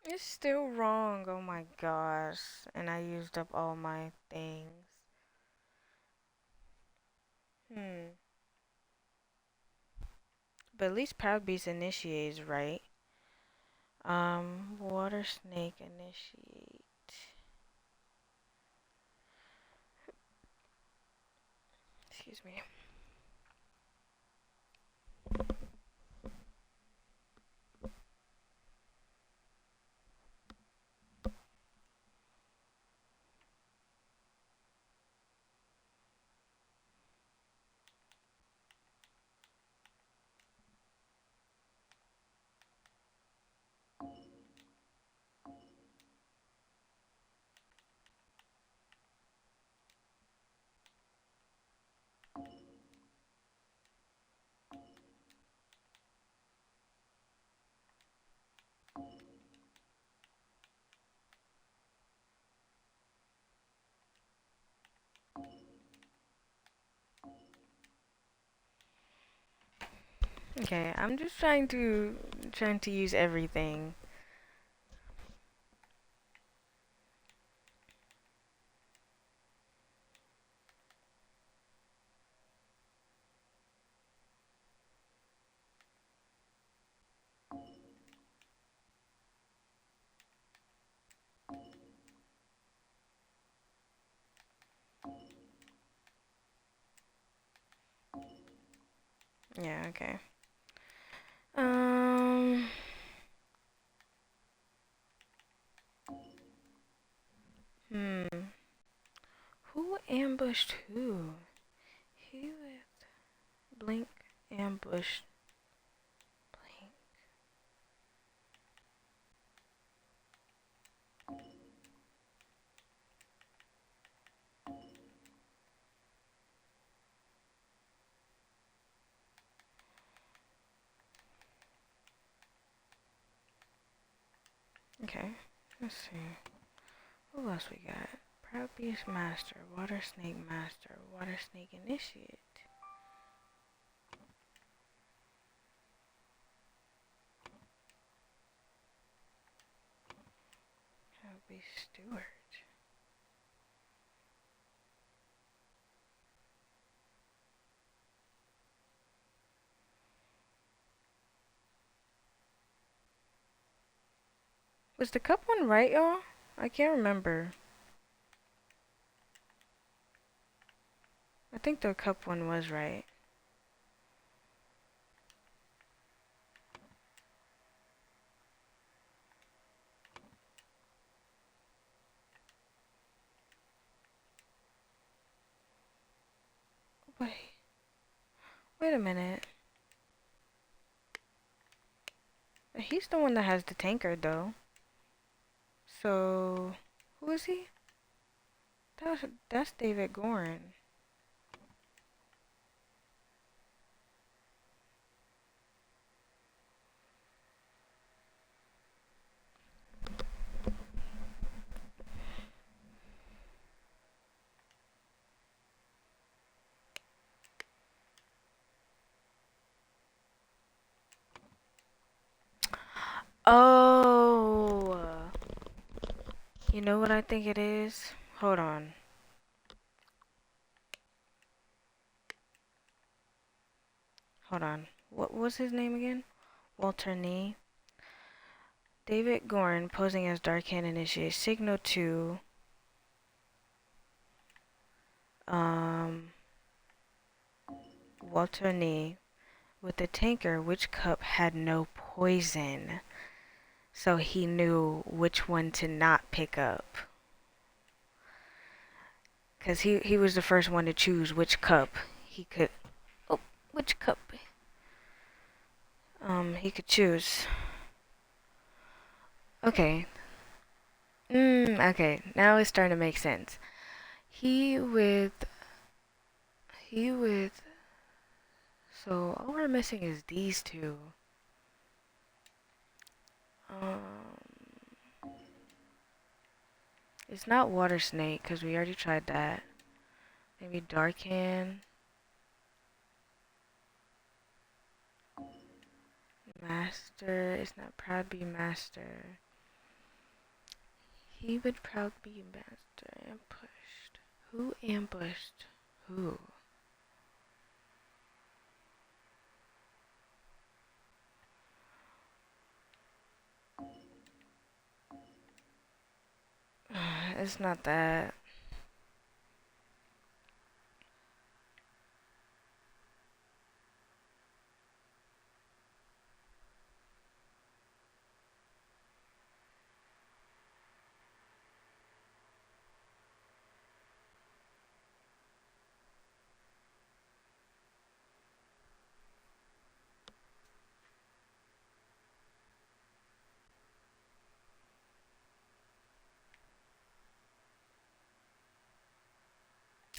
It's still wrong, oh my gosh. And I used up all my things. But at least Proud Beast initiates, right? Water Snake initiate. Excuse me. Okay, I'm just trying to use everything. Yeah, okay. Um hmm. Who ambushed who? He with Blink ambushed Blink. Okay, let's see. Who else we got? Proud Beast Master, Water Snake Master, Water Snake Initiate. would be Stewart. Was the cup one right, y'all? I can't remember. I think the cup one was right. Wait a minute. He's the one that has the tankard, though. So, who is he? That's David Gorin. Oh, you know what I think it is? Hold on. Hold on. What was his name again? Walter Nee. David Gorin posing as Dark Hand initiates signal to Walter Nee with the tanker, which cup had no poison. So he knew which one to not pick up. Cause he was the first one to choose which cup he could which cup he could choose. Okay. Okay, now it's starting to make sense. He with so all we're missing is these two. It's not water snake because we already tried that. Maybe dark hand. Master. It's not proud be master. He would proud be master. Ambushed. Who ambushed who? It's not that.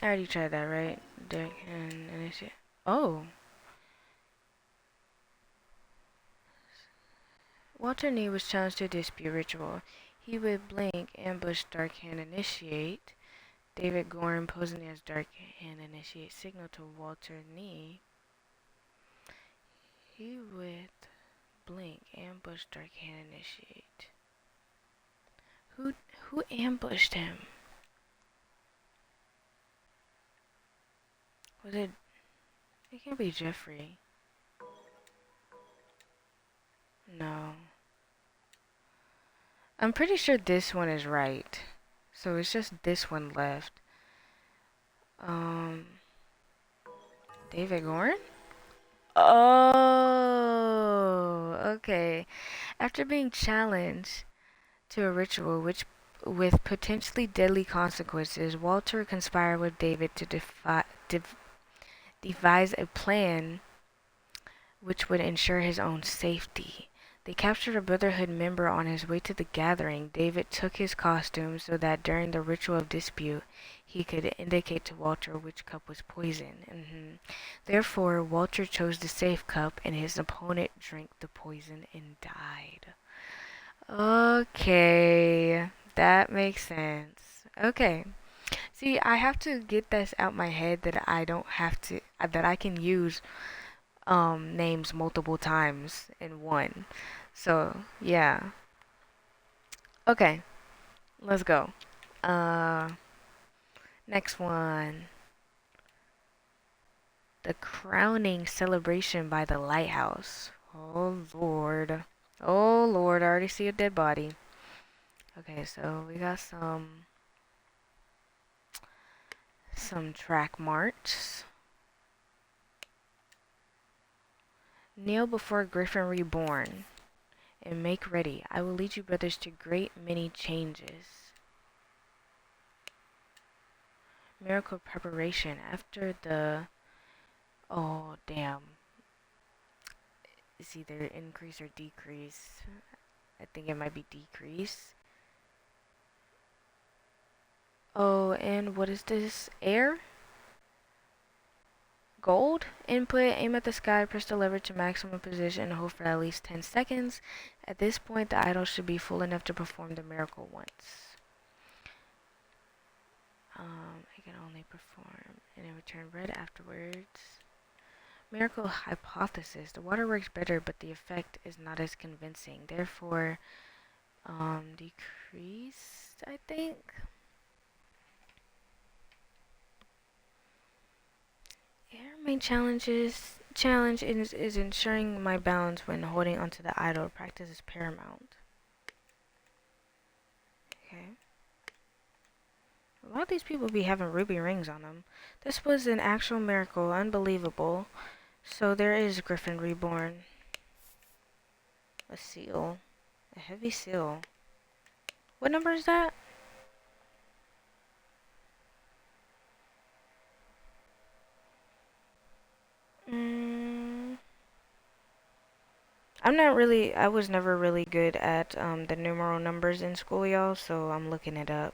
I already tried that, right? Deck and initiate. Oh. Walter Nee was challenged to dispute ritual. He would blink, ambush, dark hand, initiate. David Gorin posing as dark hand, initiate signal to Walter Nee. He would blink, ambush, dark hand, initiate. Who ambushed him? Was it? It can't be Jeffrey. No. I'm pretty sure this one is right. So it's just this one left. David Gorin? Oh, okay. After being challenged to a ritual which with potentially deadly consequences, Walter conspired with David to devise a plan which would ensure his own safety. They captured a Brotherhood member on his way to the gathering. David took his costume so that during the ritual of dispute, he could indicate to Walter which cup was poison. Therefore, Walter chose the safe cup, and his opponent drank the poison and died. Okay, that makes sense. Okay. See, I have to get this out my head that I don't have to, that I can use names multiple times in one. So, yeah. Okay. Let's go. Uh, Next one. The crowning celebration by the lighthouse. Oh Lord. Oh Lord, I already see a dead body. Okay, so we got some track marks. Kneel before Griffin Reborn and make ready. I will lead you brothers to great many changes. Miracle preparation after the... Oh, damn. It's either increase or decrease. I think it might be decrease. Oh, and what is this? Air? Gold? Input, aim at the sky, press the lever to maximum position, and hold for at least 10 seconds. At this point, the idol should be full enough to perform the miracle once. I can only perform and in return red afterwards. Miracle hypothesis. The water works better, but the effect is not as convincing. Therefore, decreased, I think. Air main challenge is ensuring my balance when holding onto the idol. Practice is paramount. Okay. A lot of these people be having ruby rings on them. This was an actual miracle, unbelievable. So there is Griffin Reborn. A seal. A heavy seal. What number is that? I was never really good at the numeral numbers in school, y'all, so I'm looking it up.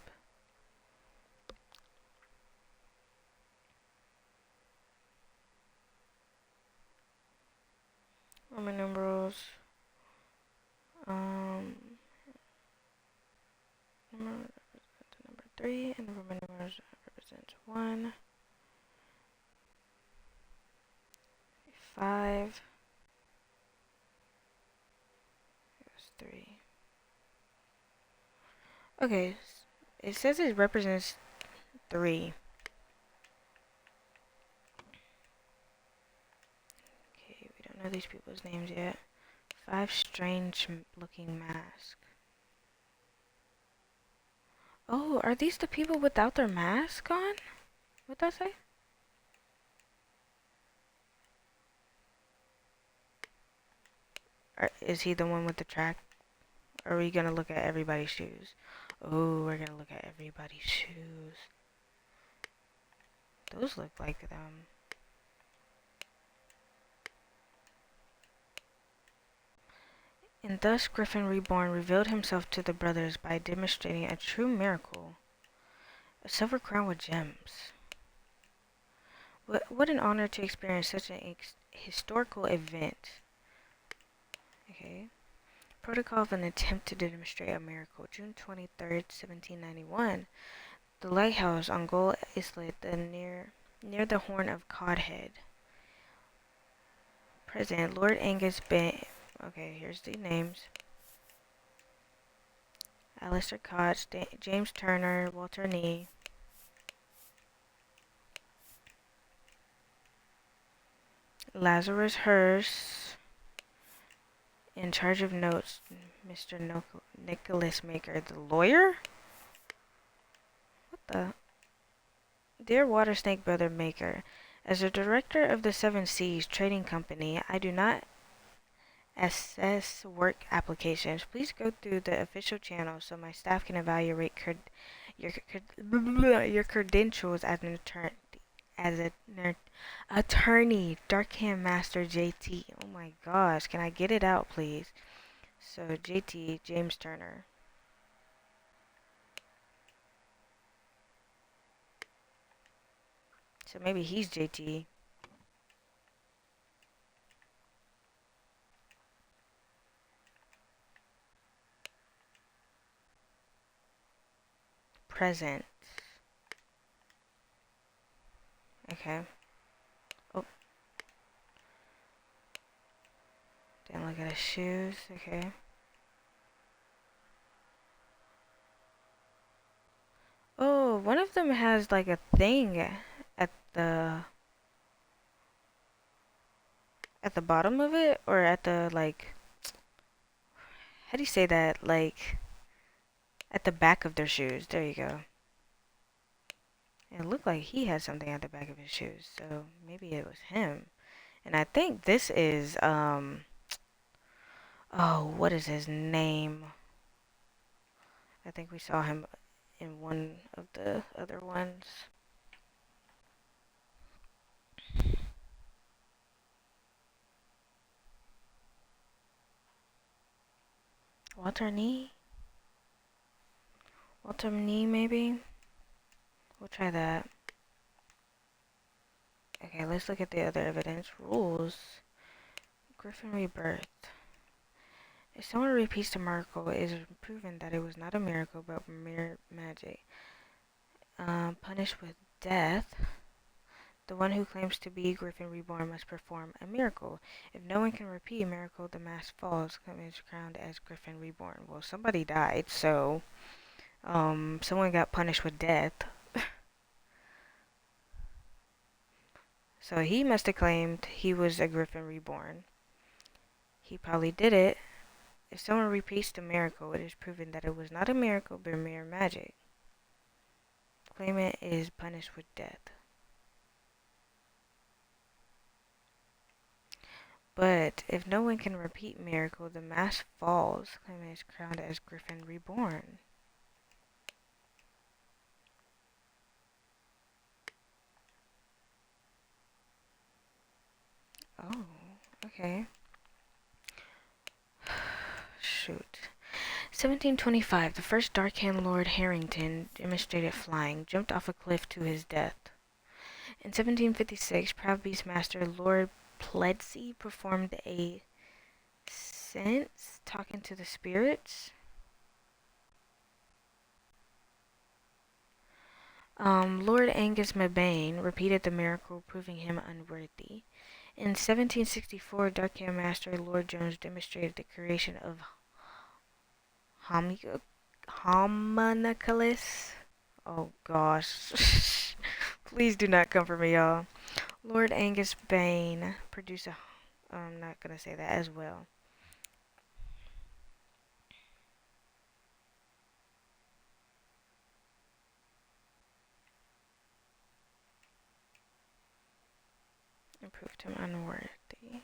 Roman numerals. Number 3, and Roman numerals represents 1, 5, 3. Okay, it says it represents 3. Okay, we don't know these people's names yet. 5 strange looking masks. Oh, are these the people without their mask on? What'd that say? Or is he the one with the track? Or are we gonna look at everybody's shoes? Oh, we're gonna look at everybody's shoes. Those look like them. And thus Griffin Reborn revealed himself to the brothers by demonstrating a true miracle. A silver crown with gems. What an honor to experience such an historical event. Okay. Protocol of an attempt to demonstrate a miracle. June 23rd, 1791. The lighthouse on Gull Islet, near the Horn of Codhead. President Lord Angus Ben. Okay, here's the names. Alistair Koch, James Turner, Walter Nee. Lazarus Hearst. In charge of notes, Mr. Nicholas Maker, the lawyer? What the? Dear Water Snake Brother Maker, as the director of the Seven Seas Trading Company, I do not assess work applications. Please go through the official channel so my staff can evaluate your credentials as an attorney. Attorney, Darkhand Master JT. Oh my gosh, can I get it out, please? So JT, James Turner. So maybe he's JT. Present. Okay. Oh. Didn't look at his shoes. Okay. one of them has like a thing at the bottom of it, or at the like, how do you say that? Like at the back of their shoes. There you go. It looked like he had something at the back of his shoes, so maybe it was him. And I think this is oh, what is his name? I think we saw him in one of the other ones. Walter Nee? Walter Nee, maybe? We'll try that. Okay, let's look at the other evidence. Rules. Griffin Rebirth. If someone repeats the miracle, it is proven that it was not a miracle but mere magic. Punished with death. The one who claims to be Griffin Reborn must perform a miracle. If no one can repeat a miracle, the mask falls, is crowned as Griffin Reborn. Well, somebody died, so someone got punished with death. So he must have claimed he was a Griffin Reborn. He probably did it. If someone repeats the miracle, it is proven that it was not a miracle but mere magic. Claimant is punished with death. But if no one can repeat miracle, the mask falls. Claimant is crowned as Griffin Reborn. Oh, okay. Shoot. 1725, the first Darkhand Lord Harrington demonstrated flying, jumped off a cliff to his death. In 1756, Proud Beastmaster Lord Pledsie performed a sense talking to the spirits. Lord Angus Mabane repeated the miracle, proving him unworthy. In 1764, Darkhand Master Lord Jones demonstrated the creation of homunculus. Oh gosh. Please do not come for me, y'all. Lord Angus Bane produced a... I'm not gonna say that as well. And proved him unworthy.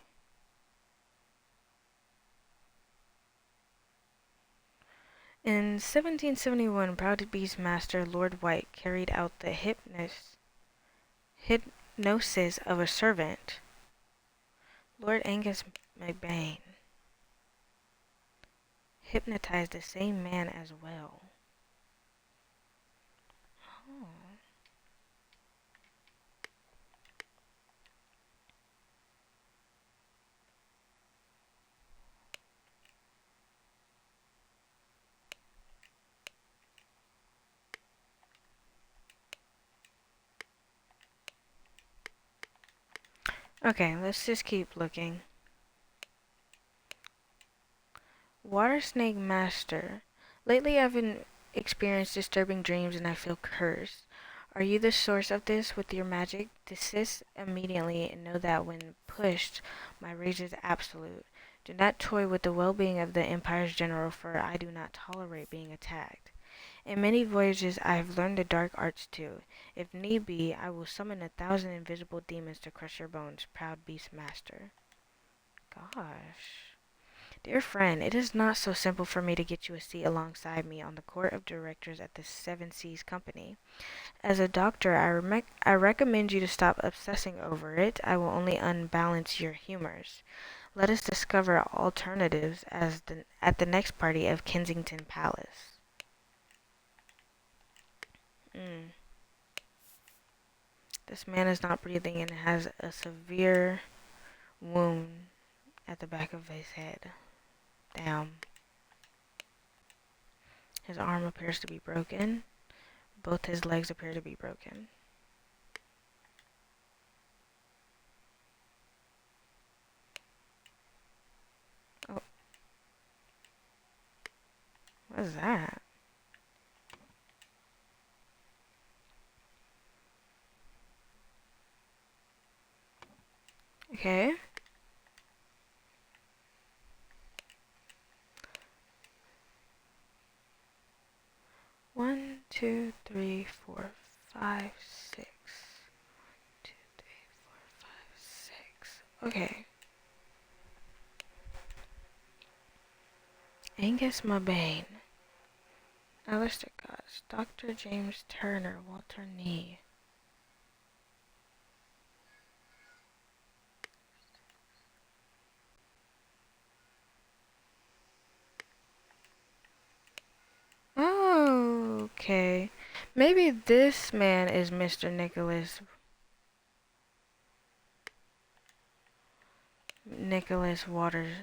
In 1771, Proud Beastmaster Lord White carried out the hypnosis of a servant. Lord Angus McBain hypnotized the same man as well. Oh. Okay, let's just keep looking. Water Snake Master. Lately I've been experienced disturbing dreams and I feel cursed. Are you the source of this with your magic? Desist immediately and know that when pushed, my rage is absolute. Do not toy with the well-being of the Empire's general, for I do not tolerate being attacked. In many voyages I have learned the dark arts too. If need be, I will summon 1,000 invisible demons to crush your bones, Proud Beast Master. Gosh. Dear friend, it is not so simple for me to get you a seat alongside me on the court of directors at the Seven Seas Company. As a doctor, I recommend you to stop obsessing over it. I will only unbalance your humors. Let us discover alternatives at the next party of Kensington Palace. This man is not breathing and has a severe wound at the back of his head. Damn. His arm appears to be broken. Both his legs appear to be broken. Oh. What is that? Okay. One, two, three, four, five, six. 2, 3, 4, 5, 6. Okay. Angus Mabane. Alistair Goss. Dr. James Turner. Walter Nee. Oh, okay. Maybe this man is Mr. Nicholas Waters.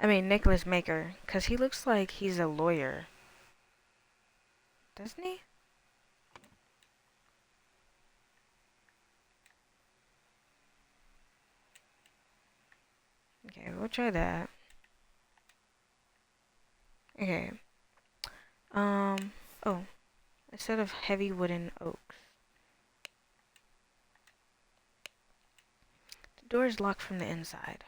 Nicholas Maker. Because he looks like he's a lawyer. Doesn't he? Okay, we'll try that. Okay. Oh. Instead of heavy wooden oaks. The door is locked from the inside.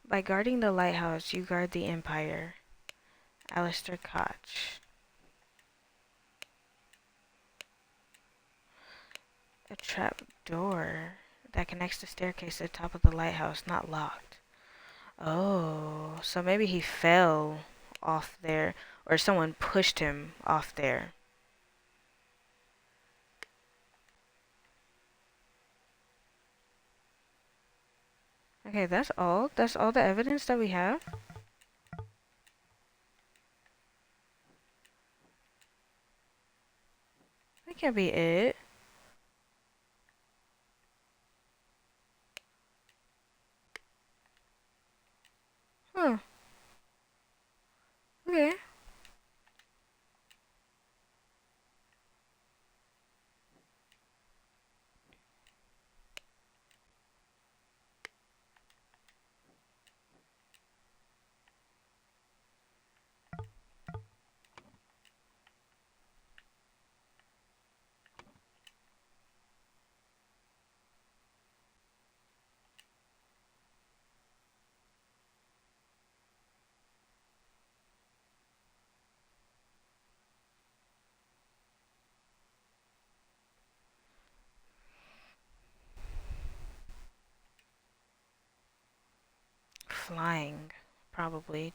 By guarding the lighthouse, you guard the Empire. Alistair Koch. A trap door that connects the staircase to the top of the lighthouse, not locked. Oh, so maybe he fell off there, or someone pushed him off there. Okay, that's all. That's all the evidence that we have. That can't be it. Huh. Okay. Flying, probably.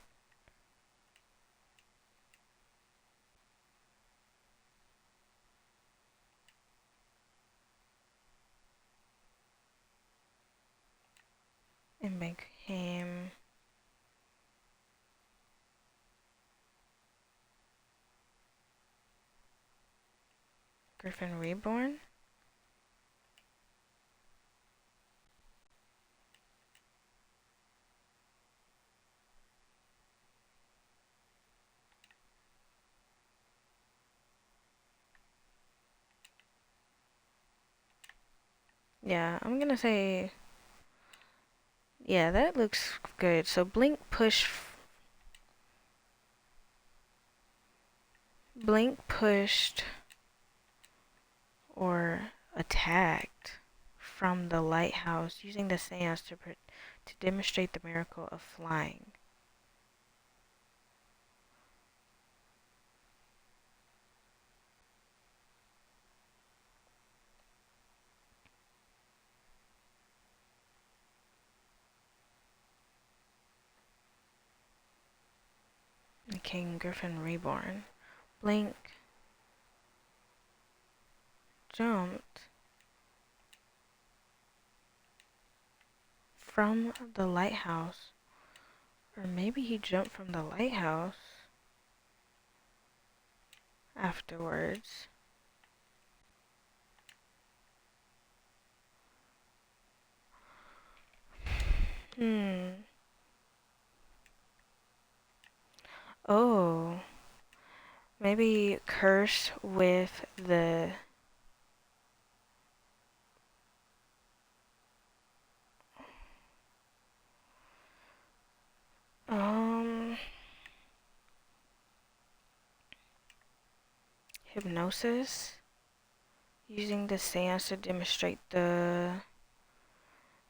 And make him Griffin Reborn. Yeah, I'm gonna say, yeah, that looks good. So Blink pushed or attacked from the lighthouse using the seance to demonstrate the miracle of flying. The King Griffin Reborn. Blink jumped from the lighthouse. Or maybe he jumped from the lighthouse afterwards. Oh. Maybe curse with the hypnosis. Using the seance to demonstrate the...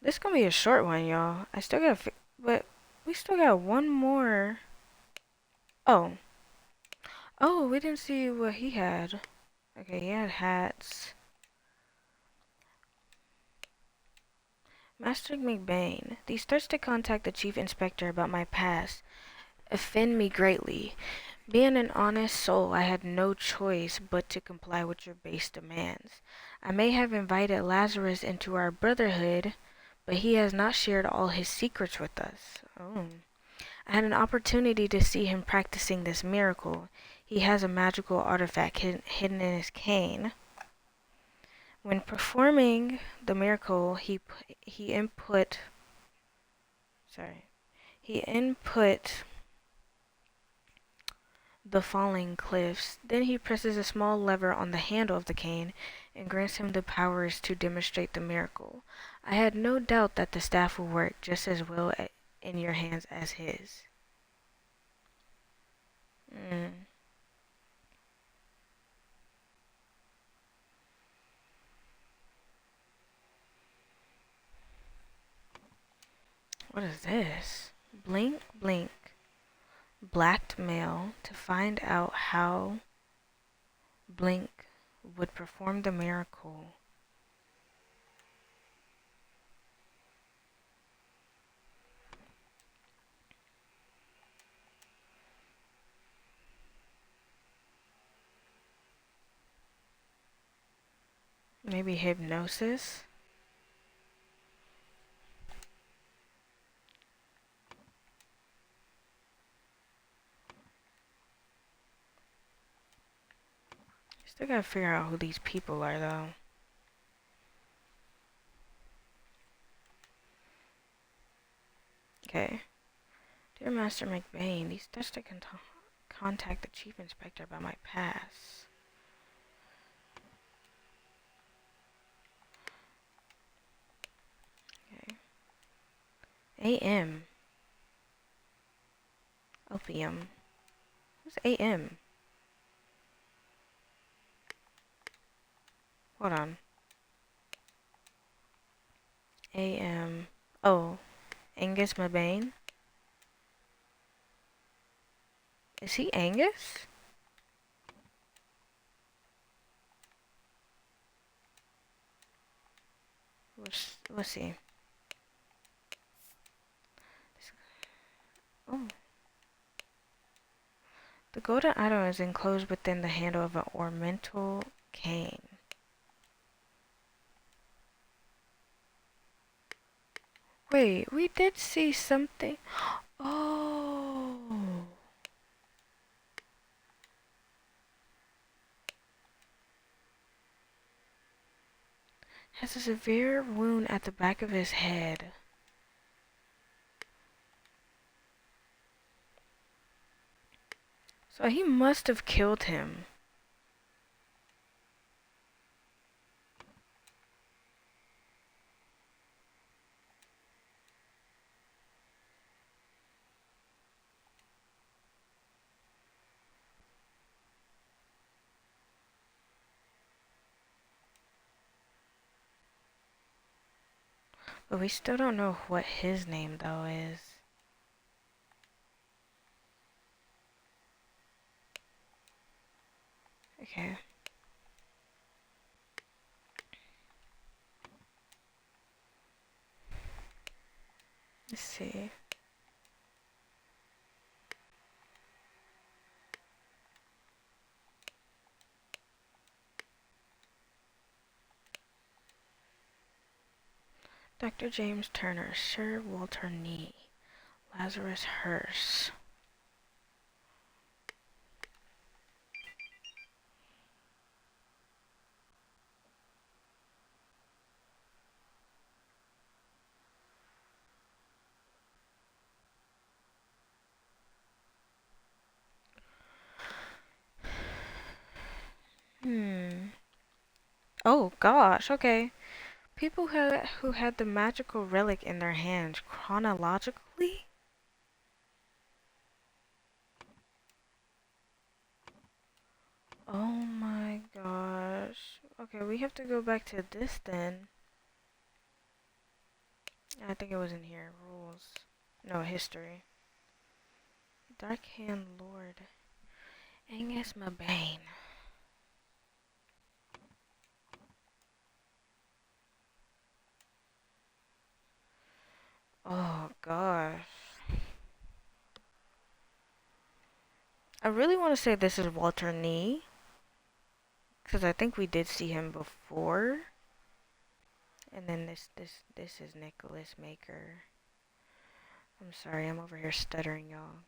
This is gonna be a short one, y'all. I still gotta but we still got one more. Oh. Oh, we didn't see what he had. Okay, he had hats. Master McBain, these threats to contact the Chief Inspector about my past offend me greatly. Being an honest soul, I had no choice but to comply with your base demands. I may have invited Lazarus into our brotherhood, but he has not shared all his secrets with us. Oh. I had an opportunity to see him practicing this miracle. He has a magical artifact hidden in his cane. When performing the miracle, he input the falling cliffs. Then he presses a small lever on the handle of the cane and grants him the powers to demonstrate the miracle. I had no doubt that the staff will work just as well in your hands as his. What is this? Blink, blink. Blackmail to find out how Blink would perform the miracle. Maybe hypnosis? Still gotta figure out who these people are, though. Okay. Dear Master McBain, these threats to contact the Chief Inspector about my past. Okay. AM. Opium. Who's AM? Hold on. AM. Oh. Angus McBain? Is he Angus? Let's see. Oh. The golden idol is enclosed within the handle of an ornamental cane. Wait, we did see something. Oh. Has a severe wound at the back of his head. So he must have killed him. But we still don't know what his name, though, is. Okay. Let's see. Dr. James Turner, Sir Walter Nee, Lazarus Hearst. Oh gosh, okay. People who had the magical relic in their hands chronologically? Oh my gosh. Okay, we have to go back to this then. I think it was in here. Rules. No, history. Dark Hand Lord. Angus Mabane. Oh, gosh. I really want to say this is Walter Nee. Because I think we did see him before. And then this is Nicholas Maker. I'm sorry, I'm over here stuttering, y'all.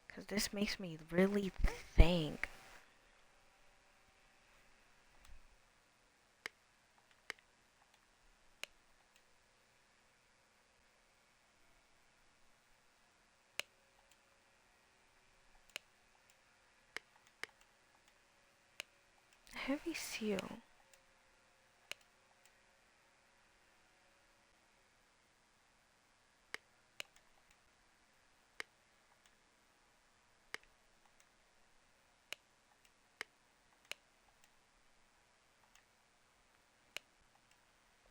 Because this makes me really think. Heavy Seal.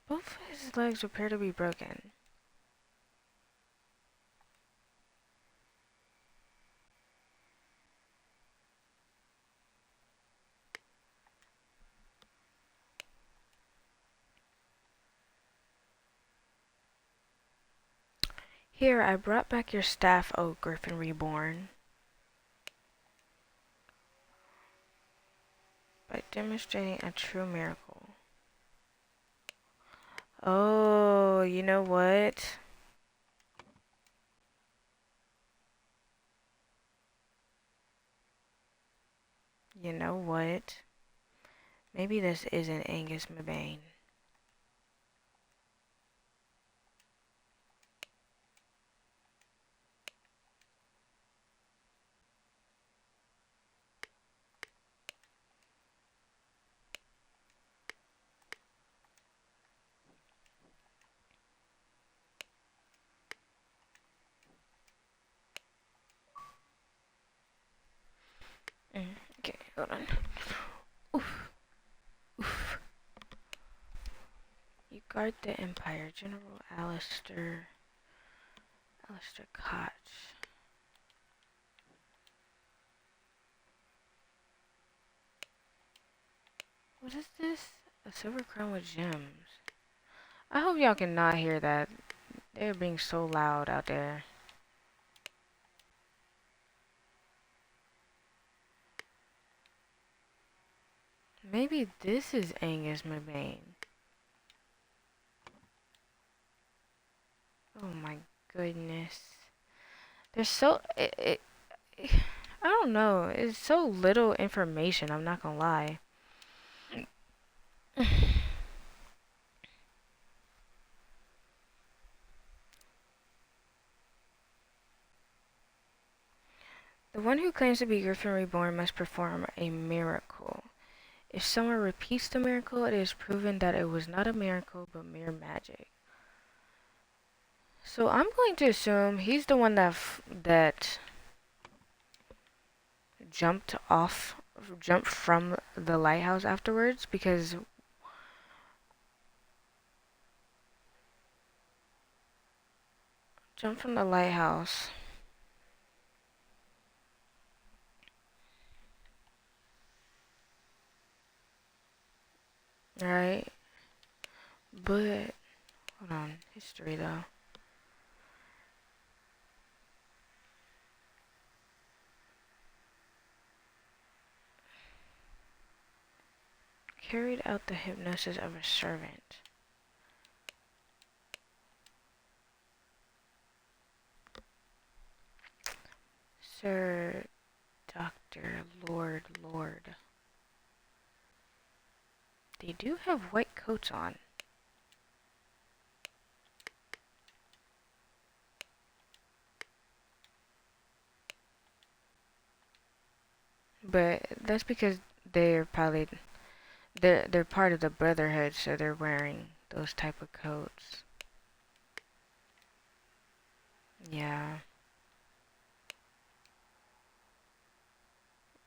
Both his legs appear to be broken. Here, I brought back your staff, O Griffin Reborn, by demonstrating a true miracle. Oh, you know what? You know what? Maybe this isn't Angus Mabane. Okay, hold on. Oof. Oof. You guard the Empire, General Alistair Koch. What is this? A silver crown with gems. I hope y'all cannot hear that. They're being so loud out there. Maybe this is Angus Mabane. Oh my goodness. There's so... I don't know. It's so little information, I'm not gonna lie. The one who claims to be Griffin Reborn must perform a miracle. If someone repeats the miracle, it is proven that it was not a miracle, but mere magic. So I'm going to assume he's the one that jumped from the lighthouse afterwards, because jump from the lighthouse. Right? But hold on, history though. Carried out the hypnosis of a servant. Sir, Doctor, Lord. They do have white coats on. But that's because they're probably they're part of the Brotherhood, so they're wearing those type of coats. Yeah.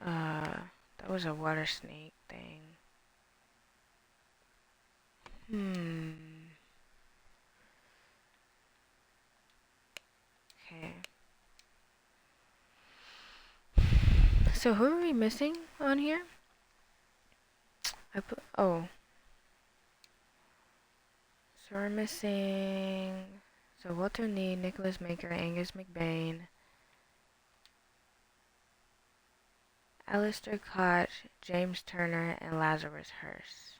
That was a water snake thing. Okay. So who are we missing on here? Oh. So we're missing... So Walter Need, Nicholas Maker, Angus McBain, Alistair Koch, James Turner, and Lazarus Hearst.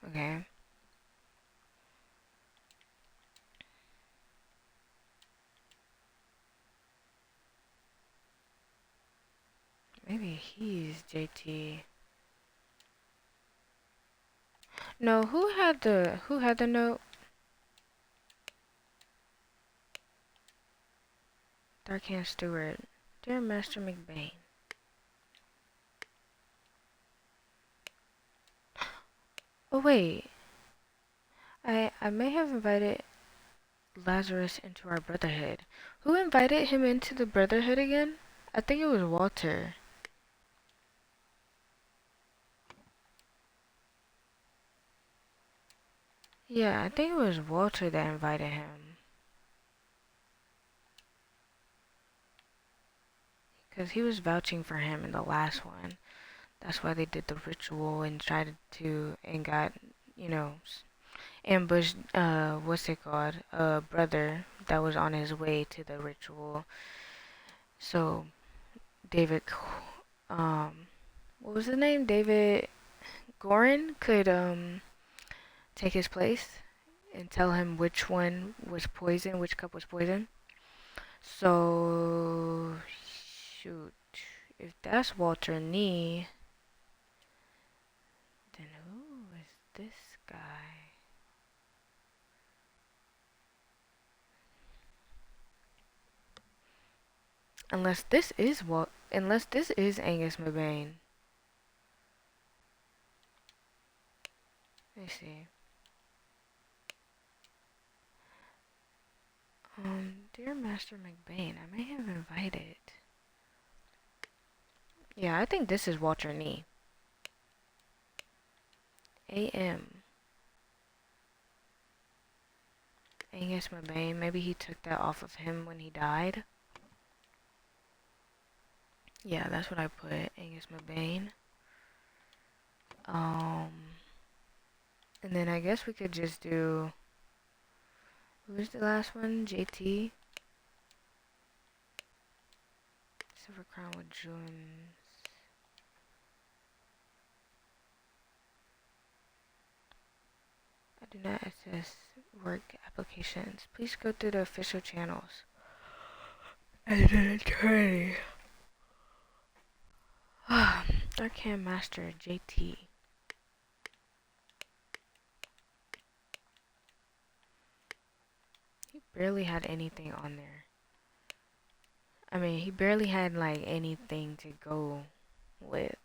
Okay. Maybe he's JT. No, who had the note? Darkhand Stewart. Dear Master McBain. Oh wait. I may have invited Lazarus into our brotherhood. Who invited him into the brotherhood again? I think it was Walter. Yeah, I think it was Walter that invited him. Because he was vouching for him in the last one. That's why they did the ritual and tried to, and got, you know, ambushed, what's it called? A brother that was on his way to the ritual. So, David, what was his name? David Gorin could, take his place and tell him which one was poison, which cup was poison. So, shoot. If that's Walter Nee, then who is this guy? Unless this is Angus McBain. Let me see. Dear Master McBain, I may have invited. Yeah, I think this is Walter Nee. AM. Angus McBain. Maybe he took that off of him when he died. Yeah, that's what I put. Angus McBain. And then I guess we could just do... Who was the last one? JT? Silver Crown with Jones. I do not access work applications. Please go through the official channels. As an attorney. Darkhand Master JT. He barely had anything on there. I mean, he barely had like anything to go with.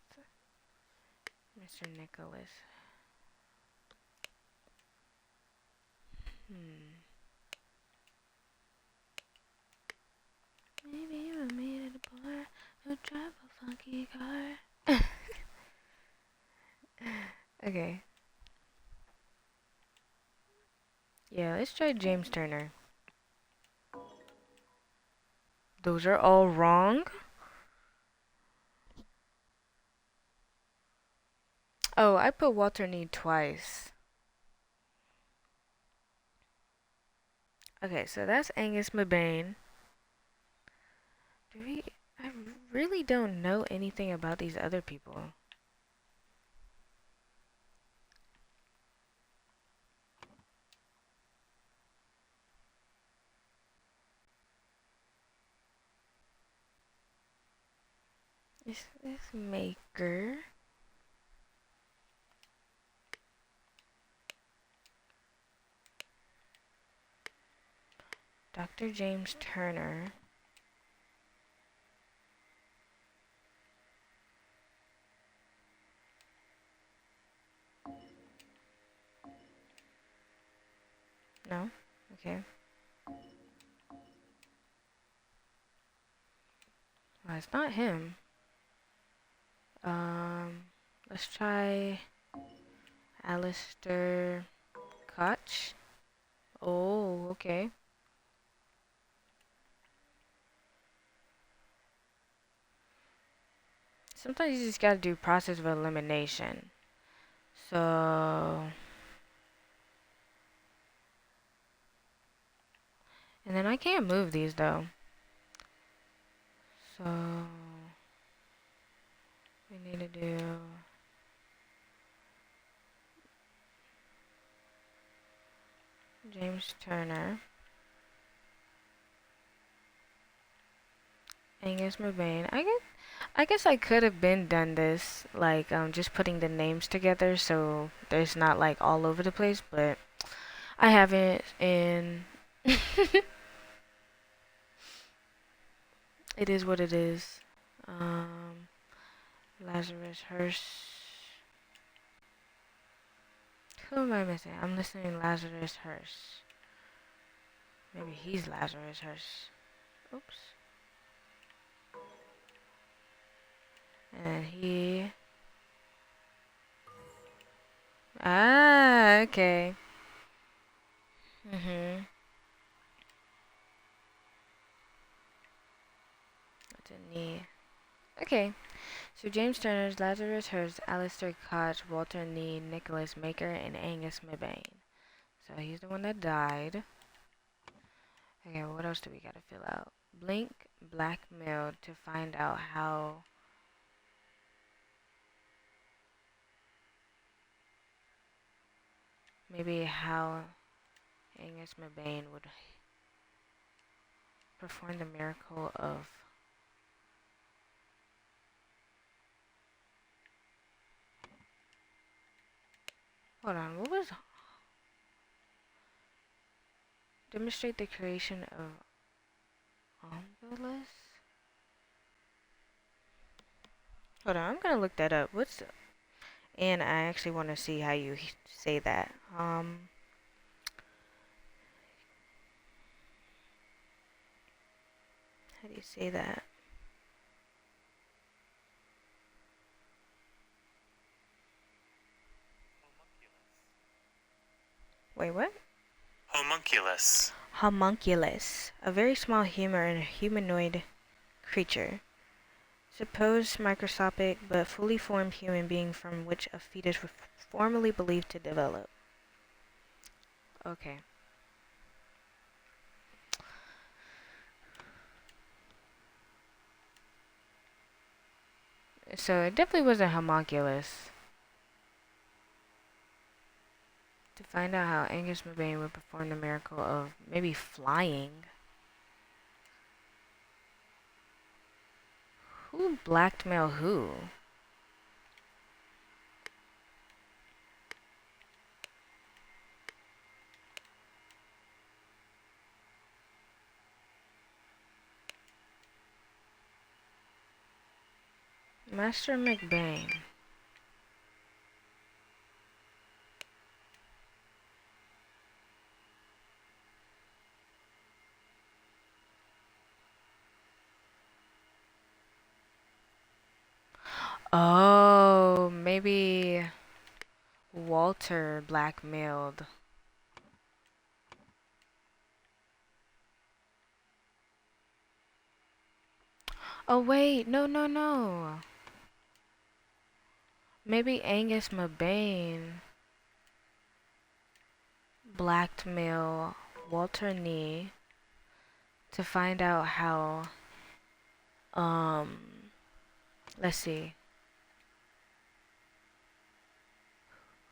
Mr. Nicholas. Maybe you were made at a bar who drive a funky car. Okay. Yeah, let's try James Turner. Those are all wrong? Oh, I put Walter Need twice. Okay, so that's Angus McBain. I really don't know anything about these other people. Is this Maker? Dr. James Turner. No? Okay. Well, it's not him. Let's try Alistair Koch. Oh, okay. Sometimes you just gotta do process of elimination. So, and then I can't move these though. So, we need to do James Turner, Angus McBain. I guess I could have been done this, like, just putting the names together so there's not like all over the place, but I haven't, and it is what it is. Lazarus Hearst. Who am I missing? I'm listening Lazarus Hearst. Maybe he's Lazarus Hearst. Oops. And he... Ah, okay. Mm-hmm. What's a knee? Okay. So James Turner's Lazarus Hearst, Alistair Koch, Walter Nee, Nicholas Maker, and Angus McBain. So he's the one that died. Okay, what else do we gotta fill out? Blink blackmailed to find out how... Maybe how Angus McBain would perform the miracle of... Hold on, what was... Demonstrate the creation of Ombulus? Hold on, I'm gonna look that up. What's... And I actually want to see how you say that. How do you say that? Wait, what? Homunculus. Homunculus, a very small humanoid creature. Supposed microscopic but fully formed human being from which a fetus was formerly believed to develop. Okay. So it definitely was a homunculus. To find out how Angus McBain would perform the miracle of maybe flying. Who blackmailed who? Master McBain. Oh, maybe Walter blackmailed. Oh wait, no. Maybe Angus McBain blackmail Walter Nee to find out how, let's see.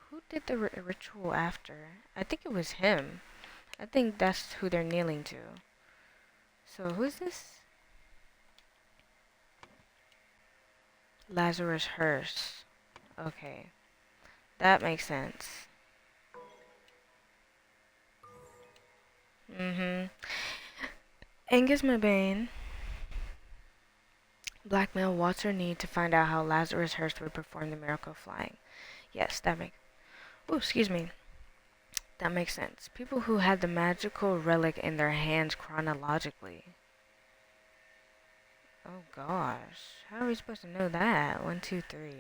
Who did the ritual after? I think it was him. I think that's who they're kneeling to. So who's this? Lazarus Hearst. Okay. That makes sense. Angus McBain blackmail Walter Need to find out how Lazarus Hearst would perform the miracle of flying. Yes, that makes... Ooh, excuse me. That makes sense. People who had the magical relic in their hands chronologically. Oh gosh. How are we supposed to know that? 1, 2, 3.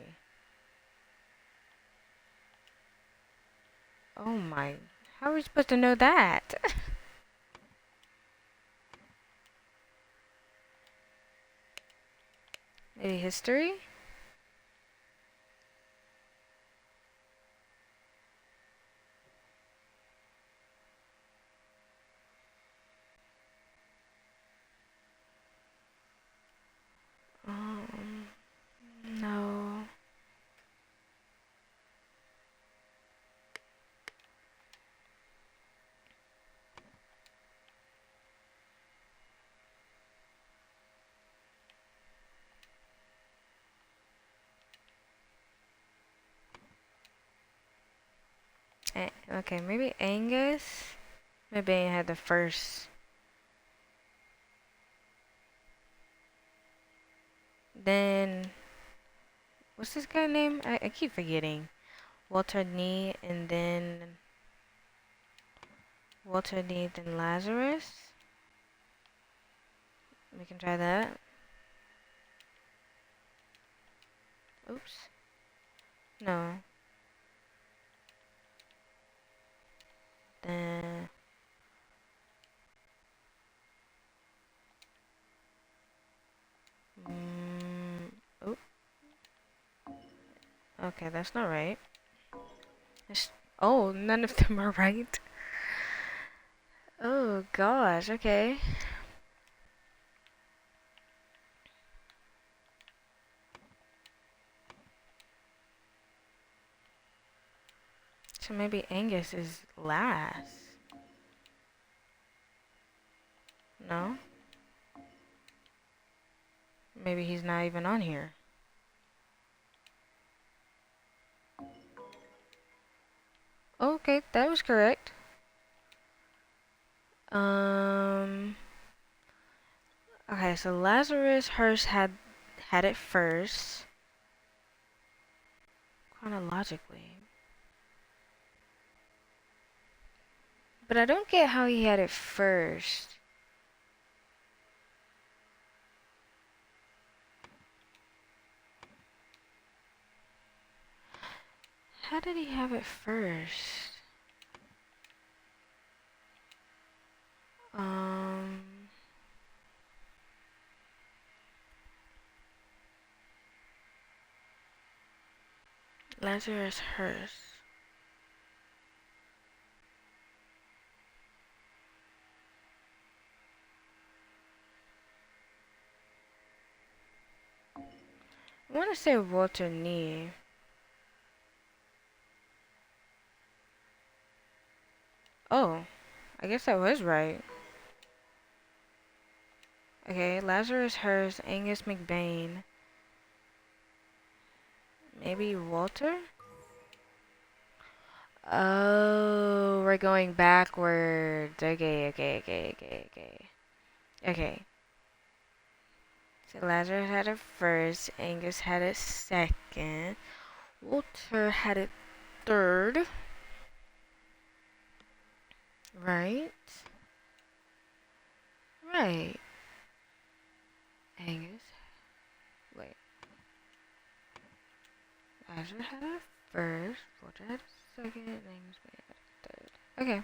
Oh my. How are we supposed to know that? Maybe history? Um, no. Okay, maybe Angus? Maybe I had the first. Then, what's this guy's name? I keep forgetting. Walter Nee, and then Walter Nee, then Lazarus. We can try that. Oops. No. Then. Oh. Okay, that's not right. Oh, none of them are right. Oh gosh, okay. So maybe Angus is last. No? Maybe he's not even on here. Okay, that was correct. Okay, so Lazarus Hearst had it first. Chronologically. But I don't get how he had it first. How did he have it first? Lazarus Hearst. I want to say Walter Nee. Oh, I guess I was right. Okay, Lazarus Hearst, Angus McBain. Maybe Walter? Oh, we're going backwards. Okay. Okay. So Lazarus had it first, Angus had it second, Walter had it third. Right? Right. Angus. Wait. Lazarus had it first, Walter had it second, and Angus had it third. Okay.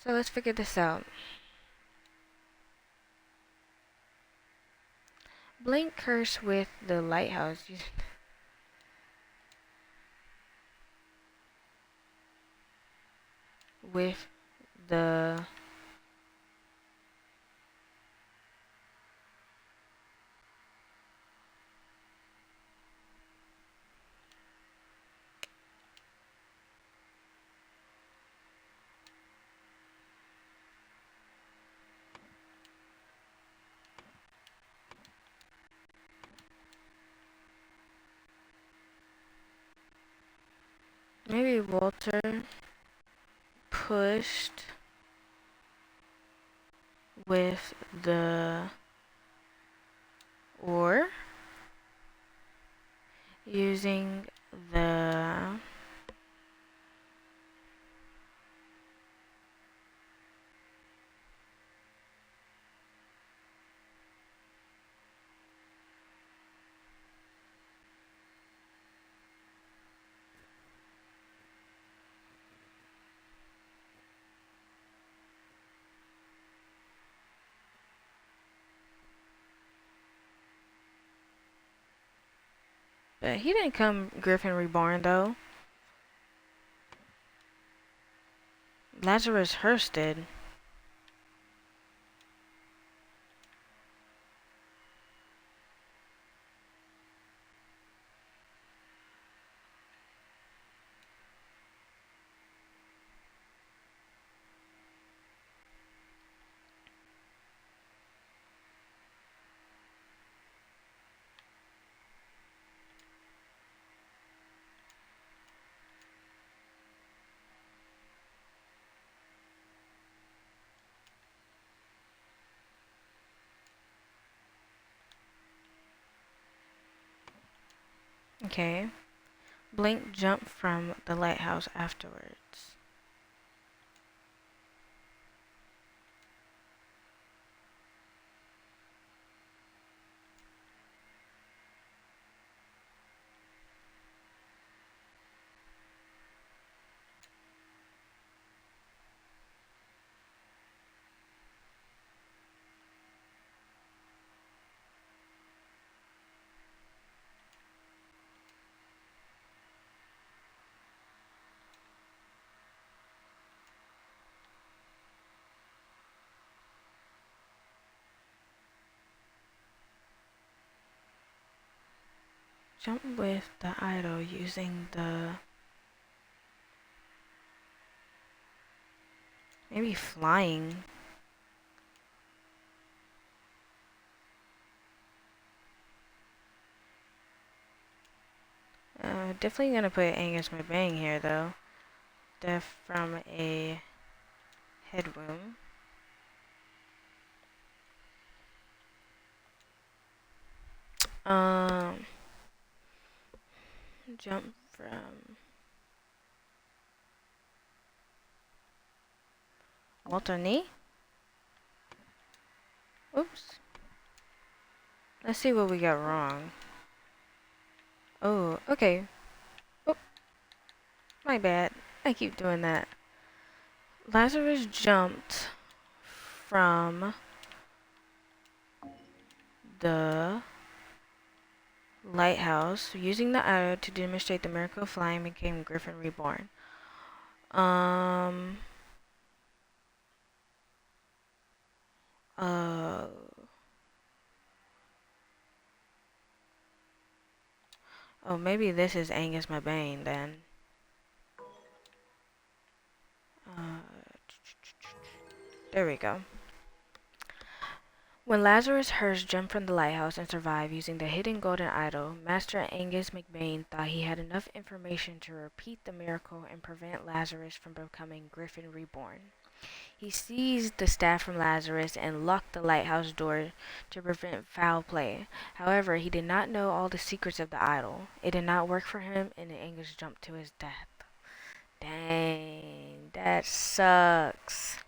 So let's figure this out. Blink curse with the lighthouse. With the maybe Walter pushed with the or using the But he didn't come Griffin Reborn, though. Lazarus Hearst did. Okay. Blink jumped from the lighthouse afterwards. Jump with the idol using the... maybe flying. Definitely gonna put Angus McBang here, though. Death from a head wound. Jump from Walter Knee. Oops. Let's see what we got wrong. Oh, okay. Oh, my bad. I keep doing that. Lazarus jumped from the lighthouse using the arrow to demonstrate the miracle of flying became Griffin Reborn. Uh, oh, maybe this is Angus McBain then. There we go. When Lazarus Hearst jumped from the lighthouse and survived using the hidden golden idol, Master Angus McBain thought he had enough information to repeat the miracle and prevent Lazarus from becoming Griffin Reborn. He seized the staff from Lazarus and locked the lighthouse door to prevent foul play. However, he did not know all the secrets of the idol. It did not work for him, and Angus jumped to his death. Dang, that sucks.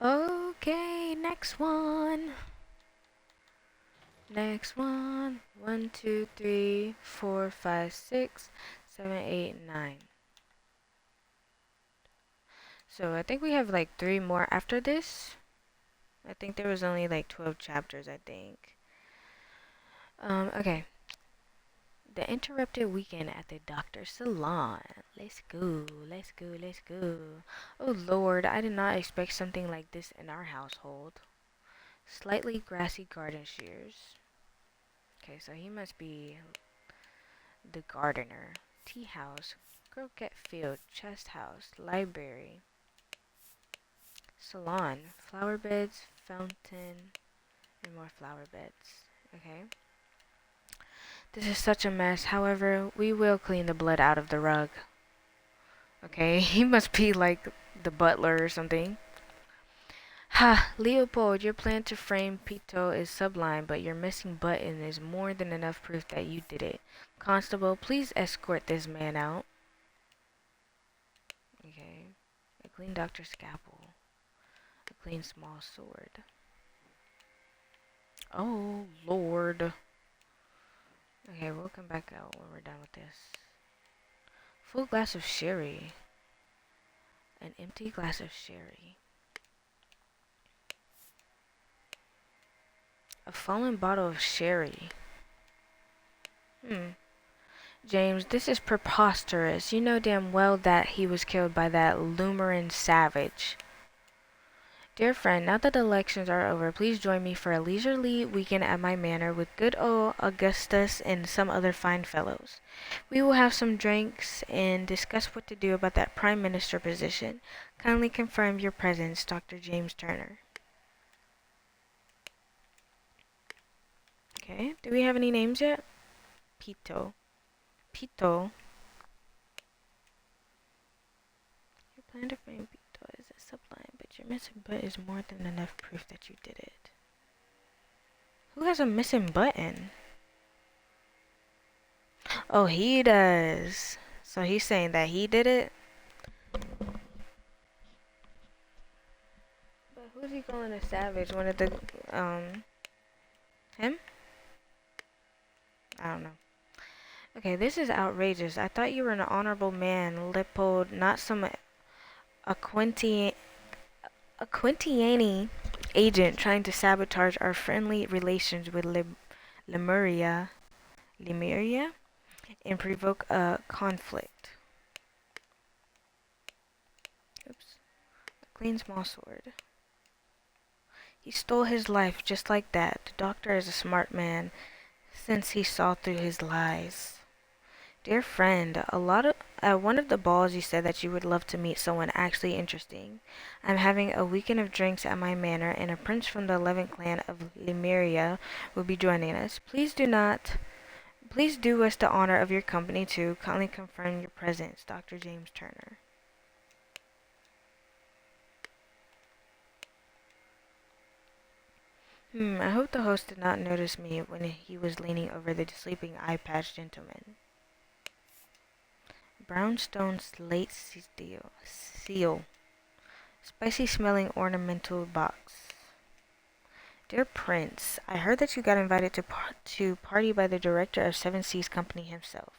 Okay, next one. Next one. 1, 2, 3, 4, 5, 6, 7, 8, 9. So I think we have like 3 more after this. I think there was only like 12 chapters, I think. Okay. The interrupted weekend at the doctor's salon. Let's go, let's go, let's go. Oh Lord, I did not expect something like this in our household. Slightly grassy garden shears. Okay, so he must be the gardener. Tea house, croquet field, chest house, library, salon, flower beds, fountain, and more flower beds. Okay. This is such a mess. However, we will clean the blood out of the rug. Okay, he must be like the butler or something. Ha! Leopold, your plan to frame Pito is sublime, but your missing button is more than enough proof that you did it. Constable, please escort this man out. Okay. A clean doctor's scalpel. A clean small sword. Oh, Lord. Okay, we'll come back out when we're done with this. Full glass of sherry. An empty glass of sherry. A fallen bottle of sherry. James, this is preposterous. You know damn well that he was killed by that Lumeran savage. Dear friend, now that the elections are over, please join me for a leisurely weekend at my manor with good old Augustus and some other fine fellows. We will have some drinks and discuss what to do about that prime minister position. Kindly confirm your presence, Dr. James Turner. Okay, do we have any names yet? Pito. Pito. Your plan to frame Pito is a sublime, but your missing butt is more than enough proof that you did it. Who has a missing button? Oh, he does. So he's saying that he did it? But who's he calling a savage? One of the, him? I don't know. Okay, this is outrageous. I thought you were an honorable man, Lippold, not some Aquitiani agent trying to sabotage our friendly relations with Lemuria, and provoke a conflict. Oops. A clean small sword. He stole his life just like that. The doctor is a smart man, since he saw through his lies. Dear friend, at one of the balls you said that you would love to meet someone actually interesting. I'm having a weekend of drinks at my manor, and a prince from the 11th clan of Lemuria will be joining us. Please do us the honor of your company too. Kindly confirm your presence, Dr. James Turner. I hope the host did not notice me when he was leaning over the sleeping eye-patched gentleman. Brownstone slate seal. Spicy smelling ornamental box. Dear Prince, I heard that you got invited to party by the director of Seven Seas Company himself.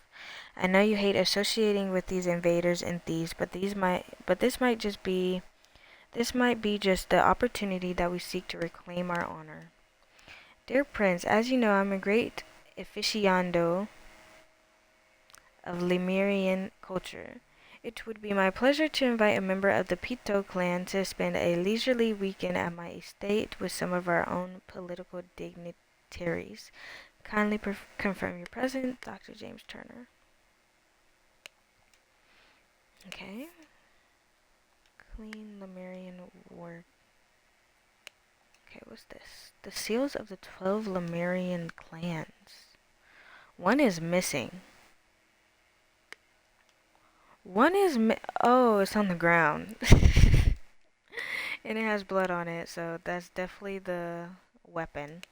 I know you hate associating with these invaders and thieves, but this might be just the opportunity that we seek to reclaim our honor. Dear Prince, as you know, I'm a great aficionado of Lemurian culture. It would be my pleasure to invite a member of the Pito clan to spend a leisurely weekend at my estate with some of our own political dignitaries. Kindly confirm your presence, Dr. James Turner. Okay. Clean Lemurian work. Okay, what's this? The seals of the 12 Lemurian clans. One is missing. Oh, it's on the ground. And it has blood on it, so that's definitely the weapon.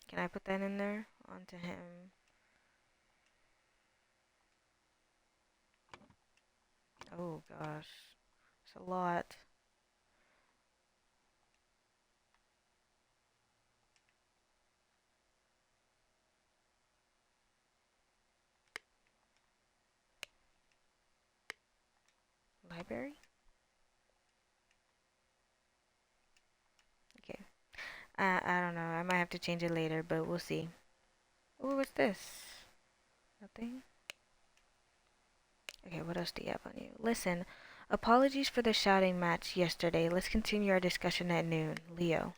Can I put that in there? Onto him. Oh gosh. It's a lot. Library? Okay. I don't know. I might have to change it later, but we'll see. Oh, what's this? Nothing? Okay, what else do you have on you? Listen, apologies for the shouting match yesterday. Let's continue our discussion at noon. Leo.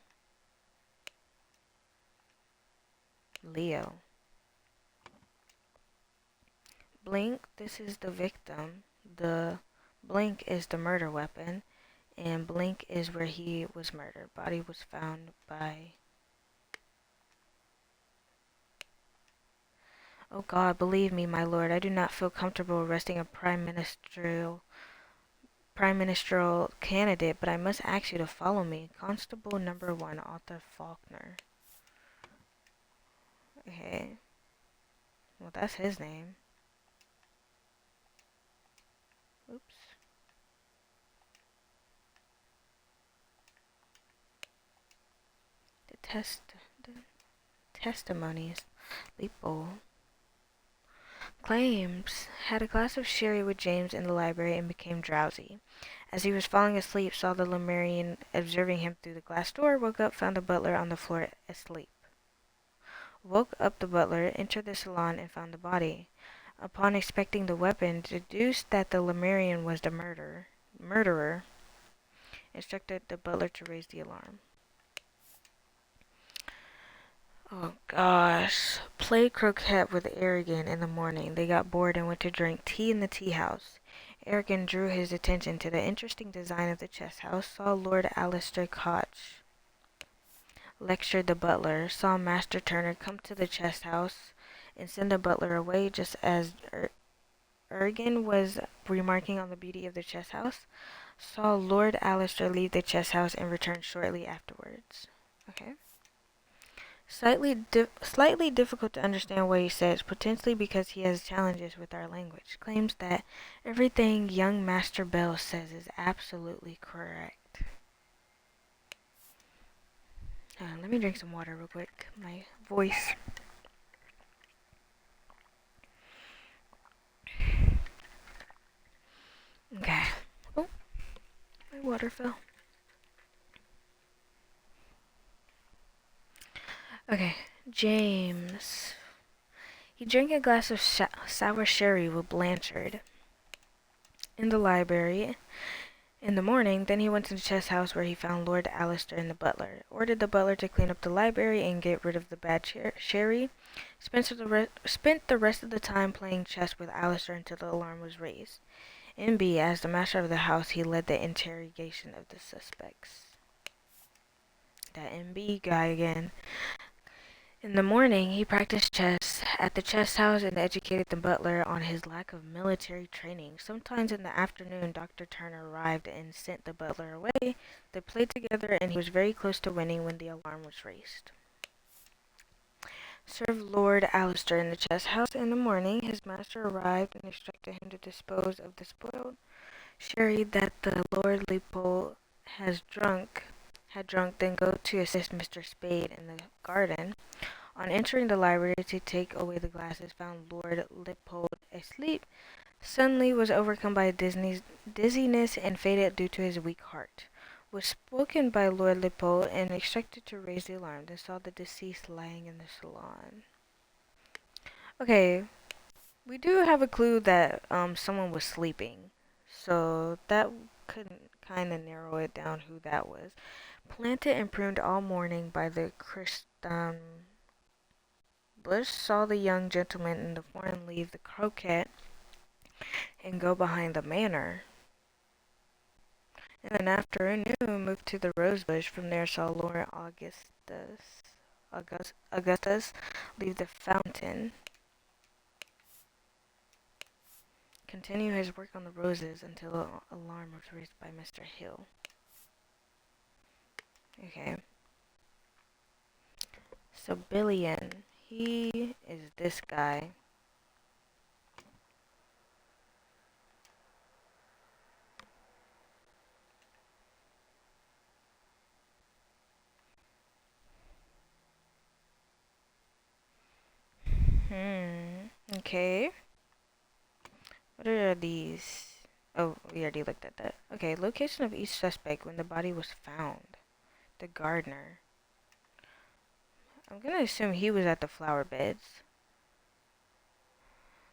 Leo. Blink, this is the victim. The Blink is the murder weapon. And Blink is where he was murdered. Body was found by... Oh God, believe me, my lord, I do not feel comfortable arresting a prime ministerial candidate, but I must ask you to follow me. Constable number 1, Arthur Faulkner. Okay. Well, that's his name. Oops. The testimonies. Leap bowl. claims, had a glass of sherry with James in the library and became drowsy. As he was falling asleep, saw the Lemurian observing him through the glass door, woke up, found the butler on the floor asleep. Woke up the butler, entered the salon, and found the body. Upon inspecting the weapon, deduced that the Lemurian was the murderer, instructed the butler to raise the alarm. Oh gosh. Played croquet with Aragon in the morning. They got bored and went to drink tea in the tea house. Aragon drew his attention to the interesting design of the chess house, saw Lord Alistair Koch, lectured the butler, saw Master Turner come to the chess house and send the butler away just as Aragon was remarking on the beauty of the chess house, saw Lord Alistair leave the chess house and return shortly afterwards. Okay. Slightly difficult to understand what he says, potentially because he has challenges with our language. Claims that everything young Master Bell says is absolutely correct. Let me drink some water real quick. My voice. Okay. Oh, my water fell. Okay, James. He drank a glass of sour sherry with Blanchard in the library in the morning. Then he went to the chess house where he found Lord Alistair and the butler. Ordered the butler to clean up the library and get rid of the bad sherry. Spent the rest of the time playing chess with Alistair until the alarm was raised. MB, as the master of the house, he led the interrogation of the suspects. That MB guy again. In the morning, he practiced chess at the chess house and educated the butler on his lack of military training. Sometimes in the afternoon, Dr. Turner arrived and sent the butler away. They played together, and he was very close to winning when the alarm was raised. Served Lord Alistair in the chess house in the morning. His master arrived and instructed him to dispose of the spoiled sherry that the Lord Leopold had drunk, then go to assist Mr. Spade in the garden. On entering the library to take away the glasses, found Lord Leopold asleep. Suddenly was overcome by dizziness and fainted due to his weak heart. Was spoken by Lord Leopold and instructed to raise the alarm, then saw the deceased lying in the salon. Okay, we do have a clue that someone was sleeping, so that could kind of narrow it down who that was. Planted and pruned all morning by the Christian Bush, saw the young gentleman in the foreign leave the croquet and go behind the manor. In the afternoon, moved to the Rosebush. From there, saw Lord Augustus leave the fountain. Continue his work on the roses until an alarm was raised by Mr. Hill. Okay. So Billion, he is this guy. Okay. What are these? Oh, we already looked at that. Okay, location of each suspect when the body was found. The gardener. I'm gonna assume he was at the flower beds.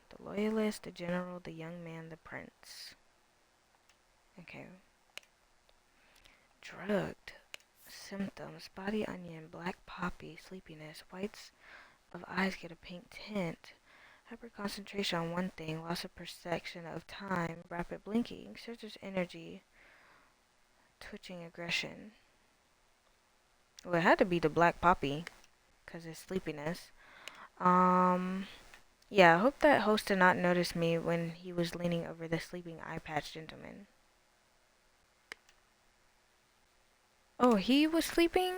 The loyalist, the general, the young man, the prince. Okay. Drugged. Symptoms. Body onion, black poppy, sleepiness, whites of eyes get a pink tint. Hyperconcentration on one thing, loss of perception of time, rapid blinking, searches energy, twitching aggression. Well, it had to be the black poppy, because it's sleepiness. Yeah, I hope that host did not notice me when he was leaning over the sleeping eye patch gentleman. Oh, he was sleeping?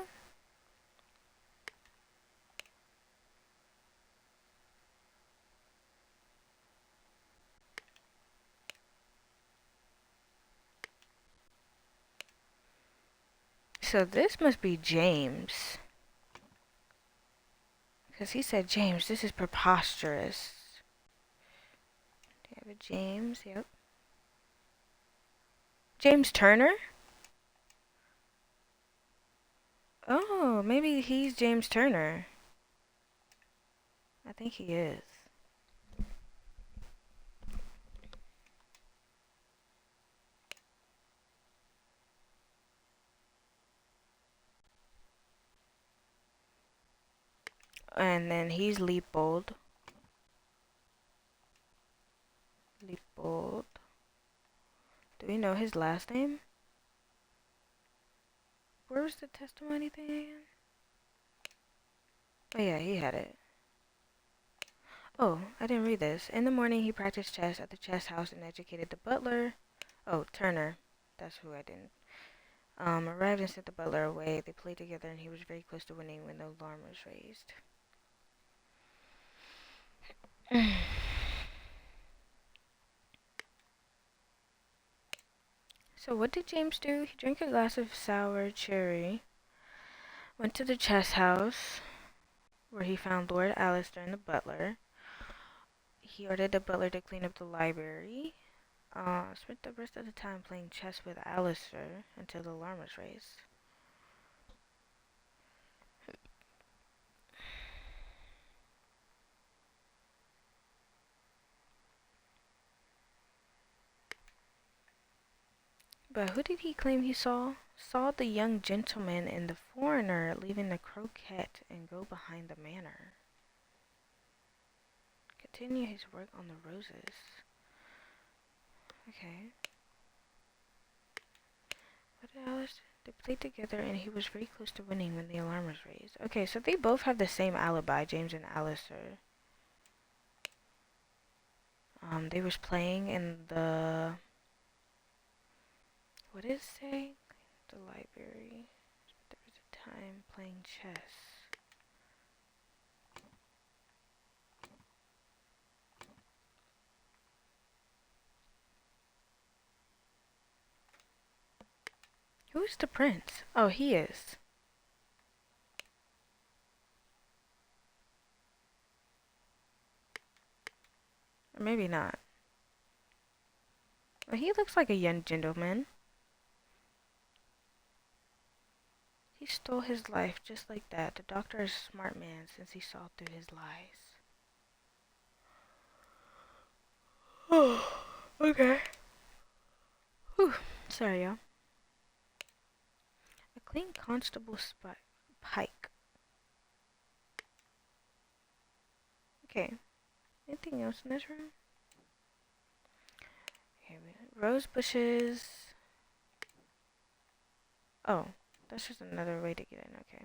So this must be James. Because he said, James, this is preposterous. have a James, yep. James Turner? Oh, maybe he's James Turner. I think he is. And then he's Leopold. Leopold. Do we know his last name? Where was the testimony thing again? Oh yeah, he had it. Oh, I didn't read this. In the morning, he practiced chess at the chess house and educated the butler. Oh, Turner. That's who I didn't. Arrived and sent the butler away. They played together and he was very close to winning when the alarm was raised. So what did James do? He drank a glass of sour cherry, went to the chess house, where he found Lord Alistair and the butler. He ordered the butler to clean up the library. Spent the rest of the time playing chess with Alistair until the alarm was raised. But who did he claim he saw? Saw the young gentleman and the foreigner leaving the croquette and go behind the manor. Continue his work on the roses. Okay. What did Alice? They played together and he was very close to winning when the alarm was raised. Okay, so they both have the same alibi, James and Alistair. They was playing in the... What did it say? The library. There was a time playing chess. Who is the prince? Oh, he is. Or maybe not. Well, he looks like a young gentleman. He stole his life just like that. The doctor is a smart man since he saw through his lies. Oh, okay. Whew. Sorry, y'all. A clean constable pike. Okay. Anything else in this room? Okay, rose bushes. Oh, that's just another way to get in. Okay.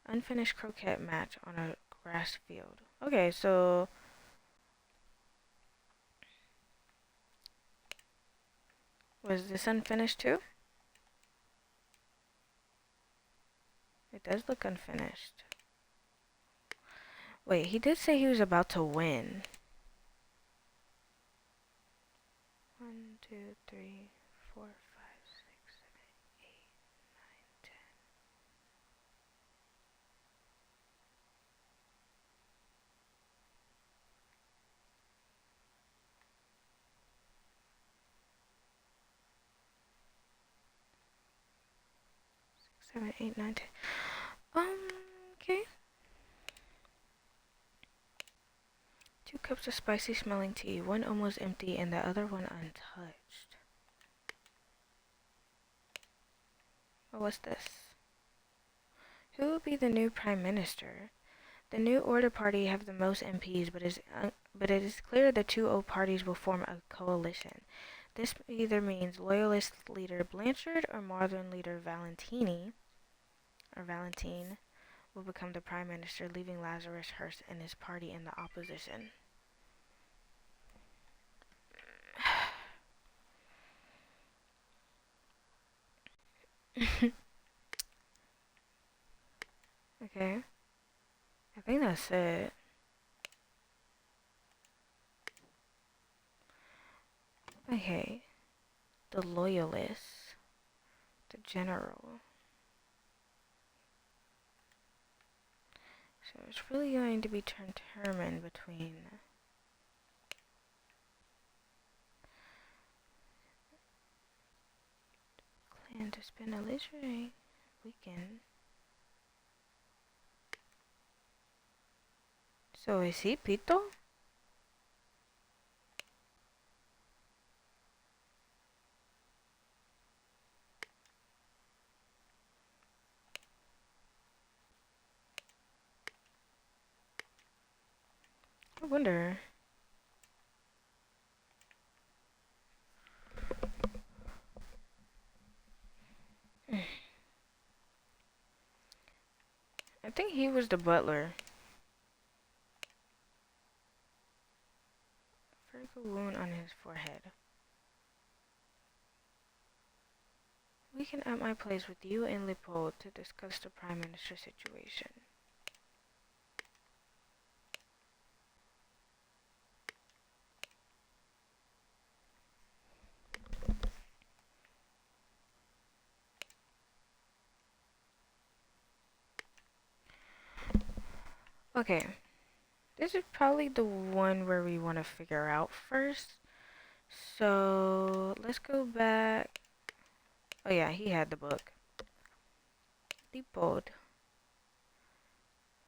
Unfinished croquet match on a grass field. Okay, so was this unfinished too? It does look unfinished. Wait, he did say he was about to win. 1, 2, 3, 4, 5, 6, 7, 8, 9, 10. 7, 8, 9, 10. Okay. 2 cups of spicy smelling tea, one almost empty and the other one untouched. Oh, what's this? Who will be the new prime minister? The New Order party have the most MPs, but it is clear the two old parties will form a coalition. This either means Loyalist leader Blanchard or Modern leader Valentine will become the prime minister, leaving Lazarus Hearst and his party in the opposition. Okay. I think that's it. Okay. The Loyalists. The General. So it's really going to be determined between to spend a leisurely weekend. So is he Pito? I wonder. I think he was the butler. Vertical wound on his forehead. Weekend at my place with you and Leopold to discuss the Prime Minister situation. Okay. This is probably the one where we want to figure out first. So let's go back. Oh yeah, he had the book. Leopold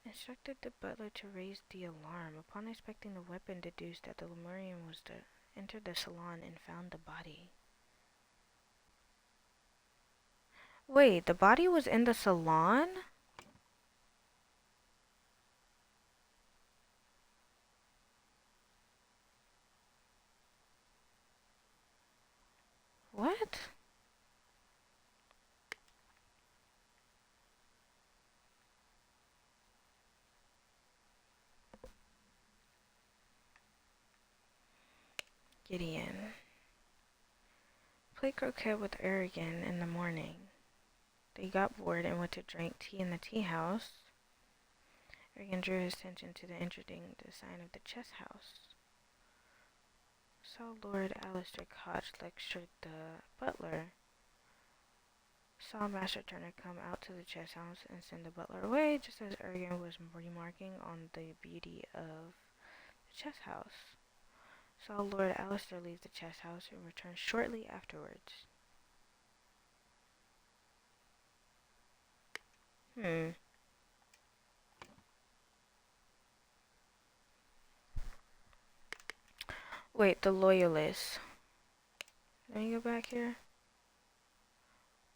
instructed the butler to raise the alarm. Upon inspecting the weapon, deduced that the Lemurian was entered the salon and found the body. Wait, the body was in the salon? What? Gideon. Played croquet with Aragon in the morning. They got bored and went to drink tea in the tea house. Aragon drew his attention to the interesting design of the chess house. Saw Lord Alistair Koch lectured the butler. Saw Master Turner come out to the chess house and send the butler away, just as Aragon was remarking on the beauty of the chess house. Saw Lord Alistair leave the chess house and return shortly afterwards. Wait, the loyalists. Let me go back here.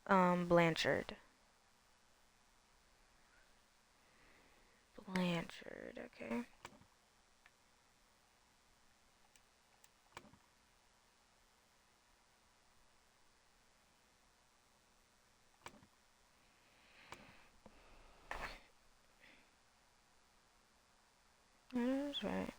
Blanchard. Blanchard, okay. That's right.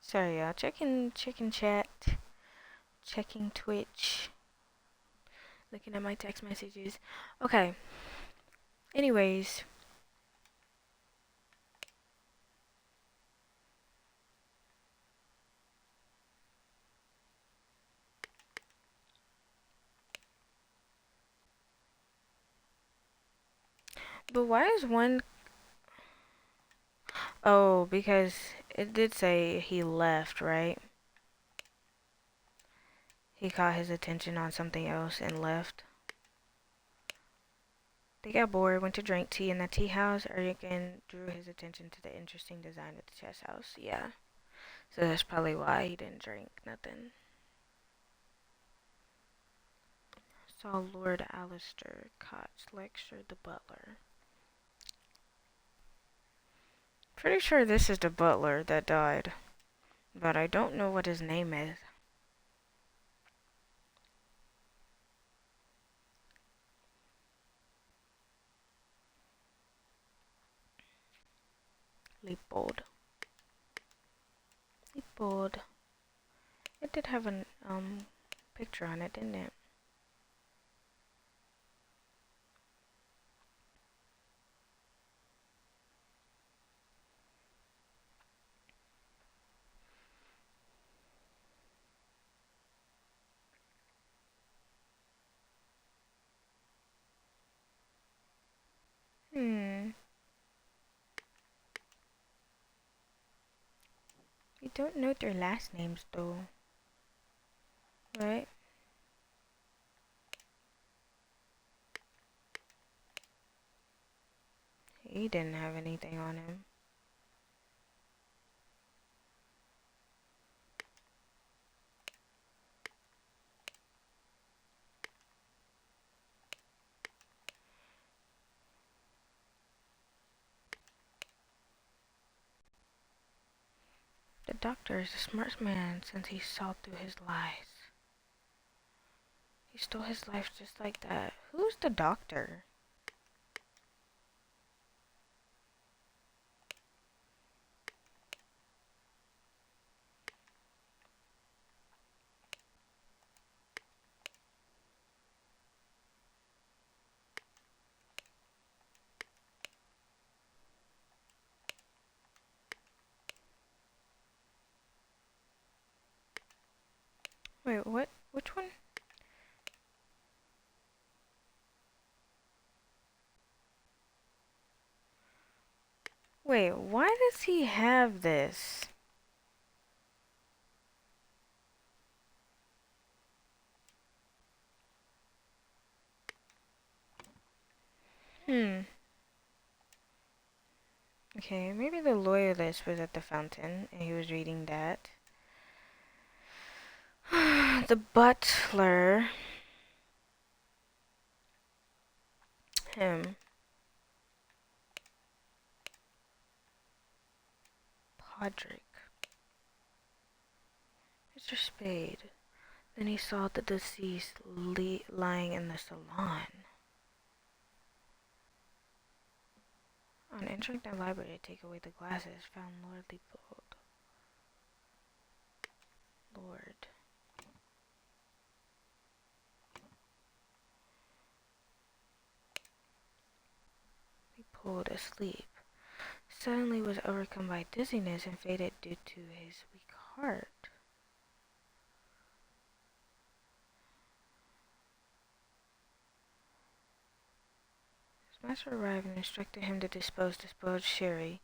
Sorry, y'all. Checking chat. Checking Twitch. Looking at my text messages. Okay. Anyways. But why is one... Oh, because it did say he left, right? He caught his attention on something else and left. They got bored, went to drink tea in the tea house. Aragon drew his attention to the interesting design of the chess house. Yeah. So that's probably why he didn't drink nothing. Saw Lord Alistair Koch lecture the butler. Pretty sure this is the butler that died. But I don't know what his name is. Leopold. Leopold. It did have a picture on it, didn't it? We don't know their last names though, right? He didn't have anything on him. The doctor is a smart man since he saw through his lies. He stole his life just like that. Who's the doctor? Wait, what? Which one? Wait, why does he have this? Hmm. Okay, maybe the loyalist was at the fountain and he was reading that. The butler. Him. Podrick. Mr. Spade. Then he saw the deceased lying in the salon. On entering the library to take away the glasses, found Lord Leopold. Lord. Leopold asleep. Suddenly was overcome by dizziness and fainted due to his weak heart. His master arrived and instructed him to dispose the spoiled sherry.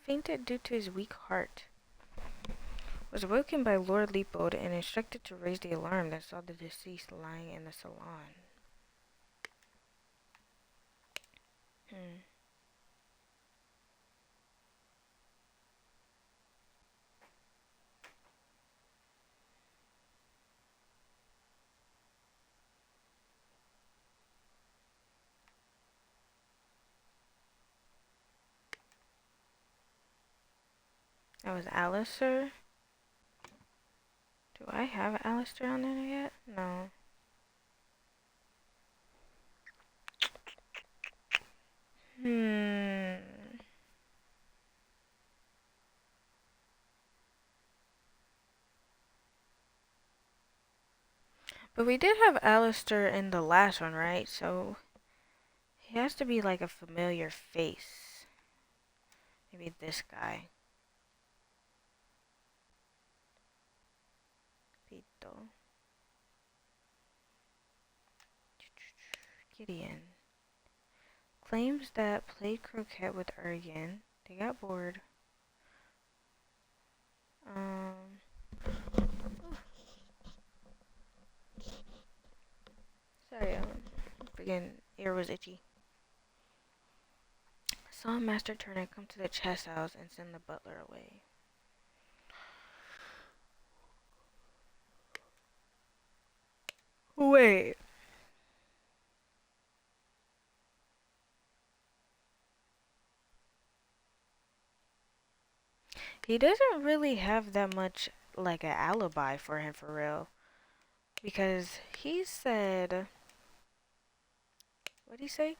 Fainted due to his weak heart. Was awoken by Lord Leopold and instructed to raise the alarm that saw the deceased lying in the salon. That was Alistair? Do I have Alistair on there yet? No. But we did have Alistair in the last one, right? So he has to be like a familiar face. Maybe this guy. Pito. Gideon. Claims that played croquet with Ergen. They got bored. Sorry, freaking ear was itchy. Saw Master Turner come to the chess house and send the butler away. Wait. He doesn't really have that much like an alibi for him for real. Because he said, what'd he say?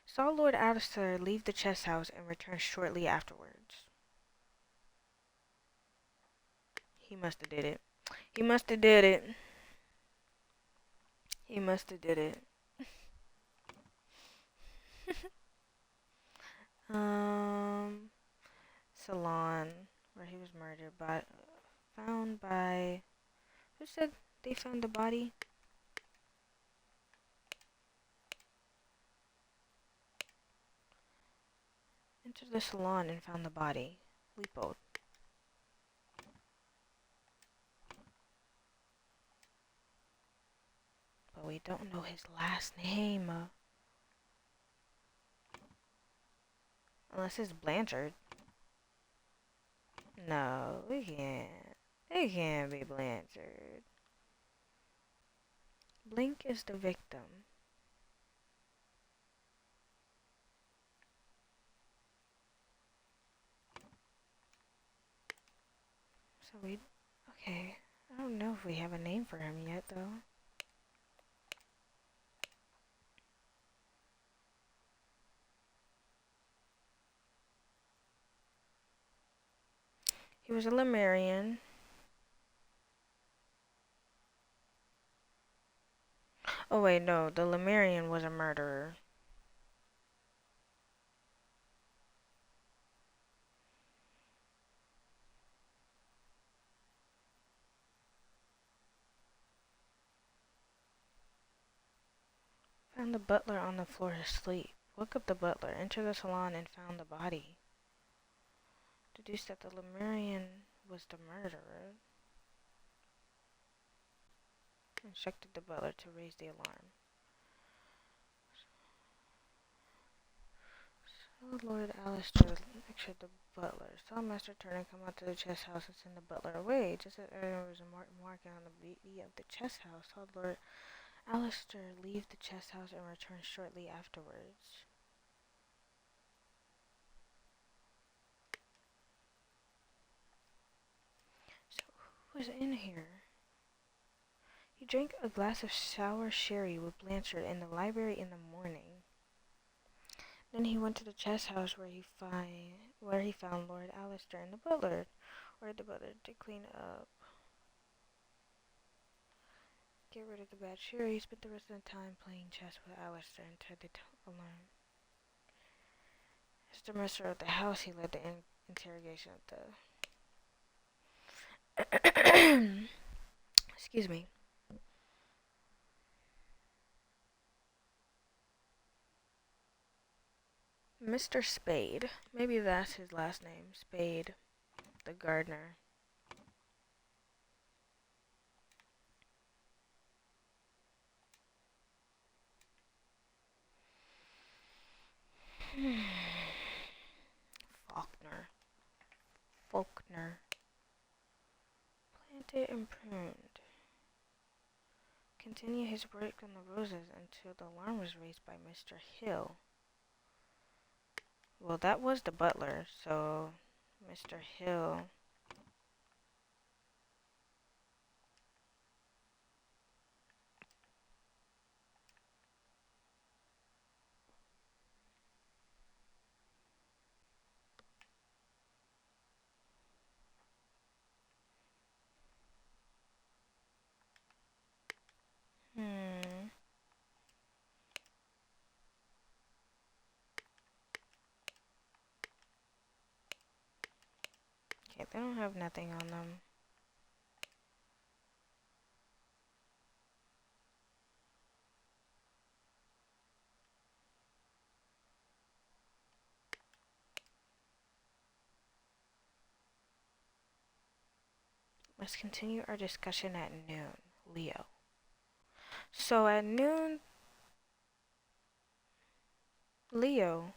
Saw Lord Alistair leave the chess house and return shortly afterwards. He must have did it. He must have did it. He must have did it. Salon, where he was murdered, but found by, who said they found the body? Entered the salon and found the body. Leapold. But we don't know his last name. Unless it's Blanchard. No, we can't. It can't be Blanchard. Blink is the victim. So we... Okay. I don't know if we have a name for him yet, though. He was a Lemurian. Oh wait, no. The Lemurian was a murderer. Found the butler on the floor asleep. Woke up the butler, entered the salon, and found the body. Deduced that the Lemurian was the murderer. Instructed the butler to raise the alarm. So Lord Alistair lectured the butler. Saw Master Turner come out to the chess house and send the butler away. Just as everyone was marking on the beauty of the chess house, saw Lord Alistair leave the chess house and return shortly afterwards. So who was in here? He drank a glass of sour sherry with Blanchard in the library in the morning. Then he went to the chess house where he found Lord Alistair and the butler. Ordered the butler to clean up, get rid of the bad sherry, spent the rest of the time playing chess with Alistair until the alarm. As the master of the house, he led the interrogation of the... Excuse me. Mr. Spade. Maybe that's his last name. Spade. The gardener. Faulkner. Planted and pruned. Continue his work on the roses until the alarm was raised by Mr. Hill. Well, that was the butler, so Mr. Hill. Okay, they don't have nothing on them. Let's continue our discussion at noon, Leo. So at noon, Leo.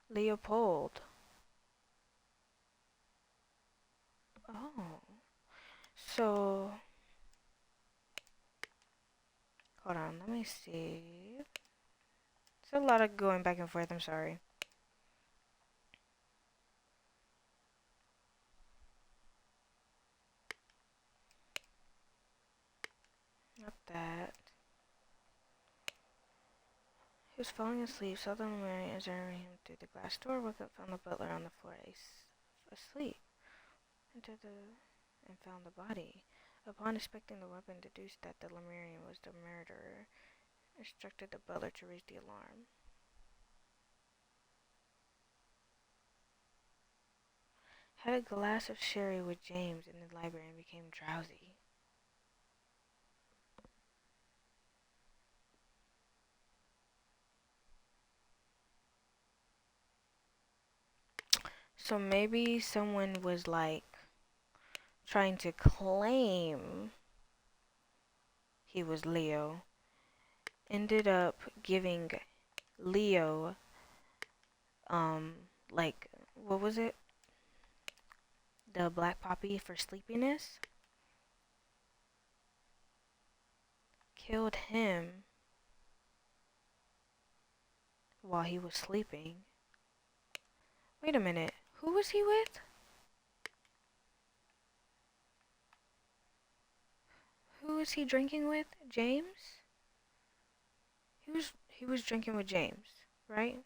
Leopold. Oh. So, hold on, let me see. It's a lot of going back and forth, I'm sorry. Not that. He was falling asleep, saw the Mary entering him through the glass door, woke up, found the butler on the floor asleep. Entered and found the body. Upon inspecting the weapon, deduced that the Lemurian was the murderer. Instructed the butler to raise the alarm. Had a glass of sherry with James in the library and became drowsy. So maybe someone was like trying to claim he was Leo, ended up giving Leo, like, what was it? The black poppy for sleepiness. Killed him while he was sleeping. Wait a minute. Who was he with? Who was he drinking with? James? He was drinking with James, right?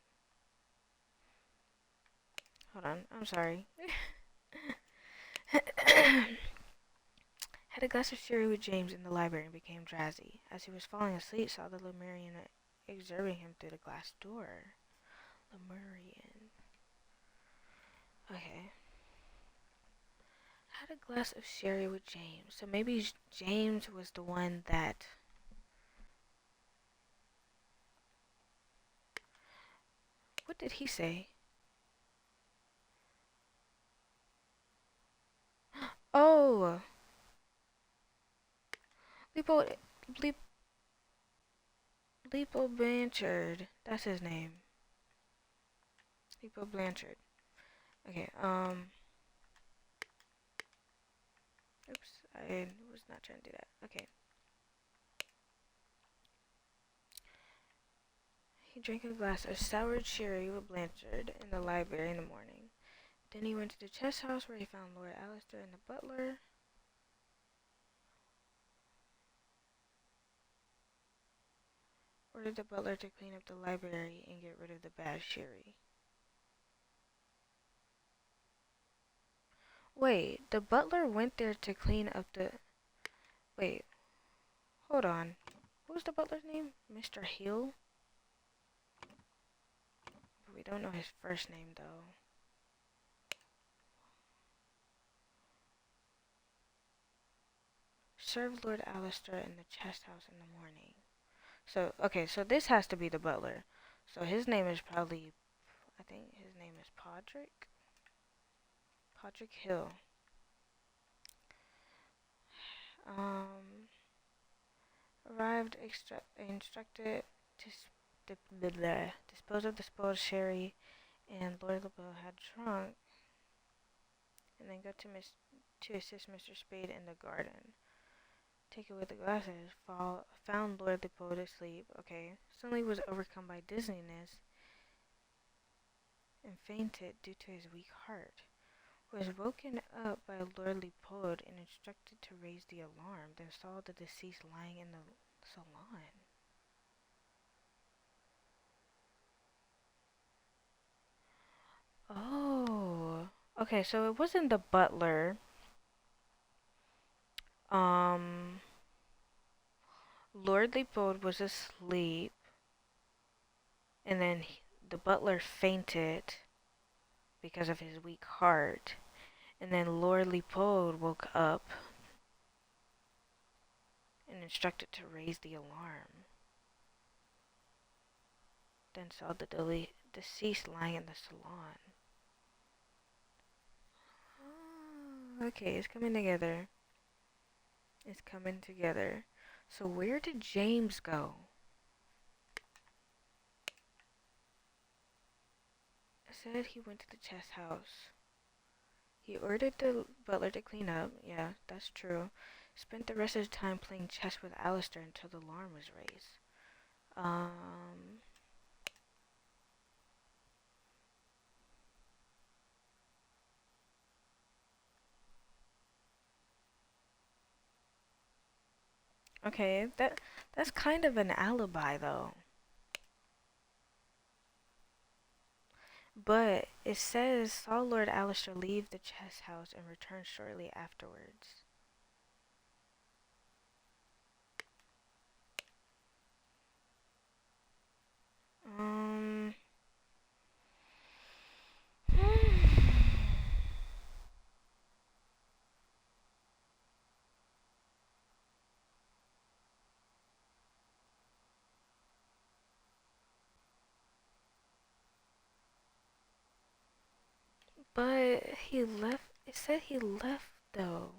Hold on. I'm sorry. Had a glass of sherry with James in the library and became drowsy. As he was falling asleep, saw the Lemurian observing him through the glass door. Lemurian. Okay. Had a glass of sherry with James. So maybe James was the one that... What did he say? Oh! Lipo... Lipo Blanchard. That's his name. Lipo Blanchard. Okay, oops, I was not trying to do that. Okay. He drank a glass of soured sherry with Blanchard in the library in the morning. Then he went to the chess house where he found Lord Alistair and the butler. Ordered the butler to clean up the library and get rid of the bad sherry. Wait, the butler went there to clean up the... Wait, hold on. What was the butler's name? Mr. Hill? We don't know his first name, though. Served Lord Alistair in the chest house in the morning. So, okay, so this has to be the butler. So his name is probably... I think his name is Podrick? Podrick Hill. Arrived, instructed to dispose of the spoiled sherry and Lord Lebeau had drunk, and then go to assist Mr. Spade in the garden. Take away the glasses, found Lord Lebeau asleep. Okay, suddenly was overcome by dizziness and fainted due to his weak heart. Was woken up by Lord Leopold and instructed to raise the alarm, then saw the deceased lying in the salon. Oh. Okay, so it wasn't the butler. Lord Leopold was asleep, and then the butler fainted because of his weak heart, and then Lord Leopold woke up and instructed to raise the alarm. Then saw the deceased lying in the salon. Oh, okay, it's coming together. It's coming together. So where did James go? It said he went to the chess house. He ordered the butler to clean up. Yeah, that's true. Spent the rest of the time playing chess with Alistair until the alarm was raised. Okay, that's kind of an alibi though. But it says saw Lord Alistair leave the chess house and return shortly afterwards. Um But he left. It said he left though.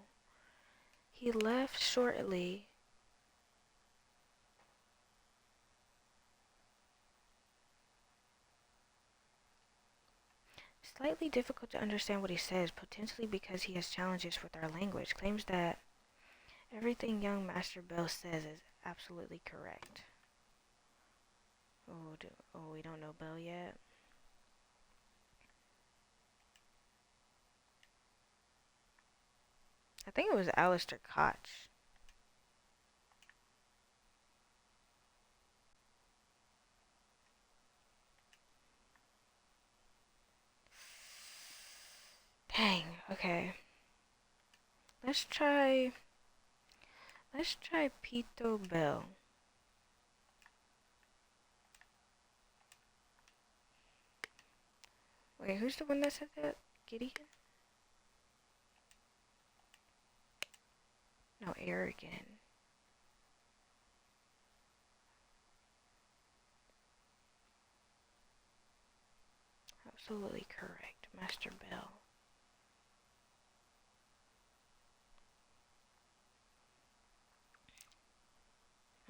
He left shortly. Slightly difficult to understand what he says, potentially because he has challenges with our language. Claims that everything young Master Bell says is absolutely correct. Oh, we don't know Bell yet. I think it was Alistair Koch. Dang, okay. Let's try Pito Bell. Wait, who's the one that said that? Gideon? No, Arrogant. Absolutely correct, Master Bell.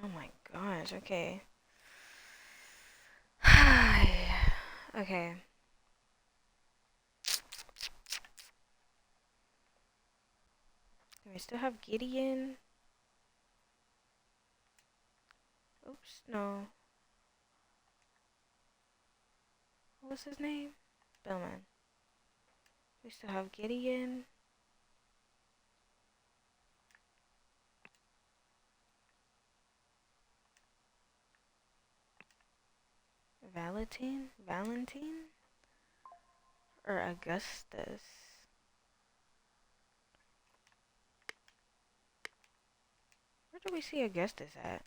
Oh my gosh, okay. Okay. Do we still have Gideon? Oops, no. What was his name? Bellman. We still have Gideon. Valentine? Valentine? Or Augustus? Where do we see Augustus at?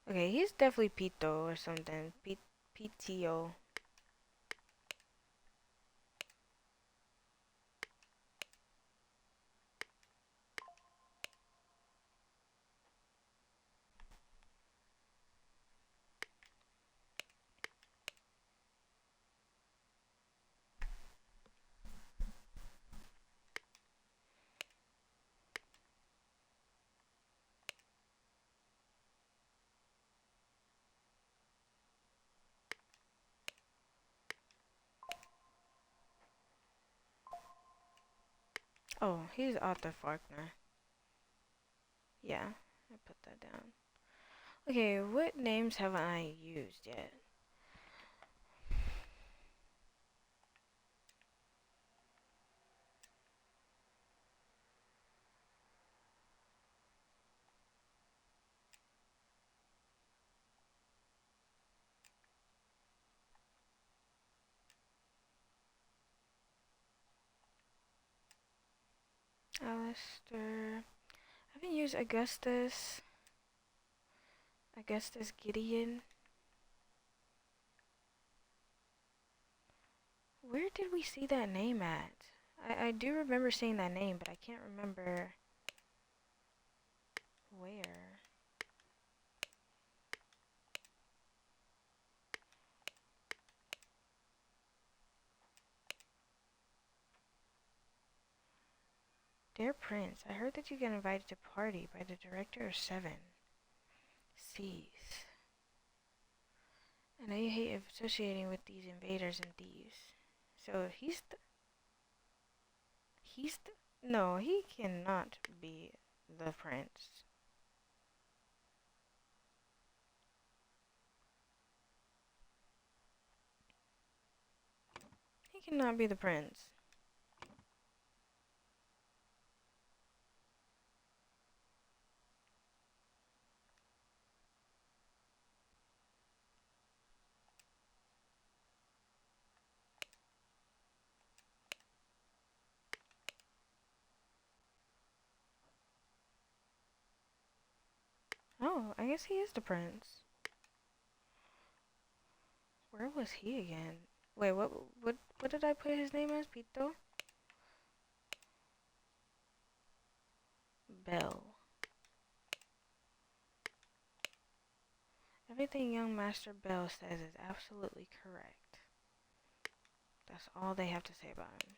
Okay, he's definitely Pito or something. PTO. Oh, he's Arthur Faulkner. Yeah, I put that down. Okay, what names haven't I used yet? Alistair. I haven't used Augustus. Augustus Gideon. Where did we see that name at? I do remember seeing that name, but I can't remember where. Dear Prince, I heard that you get invited to party by the director of Seven Seas. I know you hate associating with these invaders and thieves. So no, he cannot be the prince. He cannot be the prince. Oh, I guess he is the prince. Where was he again? Wait, what did I put his name as? Pito? Bell. Everything young Master Bell says is absolutely correct. That's all they have to say about him.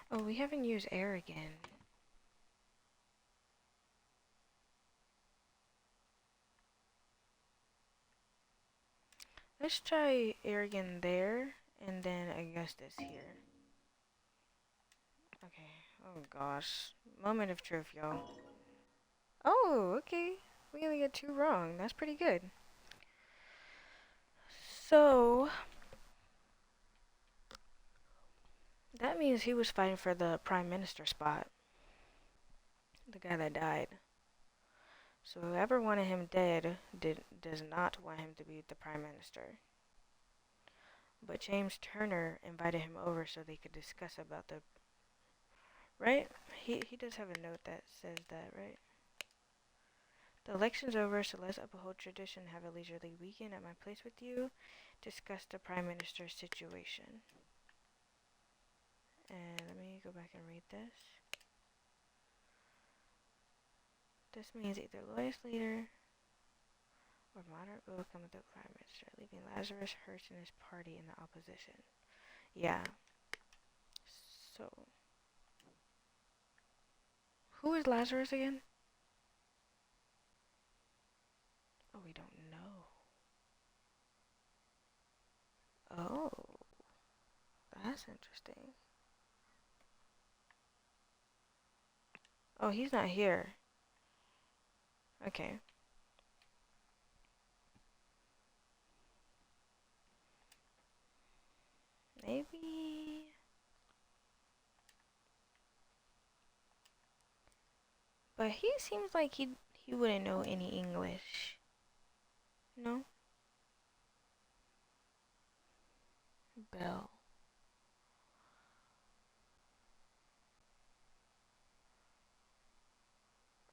Oh, we haven't used air again. Let's try Arrogant there, and then Augustus here. Okay. Oh gosh. Moment of truth, y'all. Oh, okay. We only got 2 wrong. That's pretty good. So, that means he was fighting for the Prime Minister spot. The guy that died. So whoever wanted him dead does not want him to be the Prime Minister. But James Turner invited him over so they could discuss about the... Right? He does have a note that says that, right? The election's over, so let's uphold tradition, have a leisurely weekend at my place with you, discuss the Prime Minister's situation. And let me go back and read this. This means either lowest leader or moderate will come with the Prime Minister, leaving Lazarus Hirsch and his party in the opposition. Yeah. So, who is Lazarus again? Oh, we don't know. Oh, that's interesting. Oh, he's not here. Okay. Maybe... But he seems like he wouldn't know any English. No? Bell.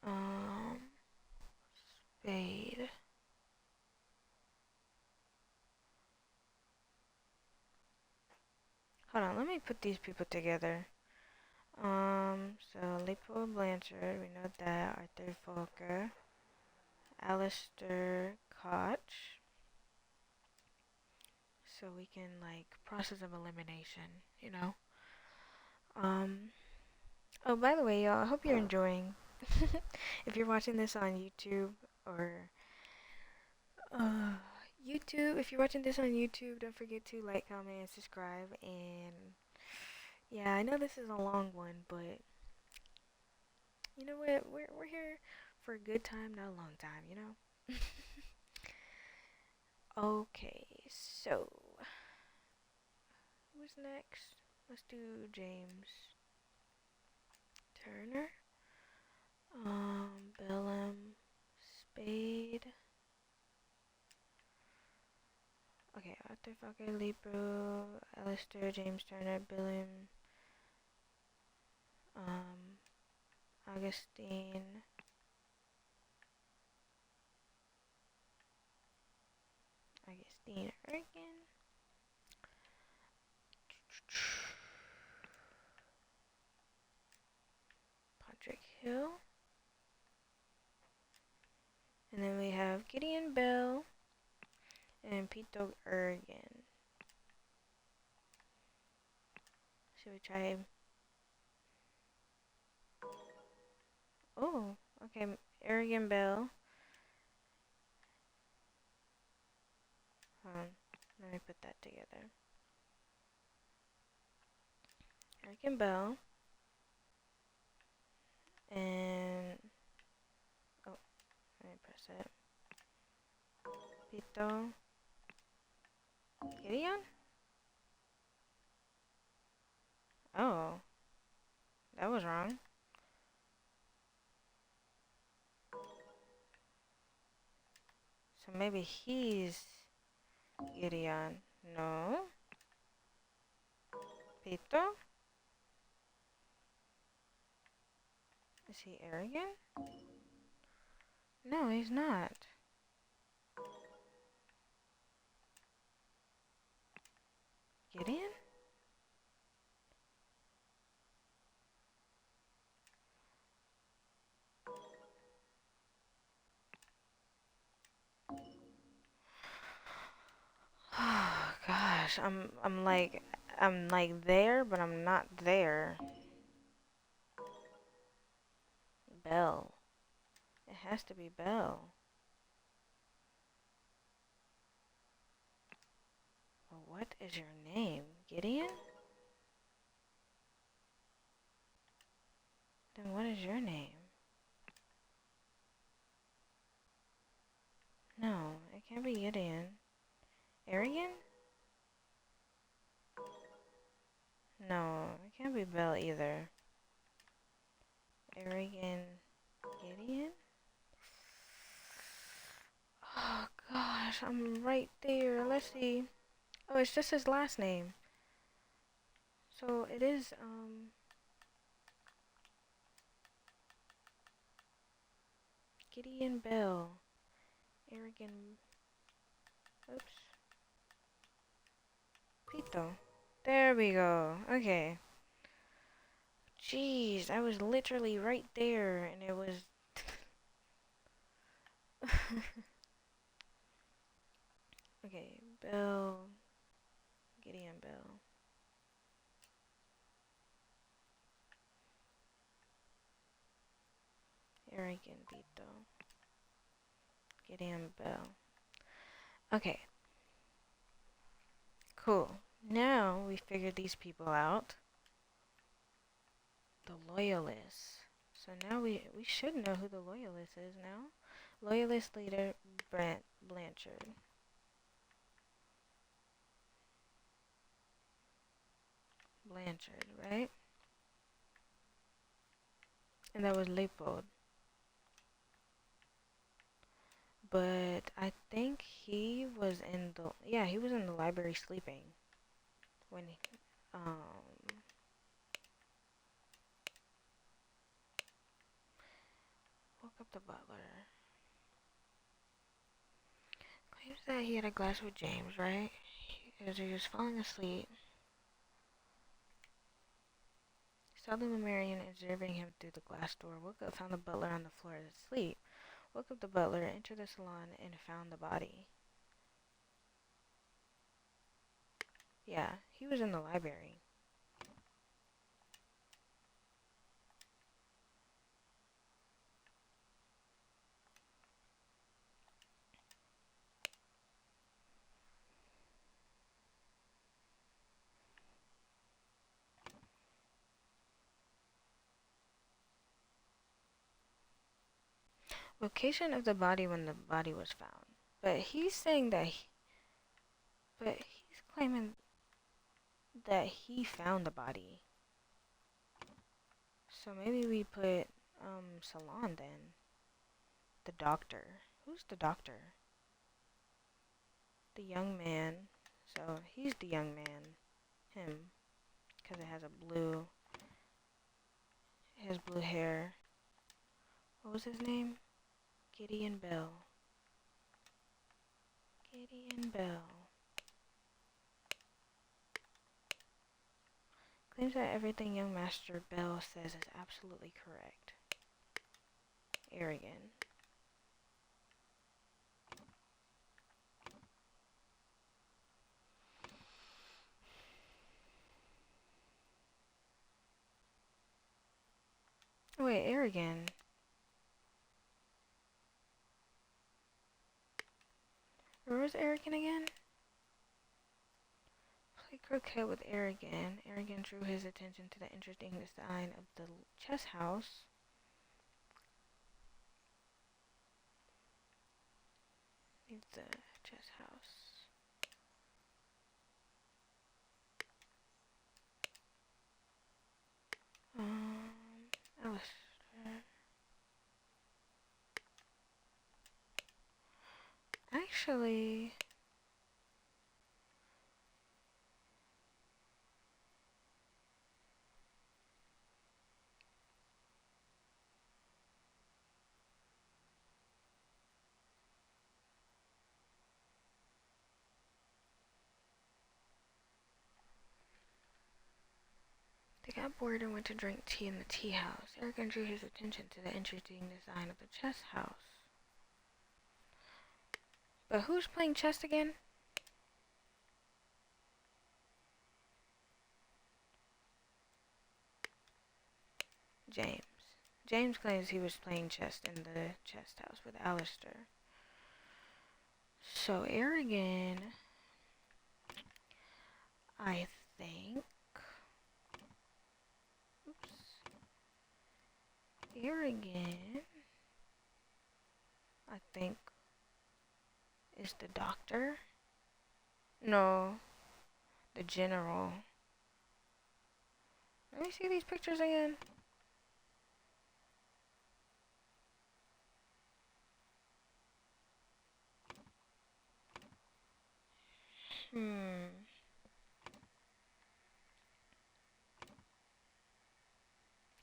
Um, Spade. Hold on, let me put these people together. So Leopold Blanchard, we know that. Arthur Volker. Alistair Koch. So we can, like, process of elimination, you know? Oh, by the way, y'all, I hope you're enjoying. If you're watching this on YouTube or uh, YouTube, if you're watching this on YouTube, don't forget to like, comment, and subscribe. And yeah, I know this is a long one, but you know what? We're here for a good time, not a long time, you know? Okay, so who's next? Let's do James Turner. Bellum, Spade. Okay, Arthur Falker, Libro, Alistair, James Turner, Bellum, um, Augustine, Ergen, Patrick Hill, and then we have Gideon Bell and Pito Ergen. Should we try? Oh, okay, Ergen Bell. Let me put that together. Ergen Bell and oh, let me press it. Pito Gideon. Oh, that was wrong. So maybe he's Gideon. No. Pito? Is he arrogant? No, he's not. Gideon? Oh gosh, I'm like there, but I'm not there. Belle. It has to be Belle. Well, what is your name? Gideon? Then what is your name? No, it can't be Gideon. Arian? No, it can't be Belle either. Arian Gideon? Oh gosh, I'm right there. Let's see. Oh, it's just his last name. So it is, Gideon Bell. Arrogant. Oops. Pito. There we go. Okay. Jeez, I was literally right there, and it was. Okay, Bell. Gideon Bell. Arrogant Pito. Gideon Bell. Okay, cool. Now we figured these people out. The Loyalists. So now we should know who the Loyalist is now. Loyalist leader Blanchard. Blanchard, right? And that was Leopold. But I think he was in the he was in the library sleeping when he woke up the butler. Claims that he had a glass with James, right? As he was falling asleep. Saw the Marion observing him through the glass door. Woke up, found the butler on the floor asleep. Woke up the butler, entered the salon, and found the body. Yeah, he was in the library. Location of the body when the body was found. But he's saying that but he's claiming that he found the body. So maybe we put Salon then. The doctor. Who's the doctor? The young man. So he's the young man. Him. Because it has blue hair. What was his name? Gideon Bell. Gideon Bell. Claims that everything young Master Bell says is absolutely correct. Arrogant. Oh, wait, arrogant. Where was arrogant again? Play croquet with arrogant. Arrogant drew his attention to the interesting design of the chess house. It's the chess house. Alistair. Actually, got bored and went to drink tea in the tea house. Eric drew his attention to the interesting design of the chess house. But who's playing chess again? James. James claims he was playing chess in the chess house with Alistair. So Aragon, I think. Oops. Aragon, I think, is the doctor. No, the general. Let me see these pictures again.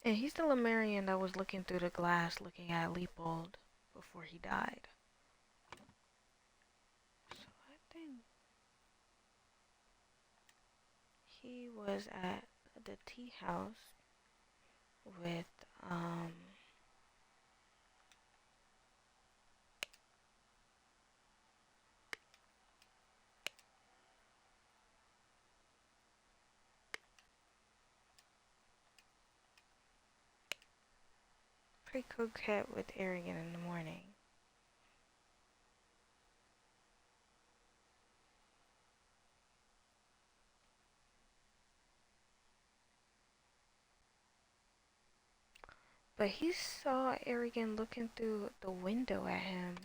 And he's the Lemurian that was looking through the glass looking at Leopold before he died. So I think he was at the tea house with, pretty coquette with Aragon in the morning. But he saw Aragon looking through the window at him.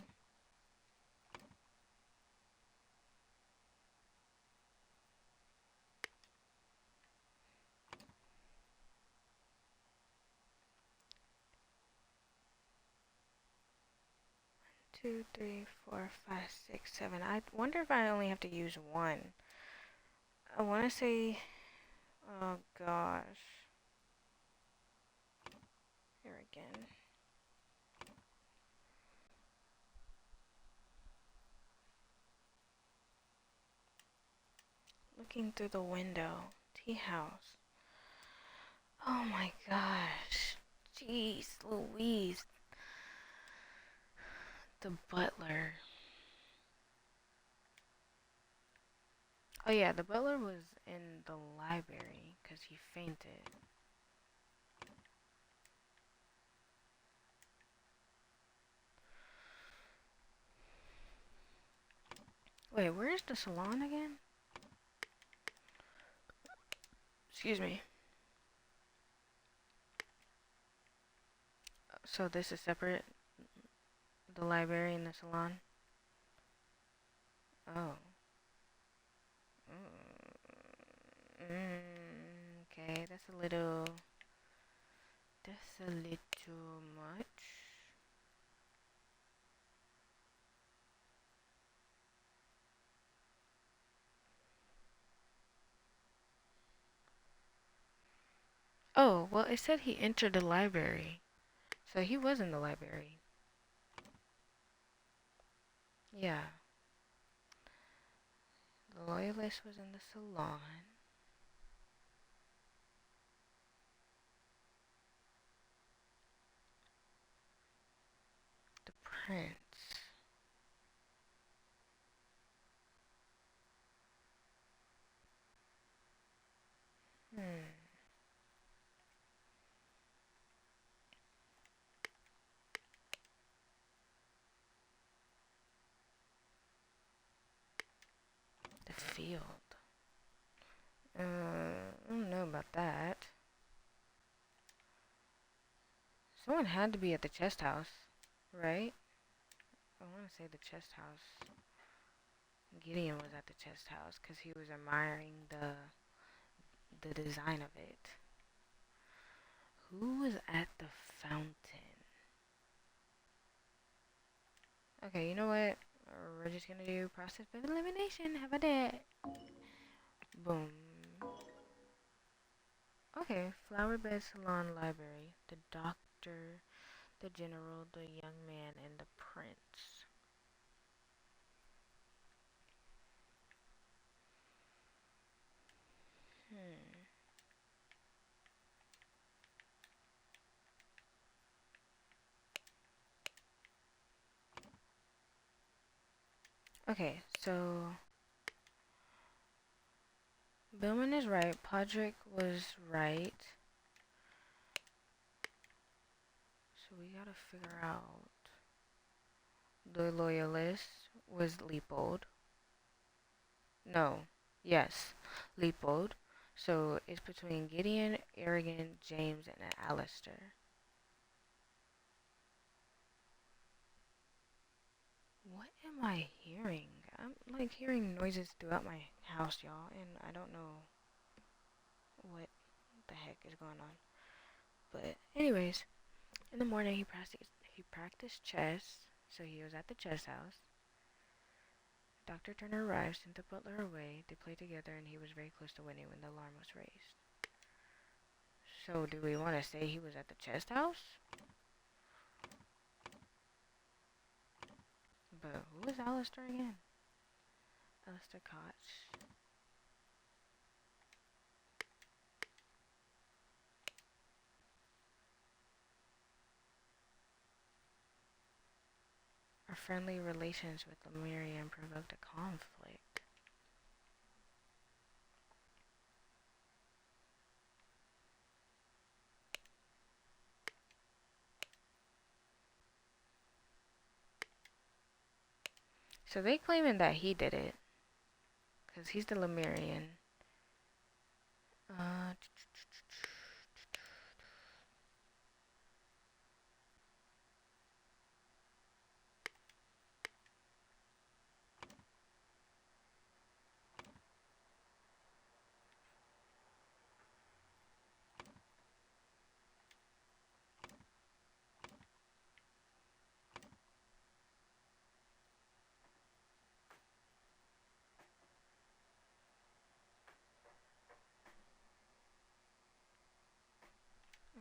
Two, three, four, five, six, seven. I wonder if I only have to use one. I want to say, oh gosh. Aragon. Looking through the window. Tea house. Oh my gosh. Jeez Louise. The butler. Oh yeah, the butler was in the library because he fainted. Wait, where's the salon again? Excuse me. So this is separate? The library and the salon? Oh. Okay, that's a little much. Oh, well, it said he entered the library. So he was in the library. Yeah. The loyalist was in the salon. The prince. The field. I don't know about that. Someone had to be at the chest house, right? I want to say the chest house. Gideon was at the chest house because he was admiring the design of it. Who was at the fountain? Okay, you know what? We're just gonna do process of elimination. How about that? Boom. Okay, flower bed, salon, library, the doctor, the general, the young man, and the prince. Okay, so Billman is right. Podrick was right. So we gotta figure out. The loyalist was Leopold. No. Yes. Leopold. So it's between Gideon, Arrogant, James, and Alistair. What am I hearing? I'm like hearing noises throughout my house, y'all, and I don't know what the heck is going on. But anyways, in the morning he practiced chess, so he was at the chess house. Dr. Turner arrived, sent the butler away. They played together, and he was very close to winning when the alarm was raised. So, do we want to say he was at the chest house? But who is Alistair again? Alistair Koch. Our friendly relations with Lemurian provoked a conflict. So they claiming that he did it, because he's the Lemurian. Uh,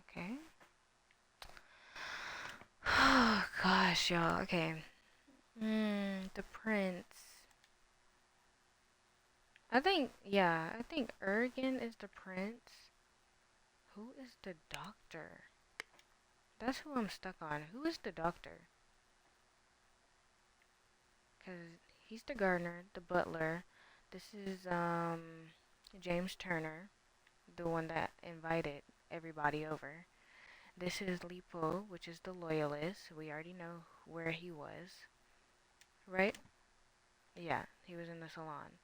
okay. Oh gosh, y'all. Okay. The prince. I think Ergen is the prince. Who is the doctor? That's who I'm stuck on. Who is the doctor? Because he's the gardener, the butler. This is, James Turner, the one that invited everybody over. This is Lipo, which is the loyalist. We already know where he was, right? Yeah, he was in the salon.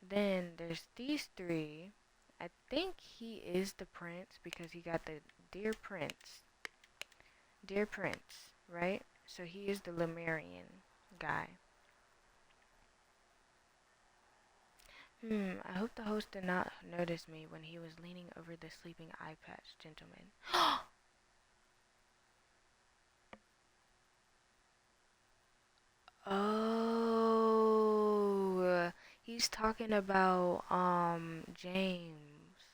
Then there's these three. I think he is the prince because he got the dear prince, right? So he is the Lemurian guy. I hope the host did not notice me when he was leaning over the sleeping eye patch gentleman. Oh, he's talking about James.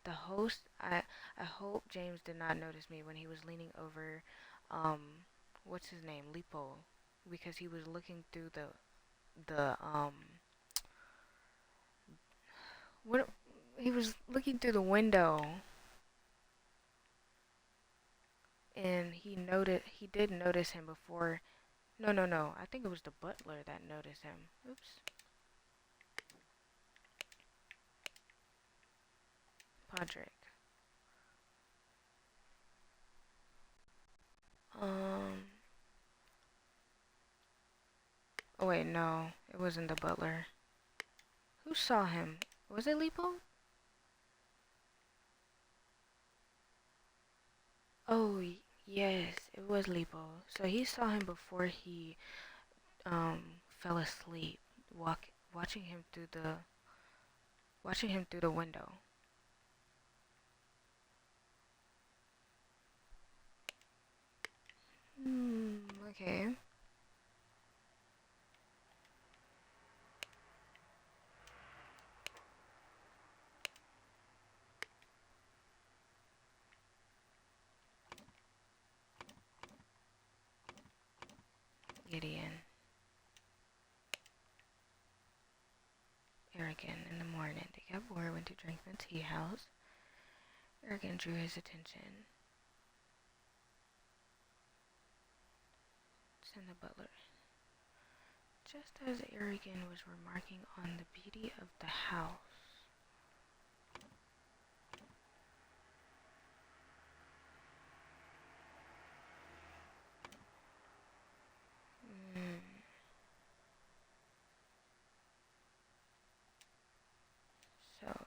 The host, I hope James did not notice me when he was leaning over what's his name? Lipo, because he was looking through the what he was looking through the window, and he did notice him before. No. I think it was the butler that noticed him. Oops. Podrick. Um. Oh wait, no, it wasn't the butler. Who saw him? Was it Lipo? Oh yes, it was Lipo. So he saw him before he fell asleep, watching him through the window. Okay. Gideon. Arrogant in the morning. They got bored, went to drink in the tea house. Arrogant drew his attention. Send the butler. Just as Aragon was remarking on the beauty of the house, so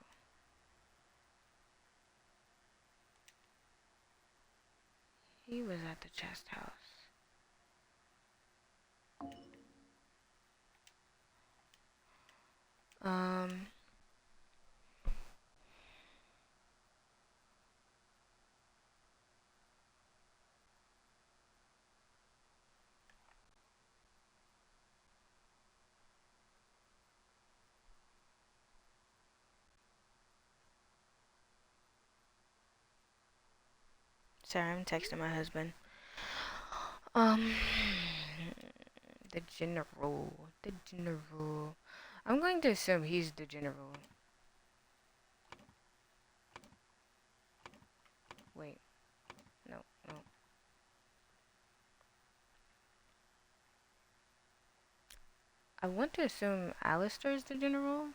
he was at the chest house. Sorry, I'm texting my husband. Um, the general. I'm going to assume he's the general. Wait, no. I want to assume Alistair's the general.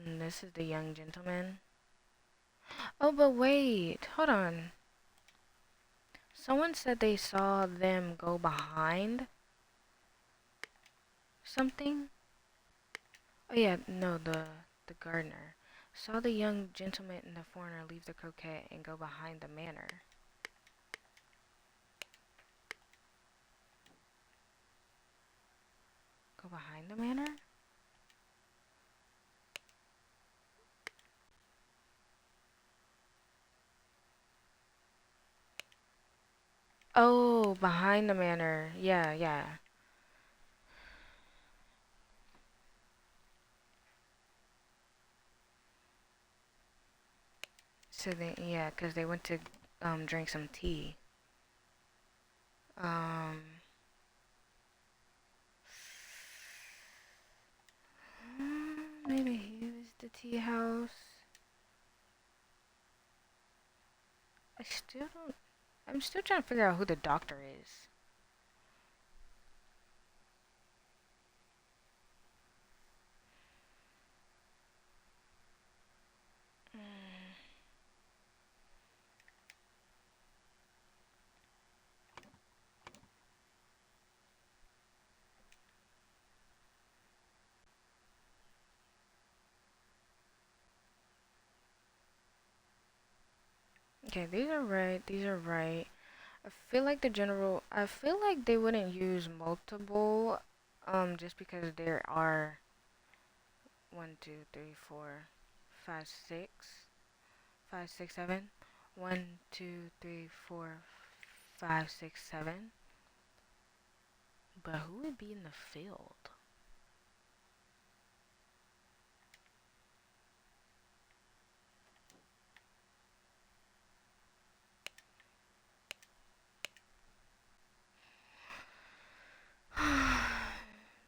And this is the young gentleman. Oh, but wait, hold on. Someone said they saw them go behind something. Oh yeah, no, the gardener saw the young gentleman and the foreigner leave the croquet and go behind the manor. Go behind the manor? Oh, behind the manor. Yeah. So yeah, 'cause they went to drink some tea. Maybe he was the tea house. I'm still trying to figure out who the doctor is. Okay, these are right. I feel like they wouldn't use multiple, just because there are 1, 2, 3, 4, 5, 6, 5, 6, 7. 1, 2, 3, 4, 5, 6, 7. But who would be in the field?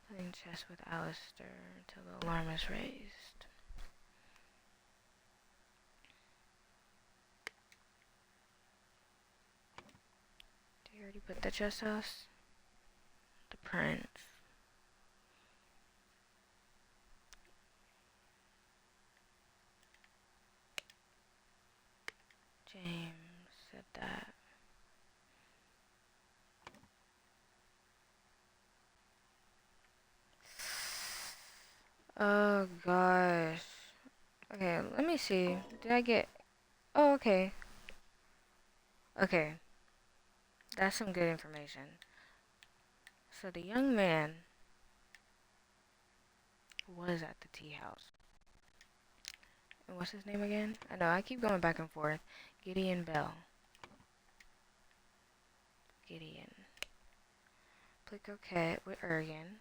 Playing chess with Alistair until the alarm is raised. Did you already put the chess house? The prince. James said that. Oh gosh. Okay, let me see. Did I get... Oh, okay. Okay. That's some good information. So the young man was at the tea house. And what's his name again? I know, I keep going back and forth. Gideon Bell. Gideon. Play croquet with Ergen.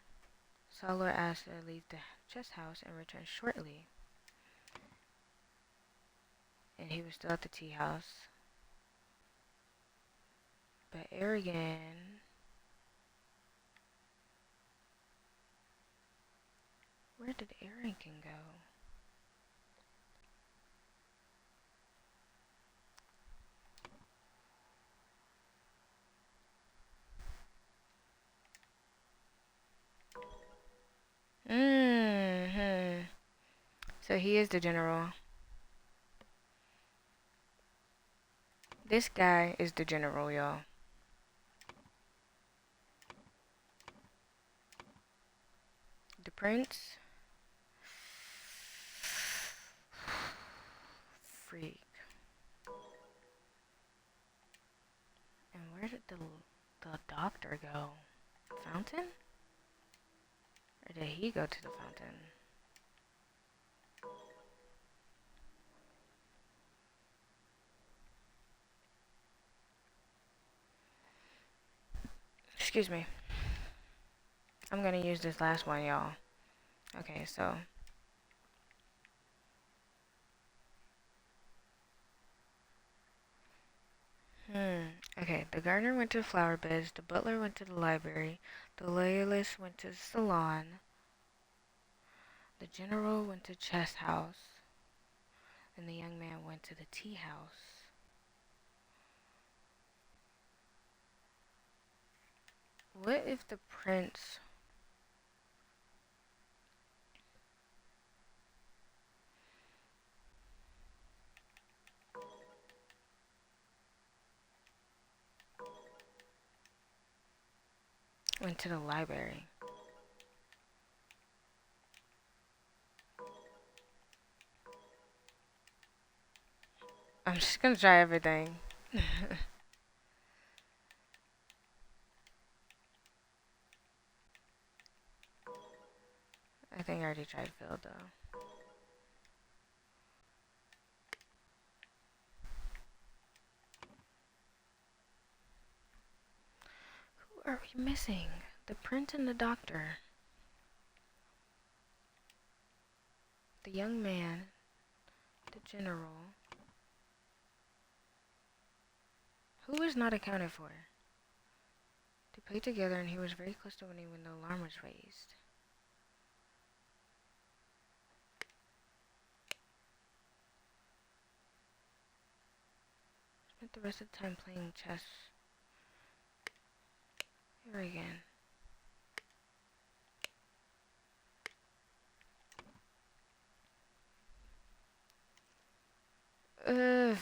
Saw Lord Astor leave the chess house and return shortly. And he was still at the tea house. But Ergen... Where did Ergen go? So he is the general. This guy is the general, y'all. The prince. Freak. And where did the doctor go? Fountain? Or did he go to the fountain? Excuse me. I'm gonna use this last one, y'all. Okay, so. Okay, the gardener went to the flower beds, the butler went to the library, the loyalist went to the salon, the general went to chess house, and the young man went to the tea house. What if the prince... went to the library? I'm just gonna try everything. I think I already tried Phil though. Who are we missing? The prince and the doctor. The young man. The general. Who is not accounted for? They played together and he was very close to winning when the alarm was raised. Spent the rest of the time playing chess. Here again. Ugh.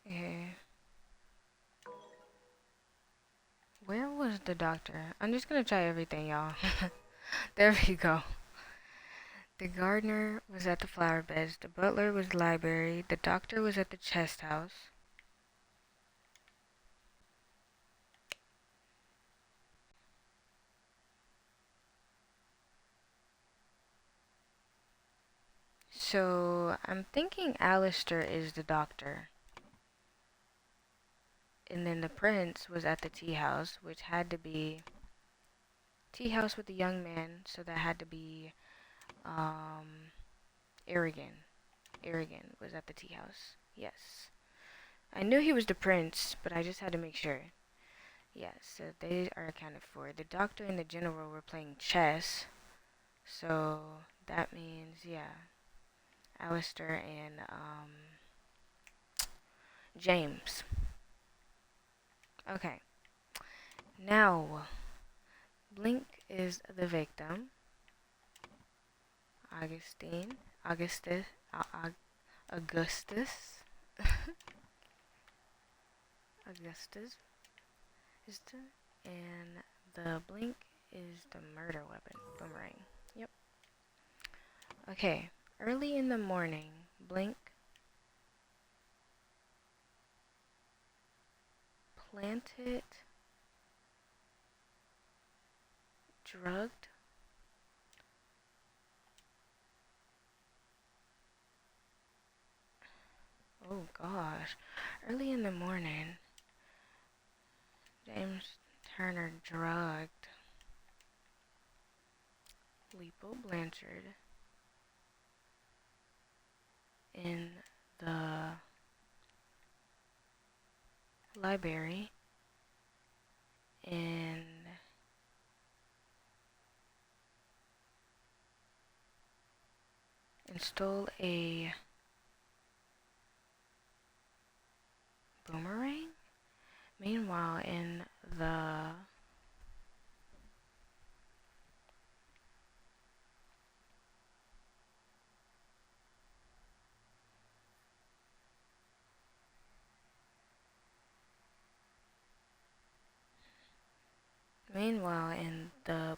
Okay. Where was the doctor? I'm just gonna try everything, y'all. There we go. The gardener was at the flower beds, the butler was the library, the doctor was at the chest house. So I'm thinking Alistair is the doctor. And then the prince was at the tea house, which had to be tea house with the young man, so that had to be Aragon. Aragon was at the tea house. Yes. I knew he was the prince, but I just had to make sure. Yes, so they are accounted for. The doctor and the general were playing chess. So that means, yeah, Alistair and James. Okay. Now, Blink is the victim. Augustus, Augustus is and the blink is the murder weapon, boomerang. Yep. Okay, early in the morning, Blink planted, drugged, oh gosh, early in the morning, James Turner drugged Leopold Blanchard in the library and stole a boomerang? Meanwhile, in the meanwhile in the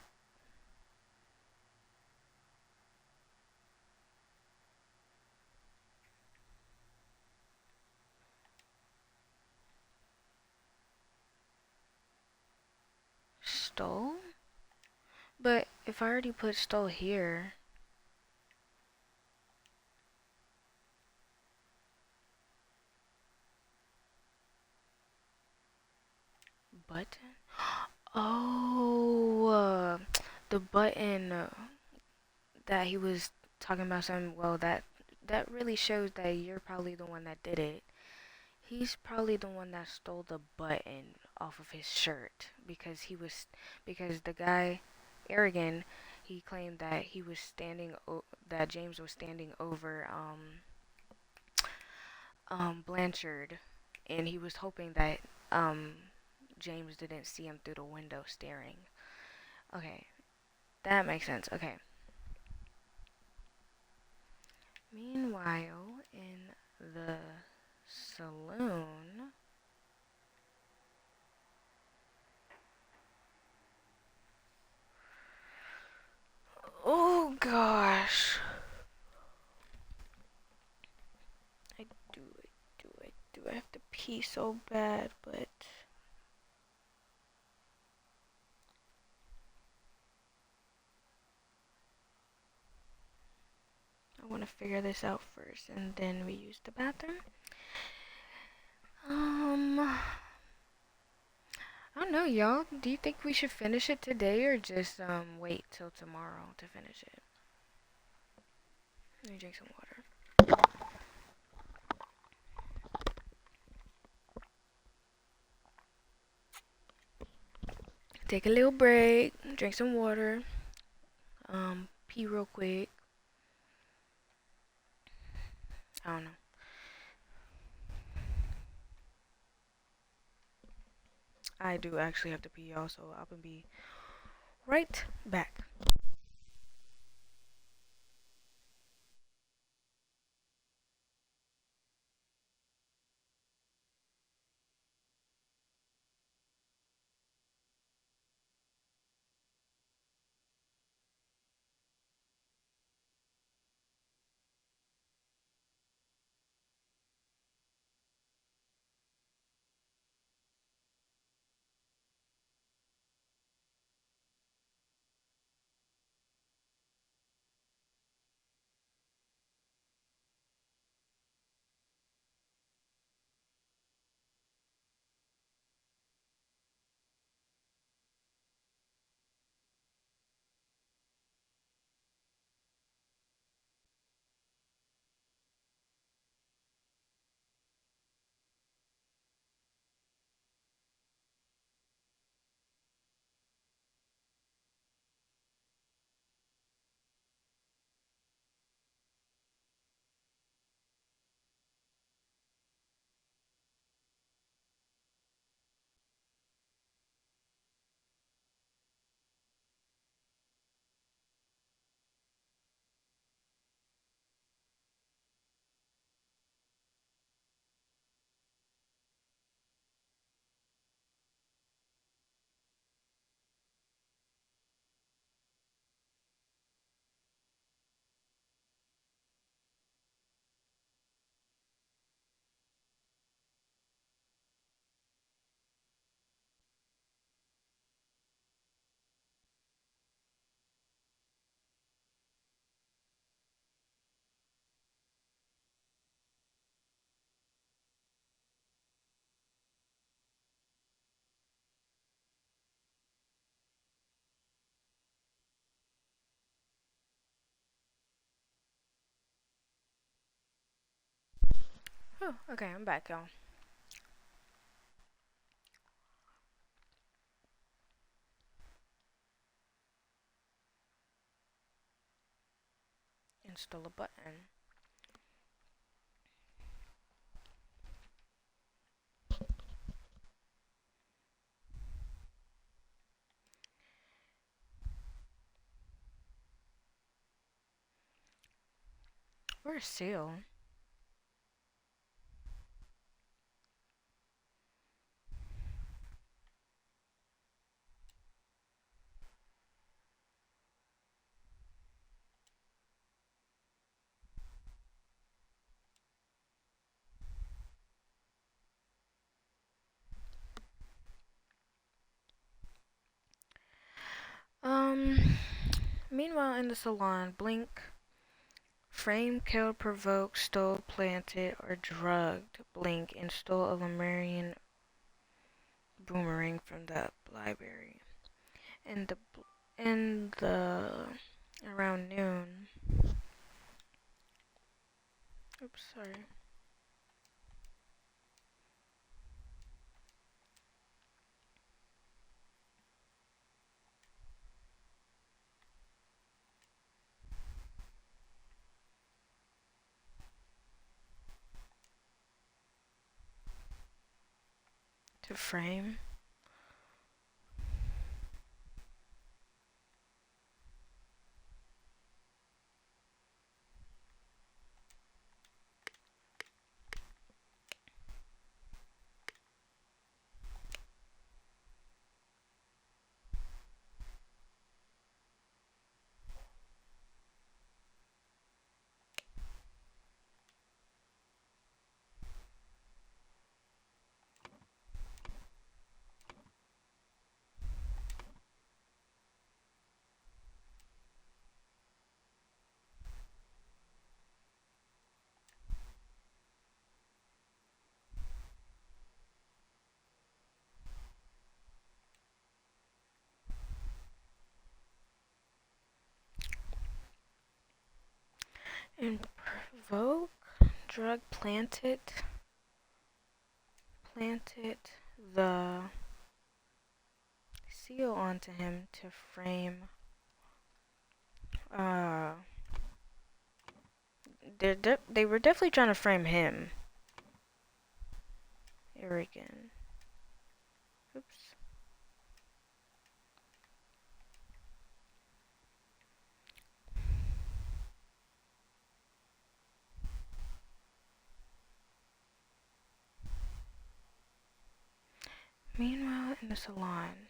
stole? But if I already put stole here, button? Oh, the button that he was talking about something. Well, that really shows that you're probably the one that did it. He's probably the one that stole the button off of his shirt because the guy, Aragon, he claimed that he was that James was standing over Blanchard, and he was hoping that um James didn't see him through the window staring. Okay, that makes sense. Okay. Meanwhile, in the saloon, oh gosh, I I have to pee so bad, but I want to figure this out first, and then we use the bathroom. I don't know, y'all. Do you think we should finish it today or just wait till tomorrow to finish it? Let me drink some water. Take a little break, drink some water, pee real quick. I don't know. I do actually have to pee, y'all, so I'll be right back. Oh, okay, I'm back, y'all. Install a button. Poor seal. Meanwhile in the salon, Blink, framed, killed, provoked, stole, planted, or drugged Blink and stole a Lemurian boomerang from the library. In the around noon. Oops, sorry. To frame. And provoke. Drug planted the seal onto him to frame. They were definitely trying to frame him. Arrogant. Oops. Meanwhile, in the salon,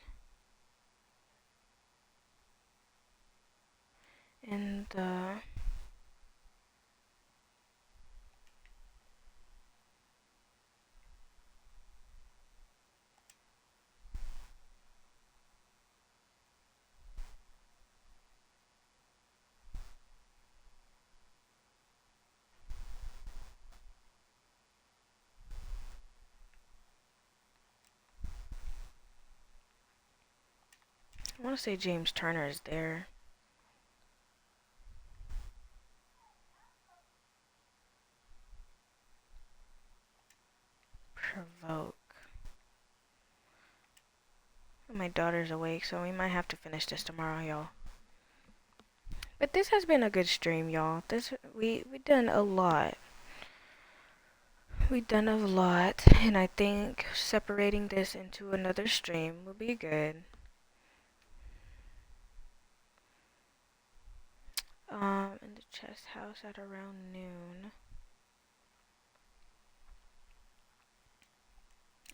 in the I want to say James Turner is there. Provoke. My daughter's awake, so we might have to finish this tomorrow, y'all. But this has been a good stream, y'all. We done a lot. We done a lot, and I think separating this into another stream will be good. In the chest house at around noon.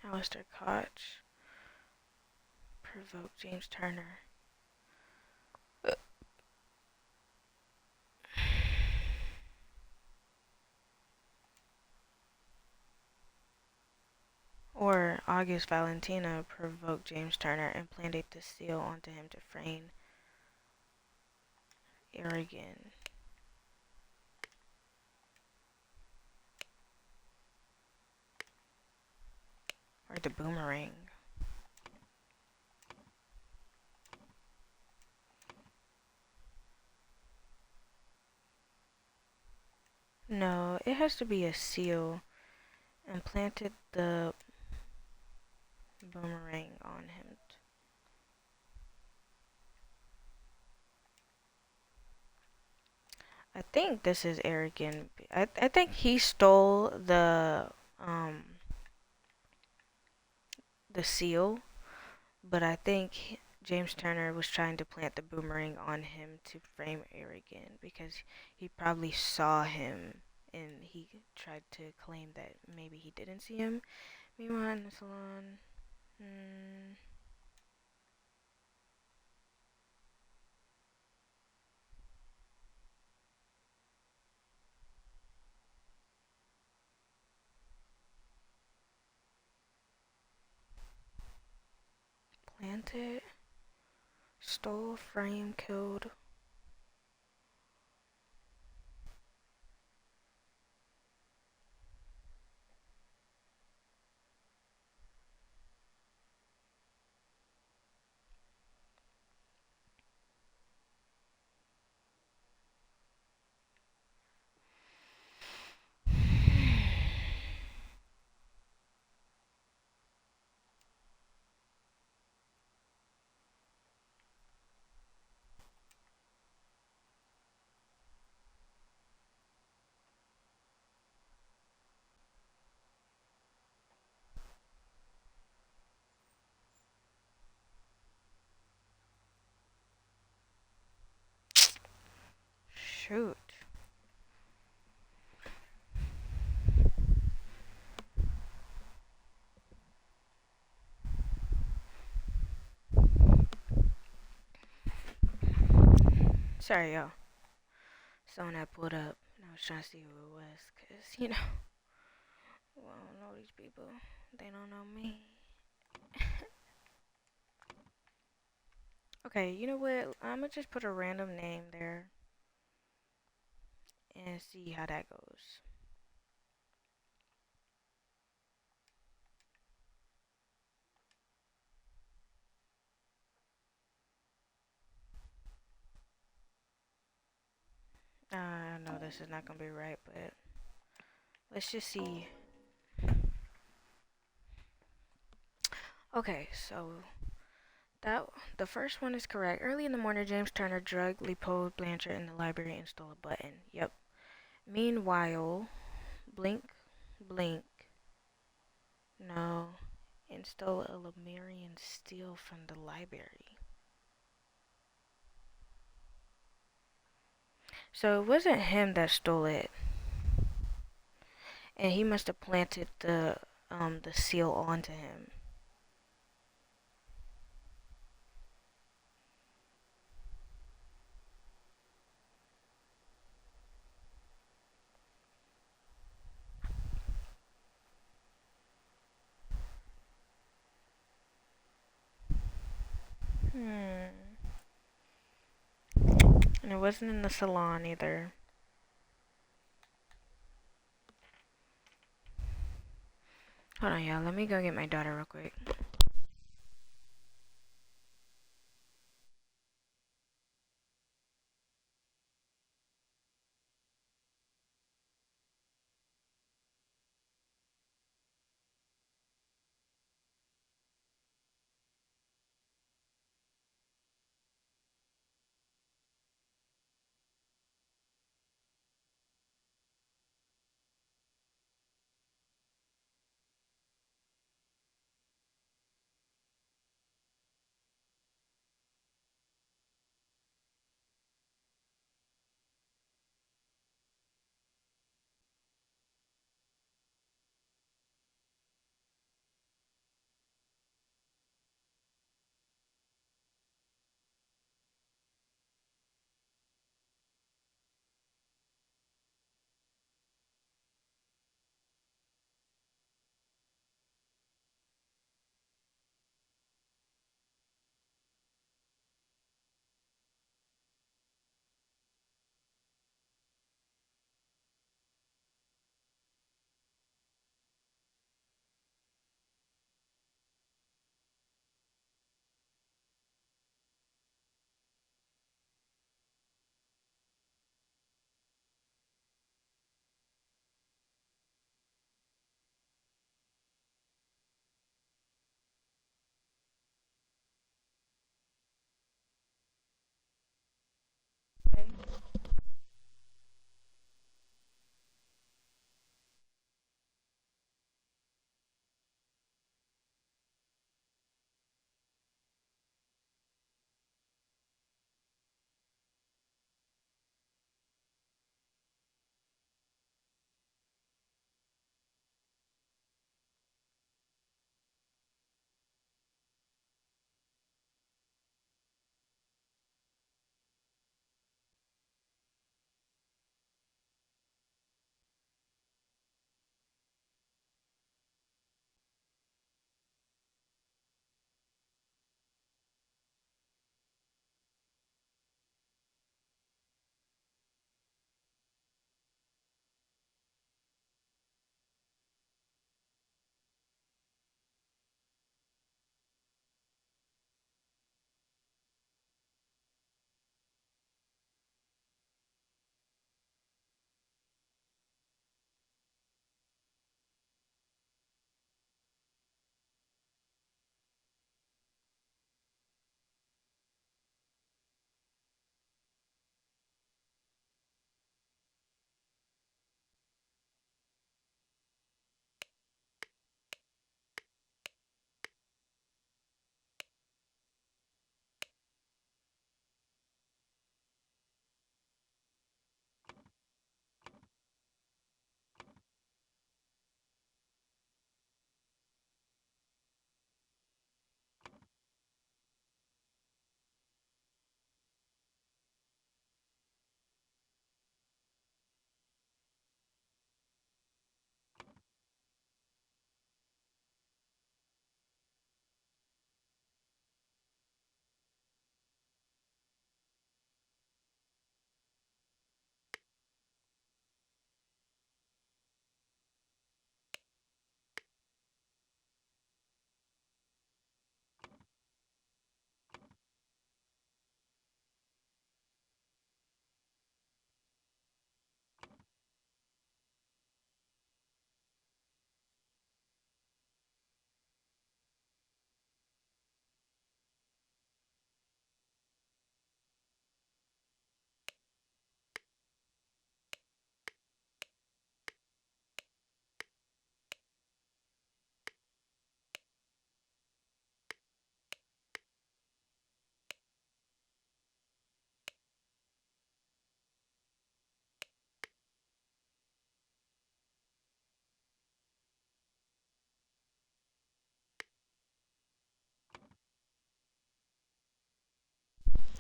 Alistair Koch. Provoke James Turner. Or August Valentina provoked James Turner and planted the seal onto him to frame Arrogant. Or the boomerang. No, it has to be a seal and planted the boomerang on him. I think this is Arrogant. I think he stole the seal, but I think James Turner was trying to plant the boomerang on him to frame Arrogant because he probably saw him and he tried to claim that maybe he didn't see him. Meanwhile, in the salon, planted, stole, frame, killed. Shoot. Sorry, y'all. Someone had pulled up and I was trying to see who it was because, well, I don't know these people. They don't know me. Okay, you know what? I'm gonna just put a random name there and see how that goes. I know this is not gonna be right, but let's just see. Okay, so that the first one is correct. Early in the morning, James Turner drugged Leopold Blanchard in the library and stole a button. Yep. Meanwhile, blink, blink, no, and stole a Lemurian steel from the library. So it wasn't him that stole it, and he must have planted the seal onto him. Hmm. And it wasn't in the salon either. Hold on, y'all. Let me go get my daughter real quick.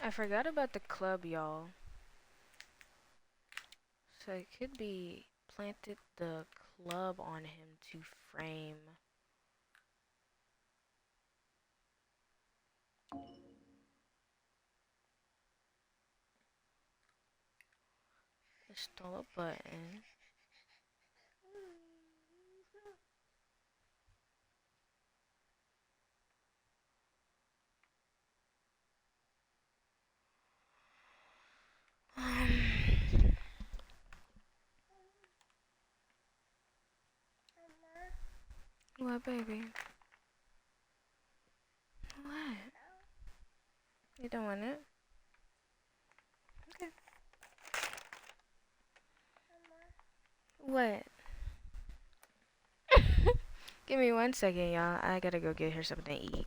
I forgot about the club, y'all. So it could be planted the club on him to frame. Install a button. What, baby? What? You don't want it? Okay. What? Give me 1 second, y'all. I gotta go get her something to eat.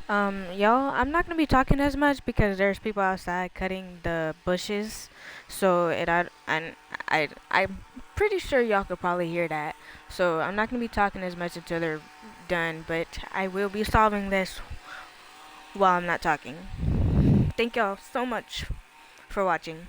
Y'all, I'm not gonna be talking as much because there's people outside cutting the bushes, so I'm pretty sure y'all could probably hear that. So I'm not gonna be talking as much until they're done, but I will be solving this while I'm not talking. Thank y'all so much for watching.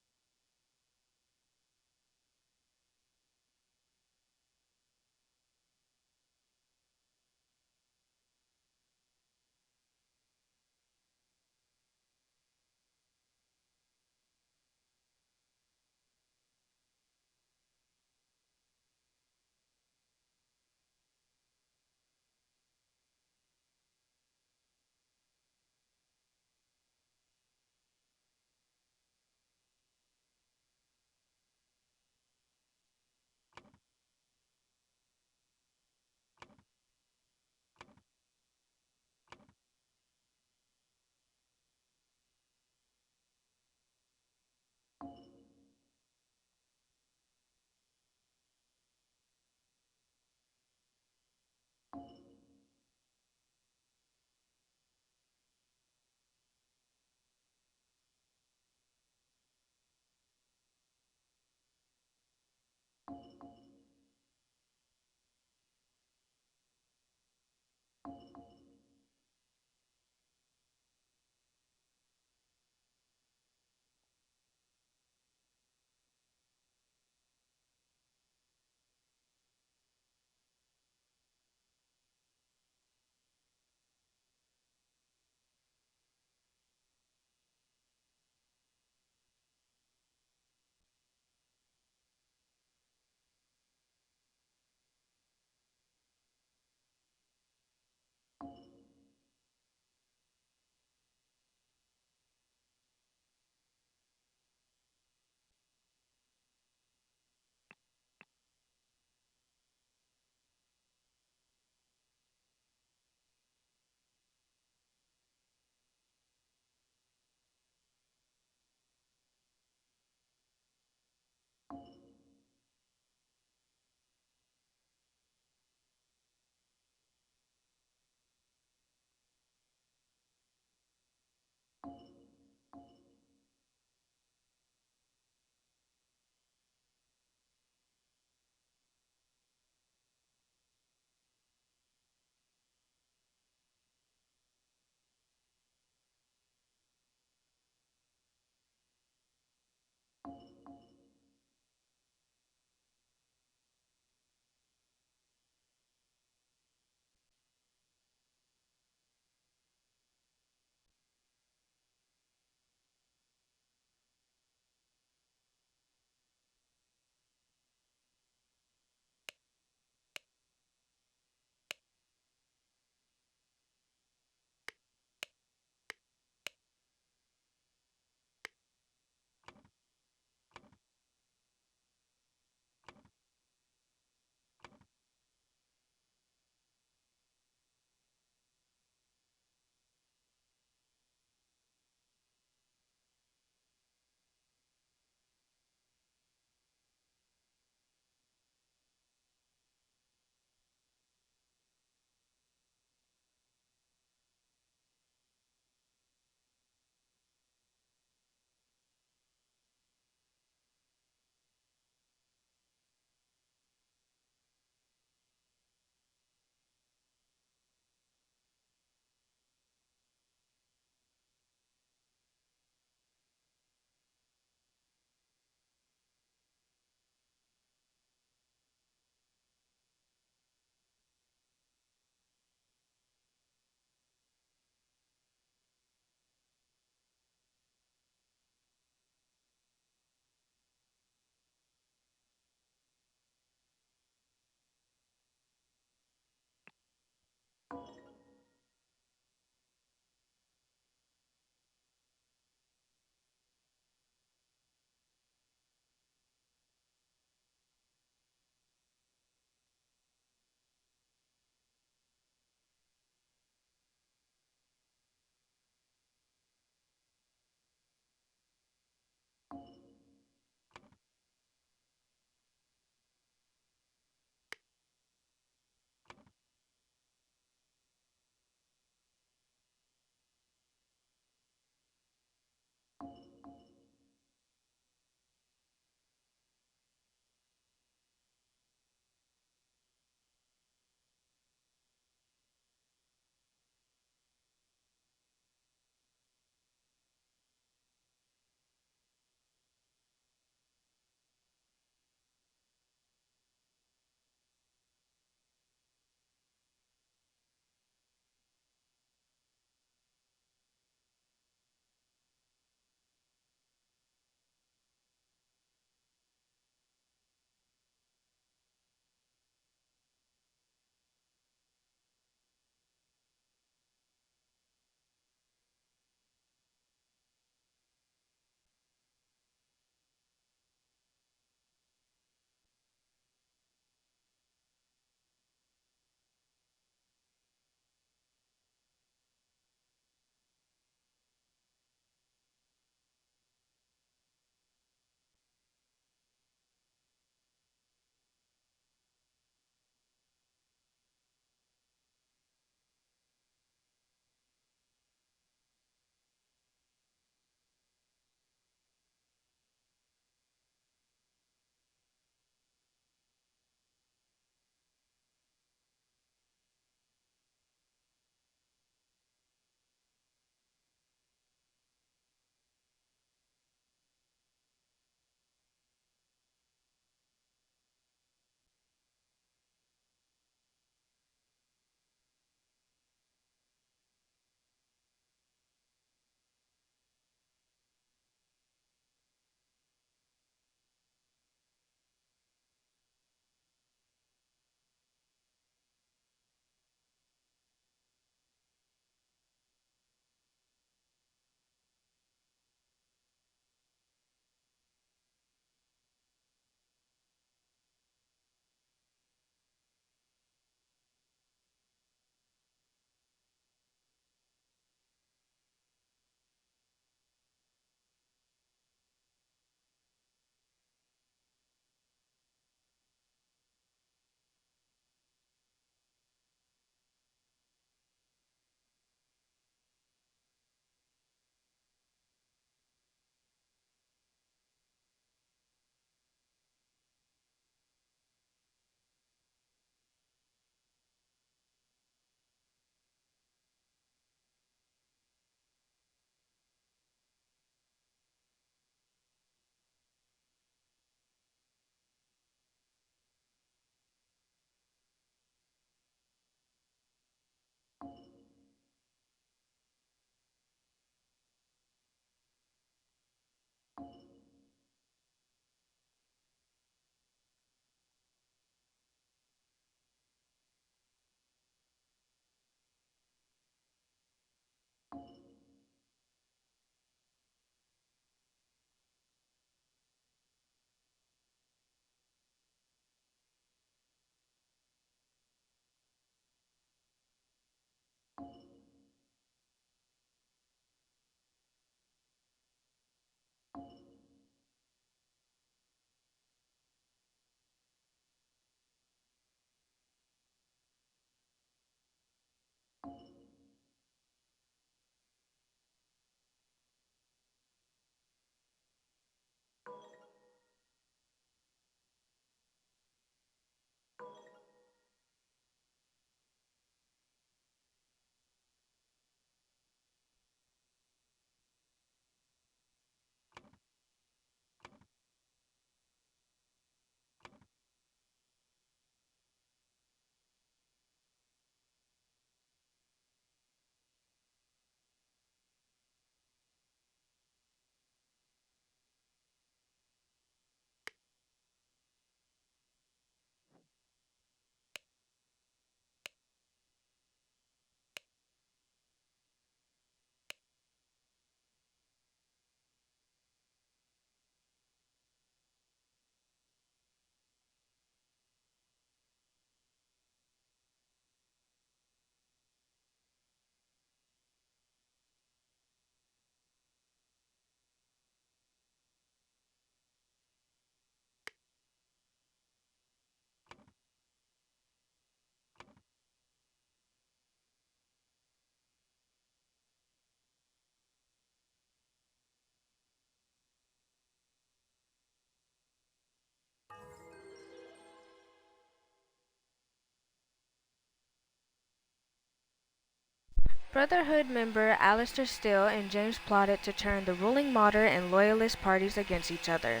Brotherhood member Alistair Steele and James plotted to turn the ruling martyr and loyalist parties against each other.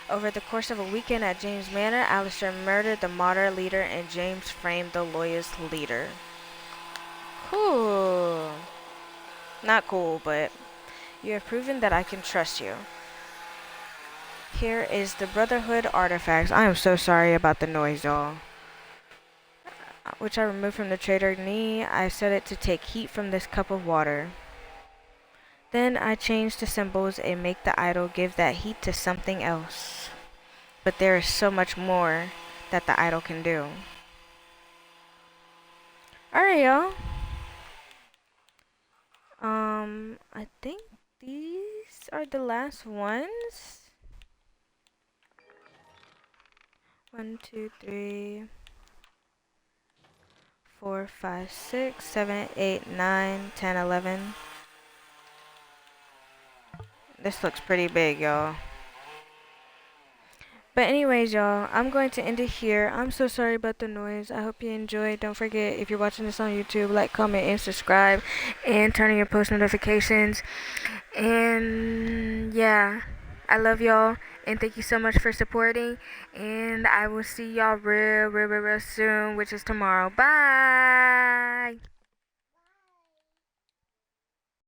Over the course of a weekend at James Manor, Alistair murdered the martyr leader and James framed the loyalist leader. Cool. Not cool, but you have proven that I can trust you. Here is the Brotherhood artifacts. I am so sorry about the noise, y'all. Which I removed from the traitor knee. I set it to take heat from this cup of water. Then I change the symbols and make the idol give that heat to something else. But there is so much more that the idol can do. Alright, y'all. I think these are the last ones. 1, 2, 3, 4, 5, 6, 7, 8, 9, 10, 11. This looks pretty big, y'all. But anyways, y'all, I'm going to end it here. I'm so sorry about the noise. I hope you enjoyed. Don't forget, if you're watching this on YouTube, like, comment, and subscribe. And turn on your post notifications. And yeah, I love y'all. And thank you so much for supporting. And I will see y'all real soon, which is tomorrow. Bye!